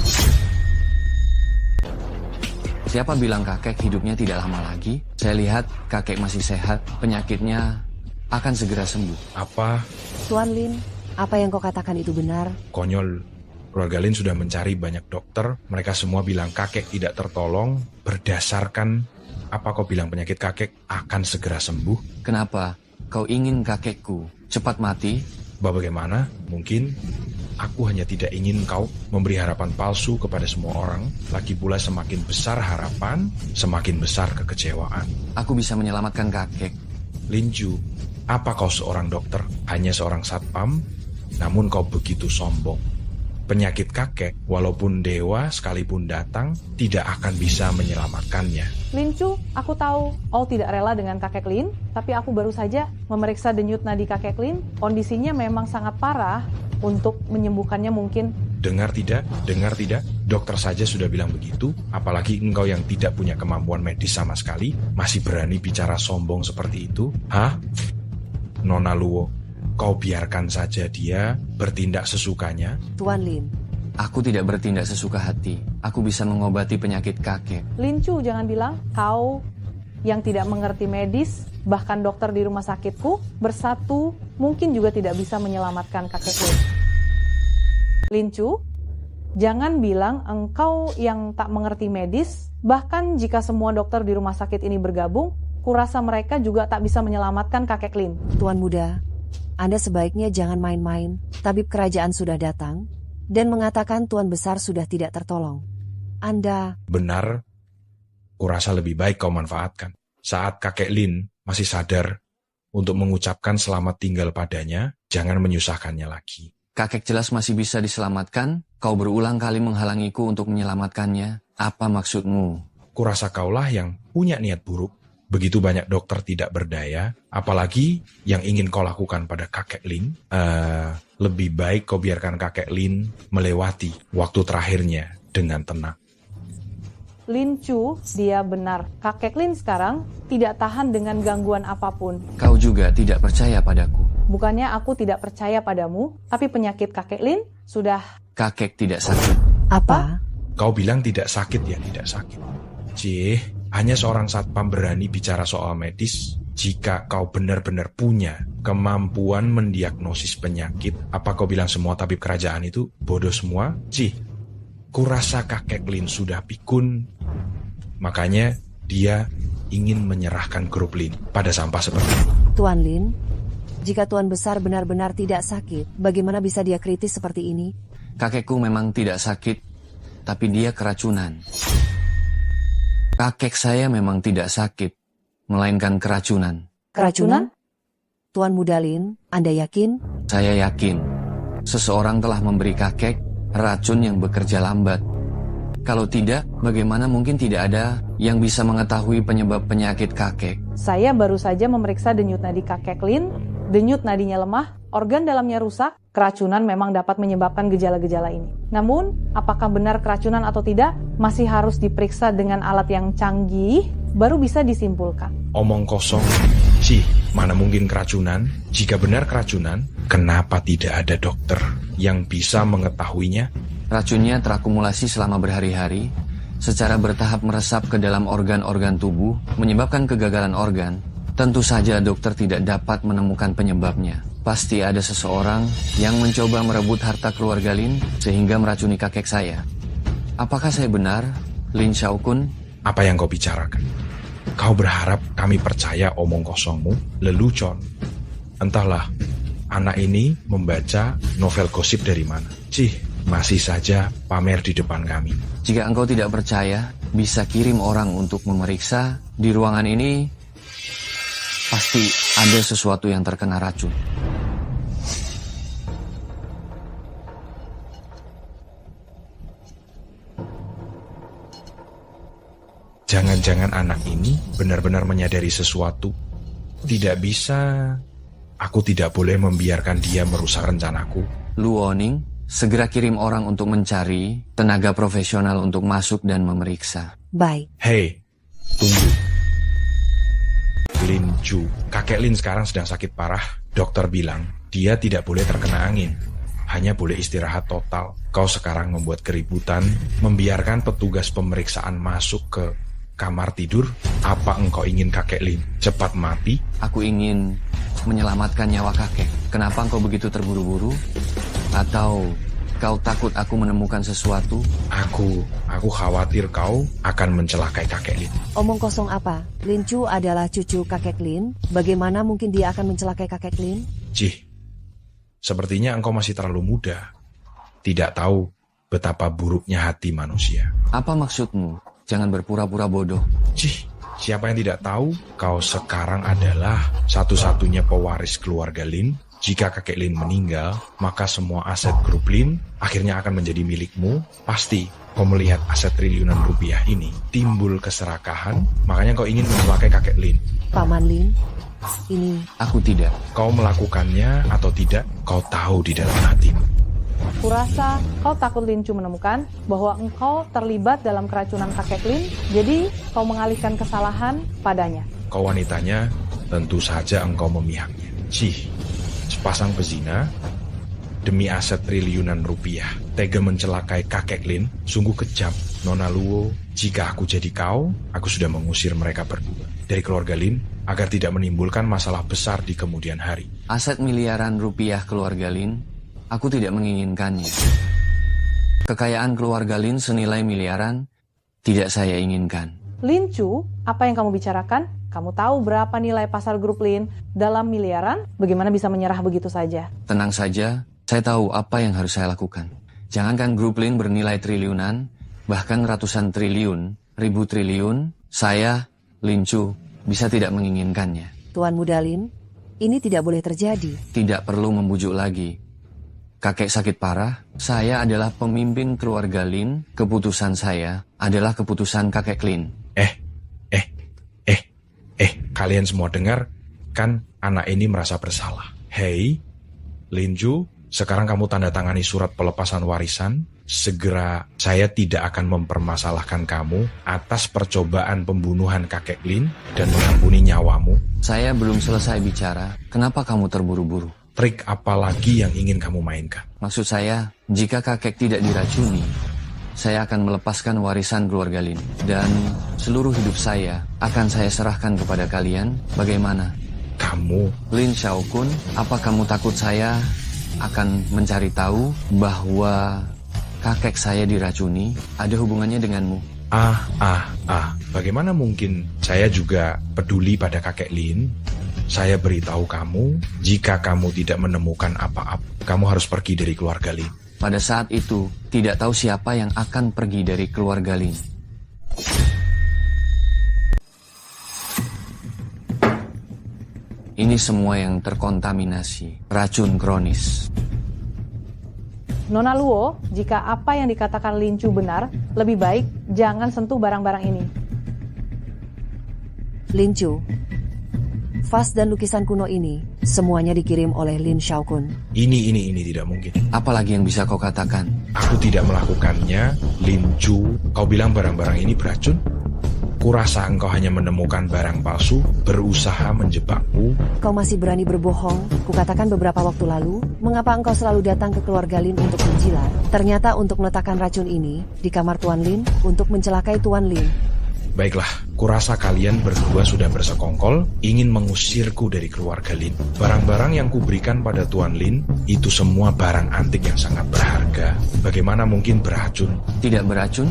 Siapa bilang kakek hidupnya tidak lama lagi? Saya lihat kakek masih sehat, penyakitnya akan segera sembuh. Apa? Tuan Lin, apa yang kau katakan itu benar? Konyol. Keluarga Lin sudah mencari banyak dokter, mereka semua bilang kakek tidak tertolong. Berdasarkan apa kau bilang penyakit kakek akan segera sembuh? Kenapa? Kau ingin kakekku cepat mati? Bagaimana? Mungkin aku hanya tidak ingin kau memberi harapan palsu kepada semua orang. Lagi pula semakin besar harapan, semakin besar kekecewaan. Aku bisa menyelamatkan kakek. Lin Chu, apa kau seorang dokter? Hanya seorang satpam? Namun kau begitu sombong. Penyakit kakek, walaupun dewa sekalipun datang, tidak akan bisa menyelamatkannya. Lin Chu, aku tahu Ol tidak rela dengan kakek Lin, tapi aku baru saja memeriksa denyut nadi kakek Lin. Kondisinya memang sangat parah, untuk menyembuhkannya mungkin. Dengar tidak? Dokter saja sudah bilang begitu, apalagi engkau yang tidak punya kemampuan medis sama sekali, masih berani bicara sombong seperti itu? Hah? Nona Luo, kau biarkan saja dia bertindak sesukanya. Tuan Lin. Aku tidak bertindak sesuka hati. Aku bisa mengobati penyakit kakek. Lin Chu, jangan bilang kau yang tidak mengerti medis, bahkan dokter di rumah sakitku, bersatu mungkin juga tidak bisa menyelamatkan kakek Lin. Lin Chu, jangan bilang engkau yang tak mengerti medis, bahkan jika semua dokter di rumah sakit ini bergabung, kurasa mereka juga tak bisa menyelamatkan kakek Lin. Tuan muda, Anda sebaiknya jangan main-main. Tabib kerajaan sudah datang dan mengatakan Tuan Besar sudah tidak tertolong. Anda... Benar, kurasa lebih baik kau manfaatkan. Saat kakek Lin masih sadar untuk mengucapkan selamat tinggal padanya, jangan menyusahkannya lagi. Kakek jelas masih bisa diselamatkan, kau berulang kali menghalangiku untuk menyelamatkannya. Apa maksudmu? kurasa kaulah yang punya niat buruk. Begitu banyak dokter tidak berdaya, apalagi yang ingin kau lakukan pada kakek Lin. Lebih baik kau biarkan kakek Lin melewati waktu terakhirnya dengan tenang. Lin Chu, dia benar. Kakek Lin sekarang tidak tahan dengan gangguan apapun. Kau juga tidak percaya padaku. Bukannya aku tidak percaya padamu, tapi penyakit kakek Lin sudah... Kakek tidak sakit. Apa? Kau bilang tidak sakit ya, tidak sakit. Cih, hanya seorang satpam berani bicara soal medis. Jika kau benar-benar punya kemampuan mendiagnosis penyakit, apa kau bilang semua tabib kerajaan itu bodoh semua? Cih, kurasa kakek Lin sudah pikun. Makanya dia ingin menyerahkan grup Lin pada sampah seperti itu. Tuan Lin, jika Tuan Besar benar-benar tidak sakit, bagaimana bisa dia kritis seperti ini? Kakekku memang tidak sakit, tapi dia keracunan. Kakek saya memang tidak sakit, melainkan keracunan. Keracunan? Tuan Muda Lin, Anda yakin? Saya yakin, seseorang telah memberi kakek racun yang bekerja lambat. Kalau tidak, bagaimana mungkin tidak ada yang bisa mengetahui penyebab penyakit kakek? Saya baru saja memeriksa denyut nadi kakek Lin. Denyut nadinya lemah, organ dalamnya rusak. Keracunan memang dapat menyebabkan gejala-gejala ini. Namun, apakah benar keracunan atau tidak, masih harus diperiksa dengan alat yang canggih, baru bisa disimpulkan. Omong kosong. Cih, mana mungkin keracunan? Jika benar keracunan, kenapa tidak ada dokter yang bisa mengetahuinya? Racunnya terakumulasi selama berhari-hari, secara bertahap meresap ke dalam organ-organ tubuh, menyebabkan kegagalan organ. Tentu saja dokter tidak dapat menemukan penyebabnya. Pasti ada seseorang yang mencoba merebut harta keluarga Lin sehingga meracuni kakek saya. Apakah saya benar, Lin Xiaokun? Apa yang kau bicarakan? Kau berharap kami percaya omong kosongmu, lelucon? Entahlah, anak ini membaca novel gosip dari mana? Cih, masih saja pamer di depan kami. Jika engkau tidak percaya, bisa kirim orang untuk memeriksa. Di ruangan ini, pasti ada sesuatu yang terkena racun. Jangan-jangan anak ini benar-benar menyadari sesuatu. Tidak bisa. Aku tidak boleh membiarkan dia merusak rencanaku. Luoning, segera kirim orang untuk mencari tenaga profesional untuk masuk dan memeriksa. Baik. Hei, tunggu. Lin Chu, kakek Lin sekarang sedang sakit parah. Dokter bilang dia tidak boleh terkena angin, hanya boleh istirahat total. Kau sekarang membuat keributan, membiarkan petugas pemeriksaan masuk ke kamar tidur. Apa engkau ingin kakek Lin cepat mati? Aku ingin menyelamatkan nyawa kakek. Kenapa engkau begitu terburu-buru? Atau kau takut aku menemukan sesuatu? Aku khawatir kau akan mencelakai kakek Lin. Omong kosong apa? Lin Chu adalah cucu kakek Lin. Bagaimana mungkin dia akan mencelakai kakek Lin? Cih, sepertinya engkau masih terlalu muda. Tidak tahu betapa buruknya hati manusia. Apa maksudmu? Jangan berpura-pura bodoh. Cih, siapa yang tidak tahu? Kau sekarang adalah satu-satunya pewaris keluarga Lin. Jika kakek Lin meninggal, maka semua aset grup Lin akhirnya akan menjadi milikmu. Pasti kau melihat aset triliunan rupiah ini timbul keserakahan, makanya kau ingin mencelakai kakek Lin. Paman Lin, ini... Aku tidak. Kau melakukannya atau tidak, kau tahu di dalam hatimu. Kurasa kau takut Lin Chu menemukan bahwa engkau terlibat dalam keracunan kakek Lin, jadi kau mengalihkan kesalahan padanya. Kau wanitanya, tentu saja engkau memihaknya. Cih, sepasang pezina demi aset triliunan rupiah tega mencelakai kakek Lin, sungguh kejam. Nona Luo, jika aku jadi kau, aku sudah mengusir mereka berdua dari keluarga Lin agar tidak menimbulkan masalah besar di kemudian hari. Aset miliaran rupiah keluarga Lin, aku tidak menginginkannya. Kekayaan keluarga Lin senilai miliaran, tidak saya inginkan. Lin Chu, apa yang kamu bicarakan? Kamu tahu berapa nilai pasar grup Lin dalam miliaran? Bagaimana bisa menyerah begitu saja? Tenang saja, saya tahu apa yang harus saya lakukan. Jangankan grup Lin bernilai triliunan, bahkan ratusan triliun, ribu triliun, saya, Lin Chu, bisa tidak menginginkannya. Tuan Muda Lin, ini tidak boleh terjadi. Tidak perlu membujuk lagi. Kakek sakit parah, saya adalah pemimpin keluarga Lin, keputusan saya adalah keputusan kakek Lin. Kalian semua dengar, kan anak ini merasa bersalah. Hei, Lin Chu, sekarang kamu tanda tangani surat pelepasan warisan. Segera saya tidak akan mempermasalahkan kamu atas percobaan pembunuhan kakek Lin dan mengampuni nyawamu. Saya belum selesai bicara. Kenapa kamu terburu-buru? Trik apa lagi yang ingin kamu mainkan? Maksud saya, jika kakek tidak diracuni, saya akan melepaskan warisan keluarga Lin. Dan seluruh hidup saya akan saya serahkan kepada kalian. Bagaimana? Kamu? Lin Xiaokun, apa kamu takut saya akan mencari tahu bahwa kakek saya diracuni ada hubungannya denganmu? Bagaimana mungkin saya juga peduli pada kakek Lin? Saya beritahu kamu, jika kamu tidak menemukan apa-apa, kamu harus pergi dari keluarga Lin. Pada saat itu, tidak tahu siapa yang akan pergi dari keluarga Lin. Ini semua yang terkontaminasi racun kronis. Nona Luo, jika apa yang dikatakan Lin Chu benar, lebih baik jangan sentuh barang-barang ini. Lin Chu, vas dan lukisan kuno ini semuanya dikirim oleh Lin Xiaokun. Ini tidak mungkin. Apalagi yang bisa kau katakan? Aku tidak melakukannya, Lin Chu. Kau bilang barang-barang ini beracun? Kurasa engkau hanya menemukan barang palsu, berusaha menjebakku. Kau masih berani berbohong. Kukatakan beberapa waktu lalu, mengapa engkau selalu datang ke keluarga Lin untuk menjilat? Ternyata untuk meletakkan racun ini di kamar Tuan Lin untuk mencelakai Tuan Lin. Baiklah, kurasa kalian berdua sudah bersekongkol ingin mengusirku dari keluarga Lin. Barang-barang yang kuberikan pada Tuan Lin itu semua barang antik yang sangat berharga. Bagaimana mungkin beracun? Tidak beracun?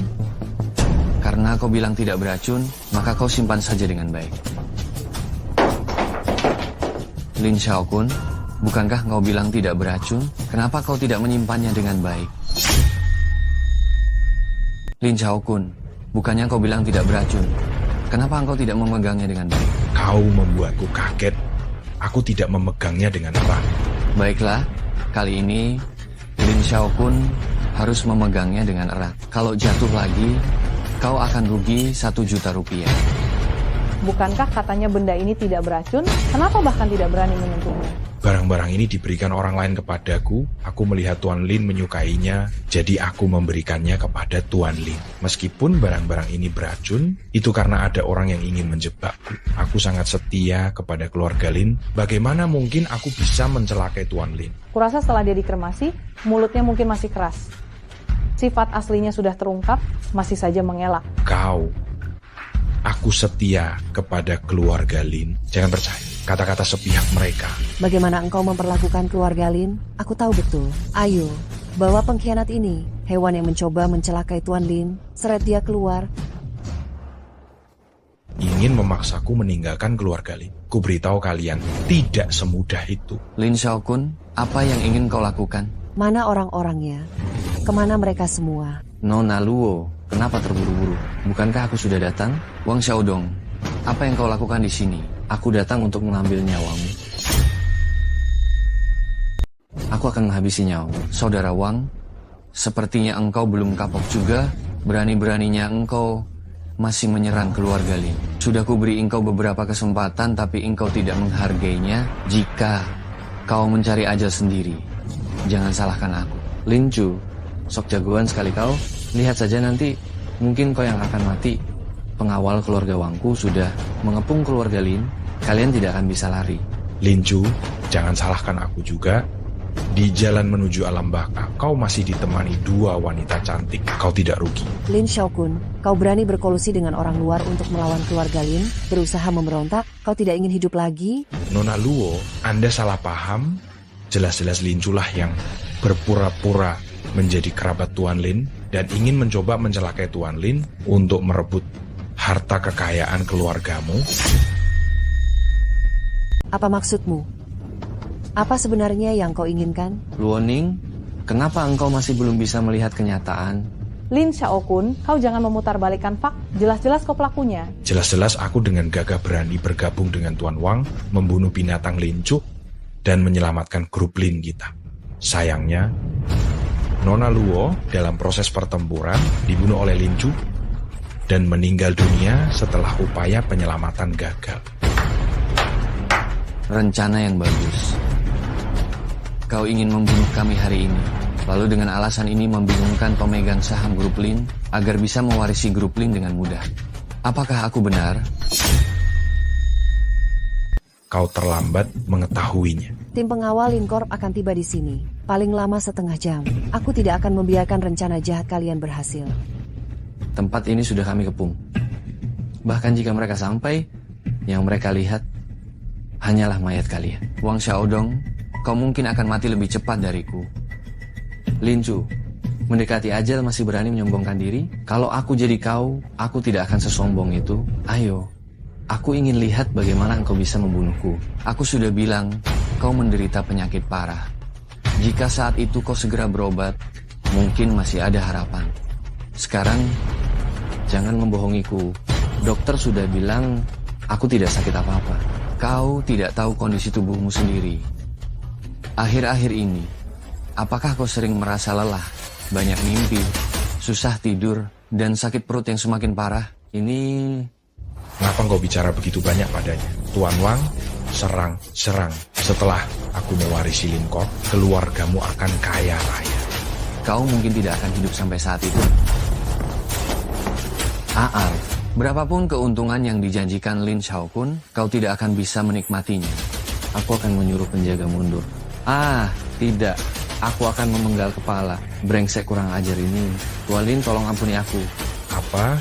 Karena kau bilang tidak beracun, maka kau simpan saja dengan baik. Lin Xiaokun, bukankah kau bilang tidak beracun? Kenapa kau tidak menyimpannya dengan baik? Lin Xiaokun, bukannya kau bilang tidak beracun? Kenapa engkau tidak memegangnya dengan baik? Kau membuatku kaget. Aku tidak memegangnya dengan erat. Baiklah, kali ini Lin Xiaokun harus memegangnya dengan erat. Kalau jatuh lagi, kau akan rugi 1 juta rupiah. Bukankah katanya benda ini tidak beracun? Kenapa bahkan tidak berani menyentuhnya? Barang-barang ini diberikan orang lain kepadaku. Aku melihat Tuan Lin menyukainya, jadi aku memberikannya kepada Tuan Lin. Meskipun barang-barang ini beracun, itu karena ada orang yang ingin menjebakku. Aku sangat setia kepada keluarga Lin. Bagaimana mungkin aku bisa mencelakai Tuan Lin? Kurasa setelah dia dikremasi, mulutnya mungkin masih keras. Sifat aslinya sudah terungkap, masih saja mengelak. Aku setia kepada keluarga Lin. Jangan percaya kata-kata sepihak mereka. Bagaimana engkau memperlakukan keluarga Lin? Aku tahu betul. Ayo, bawa pengkhianat ini, hewan yang mencoba mencelakai Tuan Lin. Seret dia keluar. Ingin memaksaku meninggalkan keluarga Lin. Ku beritahu kalian, tidak semudah itu. Lin Xiaokun, apa yang ingin kau lakukan? Mana orang-orangnya? Kemana mereka semua? Nona Luo, kenapa terburu-buru? Bukankah aku sudah datang? Wang Xiaodong, apa yang kau lakukan di sini? Aku datang untuk mengambil nyawamu. Aku akan menghabisi nyawamu. Saudara Wang, sepertinya engkau belum kapok juga. Berani-beraninya engkau masih menyerang keluarga Lin. Sudah kuberi engkau beberapa kesempatan, tapi engkau tidak menghargainya. Jika kau mencari ajal sendiri, jangan salahkan aku. Lin Chu, sok jagoan sekali kau. Lihat saja nanti, mungkin kau yang akan mati. Pengawal keluarga Wangku sudah mengepung keluarga Lin. Kalian tidak akan bisa lari. Lin Chu, jangan salahkan aku juga. Di jalan menuju alam baka, kau masih ditemani 2 wanita cantik. Kau tidak rugi. Lin Xiaokun, kau berani berkolusi dengan orang luar untuk melawan keluarga Lin, berusaha memberontak, kau tidak ingin hidup lagi? Nona Luo, Anda salah paham. Jelas-jelas Lin Chu lah yang berpura-pura menjadi kerabat Tuan Lin dan ingin mencoba mencelakai Tuan Lin untuk merebut harta kekayaan keluargamu. Apa maksudmu? Apa sebenarnya yang kau inginkan? Luoning, kenapa engkau masih belum bisa melihat kenyataan? Lin Xiaokun, kau jangan memutarbalikkan fakta. Jelas-jelas kau pelakunya. Jelas-jelas aku dengan gagah berani bergabung dengan Tuan Wang, membunuh binatang Lin Chu, dan menyelamatkan grup Lin kita. Sayangnya, Nona Luo dalam proses pertempuran dibunuh oleh Lin Chu dan meninggal dunia setelah upaya penyelamatan gagal. rencana yang bagus. Kau ingin membunuh kami hari ini, lalu dengan alasan ini membingungkan pemegang saham grup Lin agar bisa mewarisi grup Lin dengan mudah. Apakah aku benar? Kau terlambat mengetahuinya. Tim pengawal Lincorp akan tiba di sini, paling lama setengah jam. Aku tidak akan membiarkan rencana jahat kalian berhasil. Tempat ini sudah kami kepung. Bahkan jika mereka sampai, yang mereka lihat hanyalah mayat kalian. Wang Xiaodong, kau mungkin akan mati lebih cepat dariku. Lin Chu, mendekati ajal masih berani menyombongkan diri? Kalau aku jadi kau, aku tidak akan sesombong itu. Ayo, aku ingin lihat bagaimana engkau bisa membunuhku. Aku sudah bilang, kau menderita penyakit parah. Jika saat itu kau segera berobat, mungkin masih ada harapan. Sekarang, jangan membohongiku. Dokter sudah bilang, aku tidak sakit apa-apa. Kau tidak tahu kondisi tubuhmu sendiri. Akhir-akhir ini, apakah kau sering merasa lelah, banyak mimpi, susah tidur, dan sakit perut yang semakin parah? Ini... Kenapa kau bicara begitu banyak padanya? Tuan Wang, serang. Setelah aku mewarisi Lincorp, keluargamu akan kaya raya. Kau mungkin tidak akan hidup sampai saat itu. Aal, berapapun keuntungan yang dijanjikan Lin Xiaokun, kau tidak akan bisa menikmatinya. Aku akan menyuruh penjaga mundur. Tidak. Aku akan memenggal kepala. Brengsek kurang ajar ini. Tuan Lin, tolong ampuni aku. Apa?